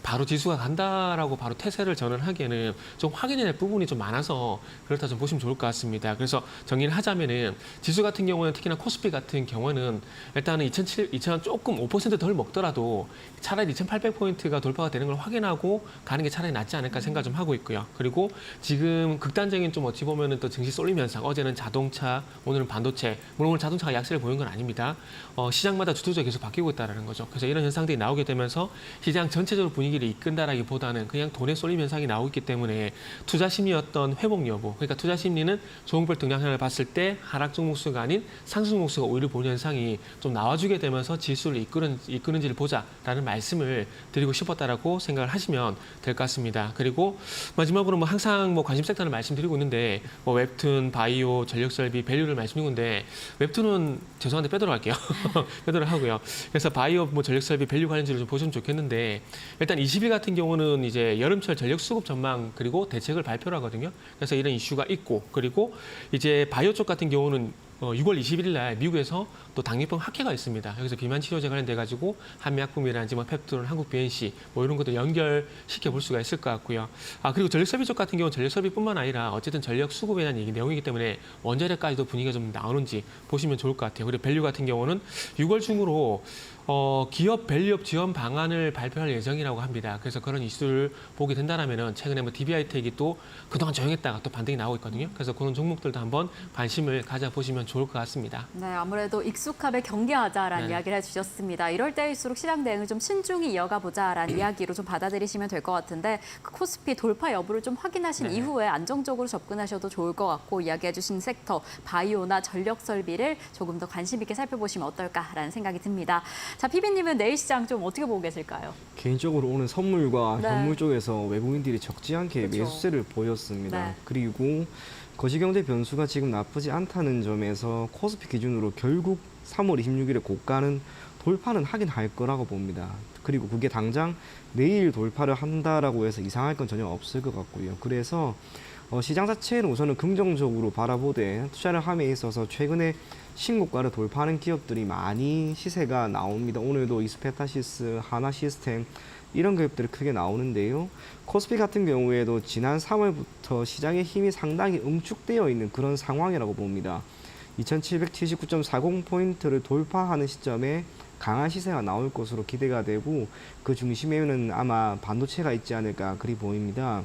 바로 지수가 간다라고 바로 태세를 전환하기에는 좀 확인해야 될 부분이 좀 많아서 그렇다 좀 보시면 좋을 것 같습니다. 그래서 정리를 하자면은 지수 같은 경우는 특히나 코스피 같은 경우는 일단은 2000 조금 5% 덜 먹더라도 차라리 2,800포인트가 돌파가 되는 걸 확인하고 가는 게 차라리 낫지 않을까 생각 좀 하고 있고요. 그리고 지금 극단적인 좀 어찌 보면은 또 증시 쏠림 현상, 어제는 자동차, 오늘은 반도체, 물론 오늘 자동차가 약세를 보인 건 아닙니다. 시장마다 주도주가 계속 바뀌고 있다는 거죠. 그래서 이런 현상들이 나오게 되면서 시장 전체적으로 분위기를 이끈다라기보다는 그냥 돈의 쏠림 현상이 나오고 있기 때문에 투자 심리였던 회복 여부, 그러니까 투자 심리는 종목별 등락현을 봤을 때 하락 종목 수가 아닌 상승 종목 수가 오히려 보는 현상이 좀 나와주게 되면서 지수를 이끄는지를 보자라는 말씀을 드리고 싶었다라고 생각을 하시면 될 것 같습니다. 그리고 마지막으로 뭐 항상 뭐 관심 섹터를 말씀드리고 있는데 뭐 웹툰, 바이오, 전력설비, 밸류를 말씀드리고 있는데 웹툰은 죄송한데 빼도록 할게요. 빼도록 하고요. 그래서 바이오, 뭐 전력설비, 밸류 관련주를 좀 보시면 좋겠는데 일단 20일 같은 경우는 이제 여름철 전력 수급 전망 그리고 대책을 발표를 하거든요. 그래서 이런 이슈가 있고 그리고 이제 바이오 쪽 같은 경우는 6월 21일 날 미국에서 또 당뇨병 학회가 있습니다. 여기서 비만 치료제 관련돼 가지고 한미약품이라든지 뭐 펩트론, 한국 BNC 뭐 이런 것들 연결시켜 볼 수가 있을 것 같고요. 그리고 전력 소비 쪽 같은 경우는 전력 소비뿐만 아니라 어쨌든 전력 수급에 대한 내용이기 때문에 원자력까지도 분위기가 좀 나오는지 보시면 좋을 것 같아요. 그리고 밸류 같은 경우는 6월 중으로 기업 밸류업 지원 방안을 발표할 예정이라고 합니다. 그래서 그런 이슈를 보게 된다면은 최근에 뭐 DBI텍이 또 그동안 조용했다가 또 반등이 나오고 있거든요. 그래서 그런 종목들도 한번 관심을 가져보시면 좋을 것 같습니다. 네, 아무래도 익숙함에 경계하자라는 네. 이야기를 해주셨습니다. 이럴 때일수록 시장 대응을 좀 신중히 이어가 보자라는 이야기로 좀 받아들이시면 될 것 같은데 그 코스피 돌파 여부를 좀 확인하신 네. 이후에 안정적으로 접근하셔도 좋을 것 같고 이야기해 주신 섹터 바이오나 전력 설비를 조금 더 관심 있게 살펴보시면 어떨까라는 생각이 듭니다. 자, 피비님은 내일 시장 좀 어떻게 보고 계실까요? 개인적으로 오늘 선물과 네. 현물 쪽에서 외국인들이 적지 않게 그렇죠. 매수세를 보였습니다. 네. 그리고 거시경제 변수가 지금 나쁘지 않다는 점에서 코스피 기준으로 결국 3월 26일에 고가는 돌파는 하긴 할 거라고 봅니다. 그리고 그게 당장 내일 돌파를 한다라고 해서 이상할 건 전혀 없을 것 같고요. 그래서 시장 자체는 우선은 긍정적으로 바라보되 투자를 함에 있어서 최근에 신고가를 돌파하는 기업들이 많이 시세가 나옵니다. 오늘도 이스페타시스, 하나시스템 이런 기업들이 크게 나오는데요. 코스피 같은 경우에도 지난 3월부터 시장의 힘이 상당히 응축되어 있는 그런 상황이라고 봅니다. 2779.40포인트를 돌파하는 시점에 강한 시세가 나올 것으로 기대가 되고 그 중심에는 아마 반도체가 있지 않을까 그리 보입니다.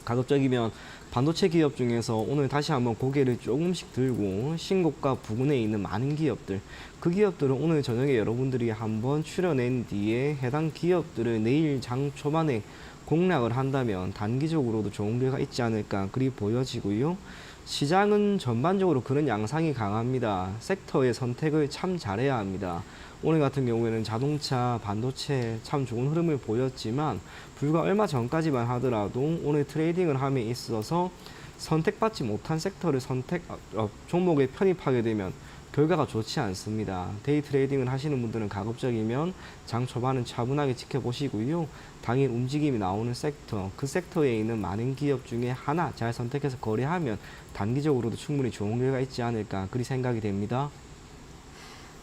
가급적이면 반도체 기업 중에서 오늘 다시 한번 고개를 조금씩 들고 신고가 부근에 있는 많은 기업들 그 기업들은 오늘 저녁에 여러분들이 한번 출연한 뒤에 해당 기업들을 내일 장 초반에 공략을 한다면 단기적으로도 좋은 결과가 있지 않을까 그리 보여지고요. 시장은 전반적으로 그런 양상이 강합니다. 섹터의 선택을 참 잘해야 합니다. 오늘 같은 경우에는 자동차, 반도체 참 좋은 흐름을 보였지만 불과 얼마 전까지만 하더라도 오늘 트레이딩을 함에 있어서 선택받지 못한 섹터를 종목에 편입하게 되면 결과가 좋지 않습니다. 데이 트레이딩을 하시는 분들은 가급적이면 장 초반은 차분하게 지켜보시고요. 당일 움직임이 나오는 섹터, 그 섹터에 있는 많은 기업 중에 하나 잘 선택해서 거래하면 단기적으로도 충분히 좋은 결과가 있지 않을까 그리 생각이 됩니다.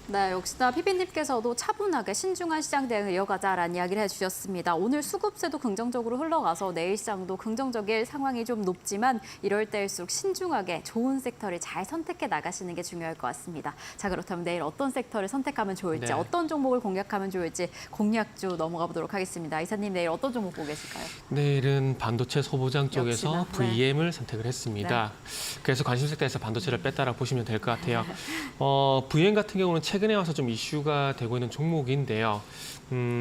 네, 역시나 피비님께서도 차분하게 신중한 시장 대응을 이어가자라는 이야기를 해주셨습니다. 오늘 수급세도 긍정적으로 흘러가서 내일 시장도 긍정적일 상황이 좀 높지만 이럴 때일수록 신중하게 좋은 섹터를 잘 선택해 나가시는 게 중요할 것 같습니다. 자, 그렇다면 내일 어떤 섹터를 선택하면 좋을지, 네. 어떤 종목을 공략하면 좋을지 공략주 넘어가 보도록 하겠습니다. 이사님 내일 어떤 종목 보고 계실까요? 내일은 반도체 소보장 쪽에서 역시나, 네. VM을 선택을 했습니다. 그래서 관심 섹터에서 반도체를 뺐다라고 보시면 될 것 같아요. VM 같은 경우는 최근에 와서 좀 이슈가 되고 있는 종목인데요.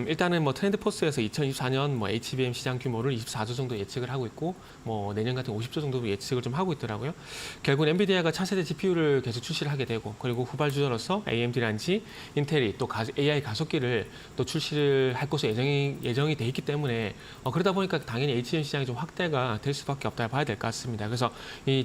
일단은 뭐 트렌드포스에서 2024년 뭐 HBM 시장 규모를 24조 정도 예측을 하고 있고 뭐 내년 같은 50조 정도 예측을 좀 하고 있더라고요. 결국 엔비디아가 차세대 GPU를 계속 출시를 하게 되고 그리고 후발주자로서 AMD라든지 인텔이 또 AI 가속기를 또 출시를 할 것으로 예정이 돼 있기 때문에 그러다 보니까 당연히 HBM 시장이 좀 확대가 될 수밖에 없다 봐야 될 것 같습니다. 그래서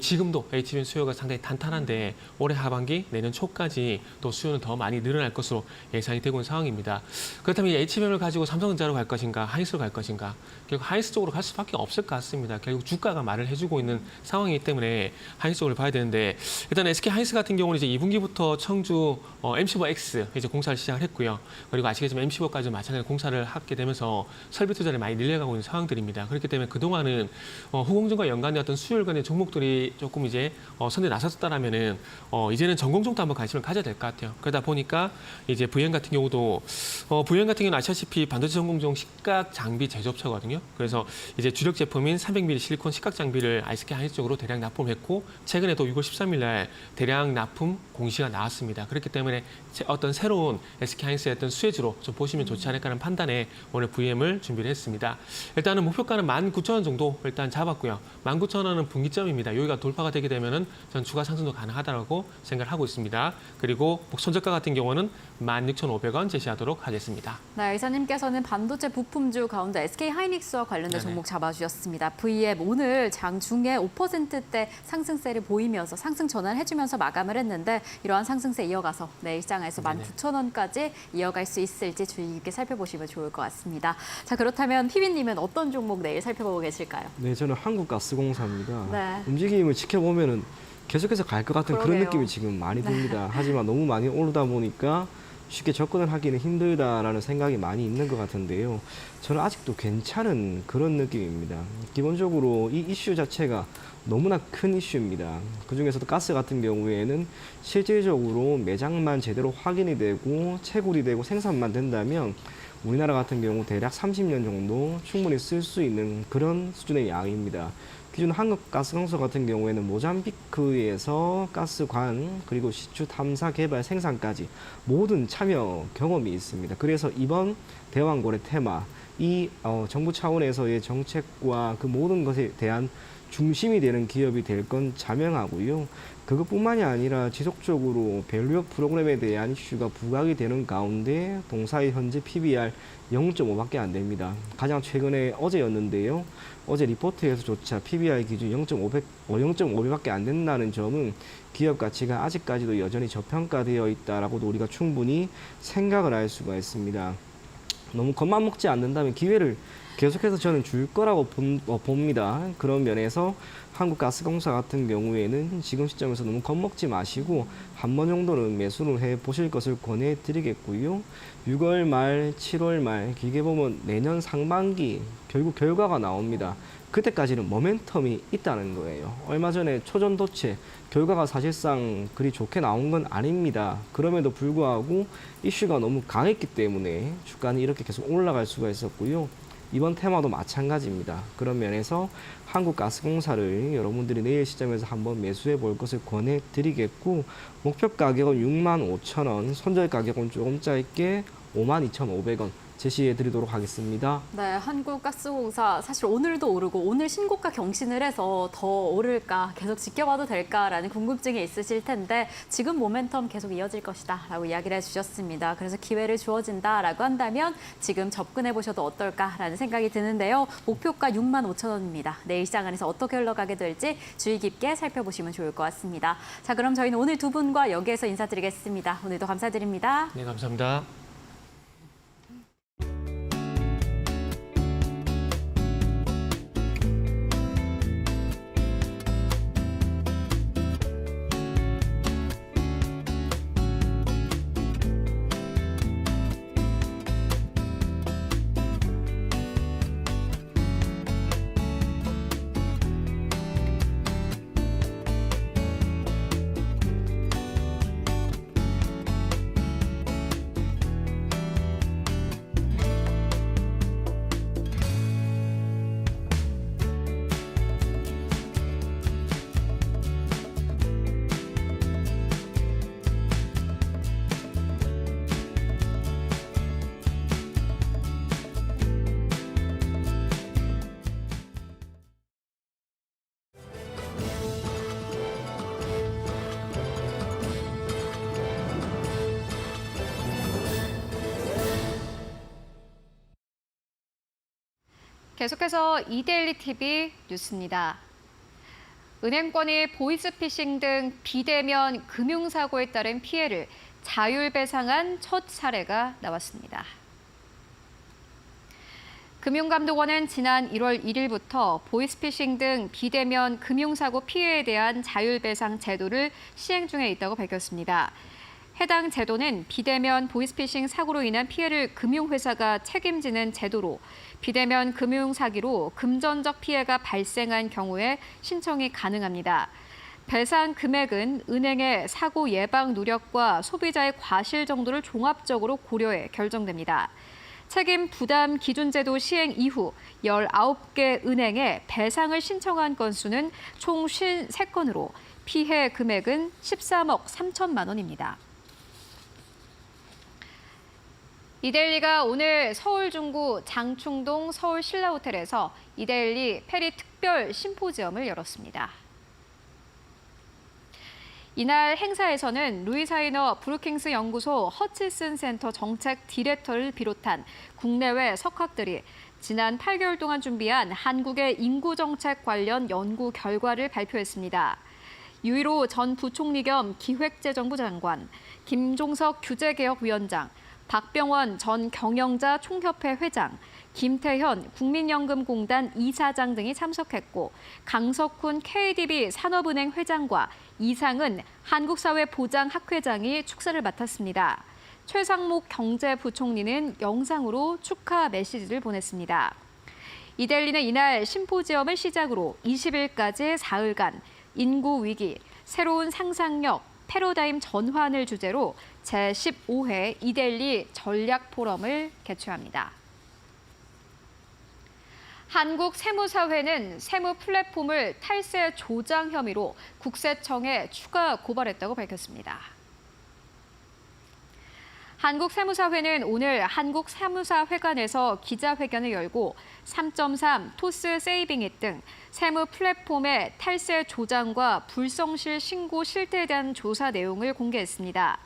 지금도 HBM 수요가 상당히 탄탄한데 올해 하반기 내년 초까지 또 수요는 더 많이 늘어날 것으로 예상이 되고 있는 상황입니다. 그렇다면 이 HBM을 가지고 삼성전자로 갈 것인가 하이닉스로 갈 것인가 결국 하이닉스 쪽으로 갈 수밖에 없을 것 같습니다. 결국 주가가 말을 해주고 있는 상황이기 때문에 하이닉스 쪽을 봐야 되는데 일단 SK 하이닉스 같은 경우는 이제 2분기부터 청주 M15X 이제 공사를 시작을 했고요. 그리고 아시겠지만 M15까지 마찬가지로 공사를 하게 되면서 설비 투자를 많이 늘려가고 있는 상황들입니다. 그렇기 때문에 그동안은 후공정과 연관된 어떤 수요일 간의 종목들이 조금 이제 선에 나섰다라면은 이제는 전공종도 한번 관심을 가져야 될 것 같아요. 그러다 보니까 이제 VM 같은 경우도 VM 같은 경우는 아시다시피 반도체 전공종 식각 장비 제조업체거든요. 그래서 이제 주력 제품인 300mm 실리콘 식각 장비를 SK 하이닉스 쪽으로 대량 납품했고 최근에도 6월 13일 날 대량 납품 공시가 나왔습니다. 그렇기 때문에 어떤 새로운 SK 하이닉스의 어떤 수혜주로 좀 보시면 좋지 않을까라는 판단에 오늘 VM을 준비를 했습니다. 일단은 목표가는 19,000원 정도 일단 잡았고요. 19,000원은 분기점입니다. 여기가 돌파가 되게 되면은 전 추가 상승도 가능하다고 생각을 하고 있습니다. 그리고 손절가 같은 경우는 16,500원 제시하도록 하겠습니다. 네, 이사님께서는 반도체 부품주 가운데 SK 하이닉스와 관련된 네네. 종목 잡아주셨습니다. VM 오늘 장중에 5%대 상승세를 보이면서 상승 전환해주면서 마감을 했는데 이러한 상승세 이어가서 내일 시장에서 네네. 19,000원까지 이어갈 수 있을지 주의 깊게 살펴보시면 좋을 것 같습니다. 자, 그렇다면 피비님은 어떤 종목 내일 살펴보고 계실까요? 네, 저는 한국가스공사입니다. 네. 움직임을 지켜보면은 계속해서 갈 것 같은 그런 그러게요. 느낌이 지금 많이 듭니다. 하지만 너무 많이 오르다 보니까 쉽게 접근을 하기는 힘들다라는 생각이 많이 있는 것 같은데요. 저는 아직도 괜찮은 그런 느낌입니다. 기본적으로 이 이슈 자체가 너무나 큰 이슈입니다. 그중에서도 가스 같은 경우에는 실질적으로 매장만 제대로 확인이 되고 채굴이 되고 생산만 된다면 우리나라 같은 경우 대략 30년 정도 충분히 쓸 수 있는 그런 수준의 양입니다. 기존 한국가스공사 같은 경우에는 모잠비크에서 가스관 그리고 시추 탐사 개발 생산까지 모든 참여 경험이 있습니다. 그래서 이번 대왕고래 테마 이 정부 차원에서의 정책과 그 모든 것에 대한 중심이 되는 기업이 될 건 자명하고요. 그것뿐만이 아니라 지속적으로 밸류업 프로그램에 대한 이슈가 부각이 되는 가운데 동사의 현재 PBR 0.5밖에 안 됩니다. 가장 최근에 어제였는데요. 어제 리포트에서조차 PBR 기준 0.5배밖에 안 된다는 점은 기업 가치가 아직까지도 여전히 저평가되어 있다라고도 우리가 충분히 생각을 할 수가 있습니다. 너무 겉만 먹지 않는다면 기회를 계속해서 저는 줄 거라고 봅니다. 그런 면에서 한국가스공사 같은 경우에는 지금 시점에서 너무 겁먹지 마시고 한 번 정도는 매수를 해 보실 것을 권해드리겠고요. 6월 말, 7월 말 길게 보면 내년 상반기 결국 결과가 나옵니다. 그때까지는 모멘텀이 있다는 거예요. 얼마 전에 초전도체 결과가 사실상 그리 좋게 나온 건 아닙니다. 그럼에도 불구하고 이슈가 너무 강했기 때문에 주가는 이렇게 계속 올라갈 수가 있었고요. 이번 테마도 마찬가지입니다. 그런 면에서 한국가스공사를 여러분들이 내일 시점에서 한번 매수해 볼 것을 권해드리겠고 목표 가격은 65,000원, 손절 가격은 조금 짧게 52,500원 제시해 드리도록 하겠습니다. 네, 한국가스공사 사실 오늘도 오르고 오늘 신고가 경신을 해서 더 오를까 계속 지켜봐도 될까라는 궁금증이 있으실 텐데 지금 모멘텀 계속 이어질 것이다 라고 이야기를 해주셨습니다. 그래서 기회를 주어진다라고 한다면 지금 접근해 보셔도 어떨까라는 생각이 드는데요. 목표가 65,000원입니다. 내일 시장 안에서 어떻게 흘러가게 될지 주의 깊게 살펴보시면 좋을 것 같습니다. 자, 그럼 저희는 오늘 두 분과 여기에서 인사드리겠습니다. 오늘도 감사드립니다. 네, 감사합니다. 계속해서 이데일리 TV 뉴스입니다. 은행권이 보이스피싱 등 비대면 금융사고에 따른 피해를 자율배상한 첫 사례가 나왔습니다. 금융감독원은 지난 1월 1일부터 보이스피싱 등 비대면 금융사고 피해에 대한 자율배상 제도를 시행 중에 있다고 밝혔습니다. 해당 제도는 비대면 보이스피싱 사고로 인한 피해를 금융회사가 책임지는 제도로 비대면 금융사기로 금전적 피해가 발생한 경우에 신청이 가능합니다. 배상 금액은 은행의 사고 예방 노력과 소비자의 과실 정도를 종합적으로 고려해 결정됩니다. 책임 부담 기준 제도 시행 이후 19개 은행에 배상을 신청한 건수는 총 53건으로 피해 금액은 13억 3천만 원입니다. 이데일리가 오늘 서울 중구 장충동 서울 신라호텔에서 이데일리 페리 특별 심포지엄을 열었습니다. 이날 행사에서는 루이사이너 브루킹스 연구소 허치슨 센터 정책 디렉터를 비롯한 국내외 석학들이 지난 8개월 동안 준비한 한국의 인구 정책 관련 연구 결과를 발표했습니다. 유일호 전 부총리 겸 기획재정부 장관, 김종석 규제개혁위원장, 박병원 전 경영자 총협회 회장, 김태현 국민연금공단 이사장 등이 참석했고 강석훈 KDB 산업은행 회장과 이상은 한국사회보장학회장이 축사를 맡았습니다. 최상목 경제부총리는 영상으로 축하 메시지를 보냈습니다. 이데일리는 이날 심포지엄을 시작으로 20일까지 사흘간 인구 위기, 새로운 상상력, 패러다임 전환을 주제로 제15회 이데일리 전략 포럼을 개최합니다. 한국세무사회는 세무 플랫폼을 탈세 조장 혐의로 국세청에 추가 고발했다고 밝혔습니다. 한국세무사회는 오늘 한국세무사회관에서 기자회견을 열고 3.3 토스 세이빙잇 등 세무 플랫폼의 탈세 조장과 불성실 신고 실태에 대한 조사 내용을 공개했습니다.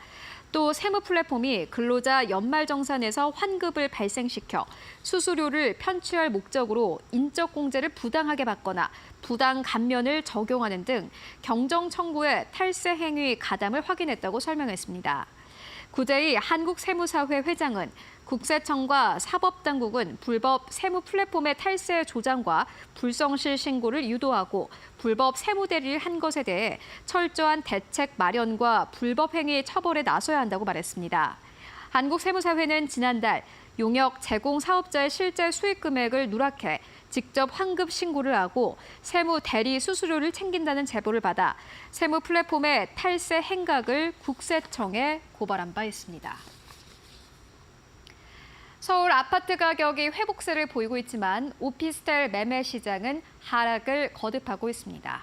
또 세무 플랫폼이 근로자 연말정산에서 환급을 발생시켜 수수료를 편취할 목적으로 인적 공제를 부당하게 받거나 부당 감면을 적용하는 등 경정 청구의 탈세 행위 가담을 확인했다고 설명했습니다. 구제희 한국세무사회 회장은 국세청과 사법당국은 불법 세무 플랫폼의 탈세 조장과 불성실 신고를 유도하고 불법 세무 대리를 한 것에 대해 철저한 대책 마련과 불법 행위 처벌에 나서야 한다고 말했습니다. 한국세무사회는 지난달 용역 제공 사업자의 실제 수익 금액을 누락해 직접 환급 신고를 하고 세무 대리 수수료를 챙긴다는 제보를 받아 세무 플랫폼의 탈세 행각을 국세청에 고발한 바 있습니다. 서울 아파트 가격이 회복세를 보이고 있지만 오피스텔 매매 시장은 하락을 거듭하고 있습니다.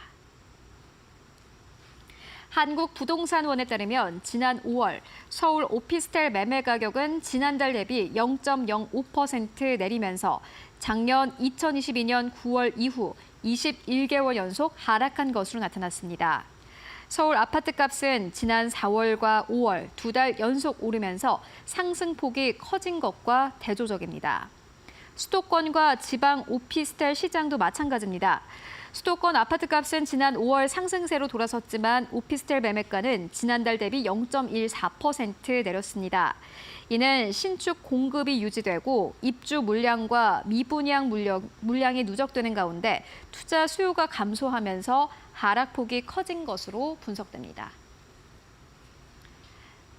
한국부동산원에 따르면 지난 5월 서울 오피스텔 매매 가격은 지난달 대비 0.05% 내리면서 작년 2022년 9월 이후 21개월 연속 하락한 것으로 나타났습니다. 서울 아파트값은 지난 4월과 5월 2달 연속 오르면서 상승폭이 커진 것과 대조적입니다. 수도권과 지방 오피스텔 시장도 마찬가지입니다. 수도권 아파트값은 지난 5월 상승세로 돌아섰지만 오피스텔 매매가는 지난달 대비 0.14% 내렸습니다. 이는 신축 공급이 유지되고 입주 물량과 미분양 물량이 누적되는 가운데 투자 수요가 감소하면서 하락폭이 커진 것으로 분석됩니다.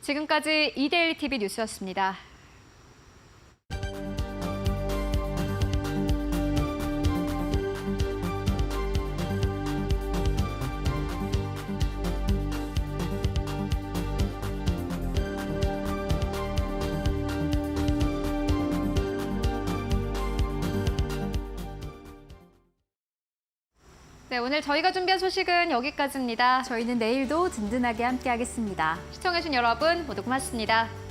지금까지 이데일리 TV 뉴스였습니다. 네, 오늘 저희가 준비한 소식은 여기까지입니다. 저희는 내일도 든든하게 함께하겠습니다. 시청해주신 여러분 모두 고맙습니다.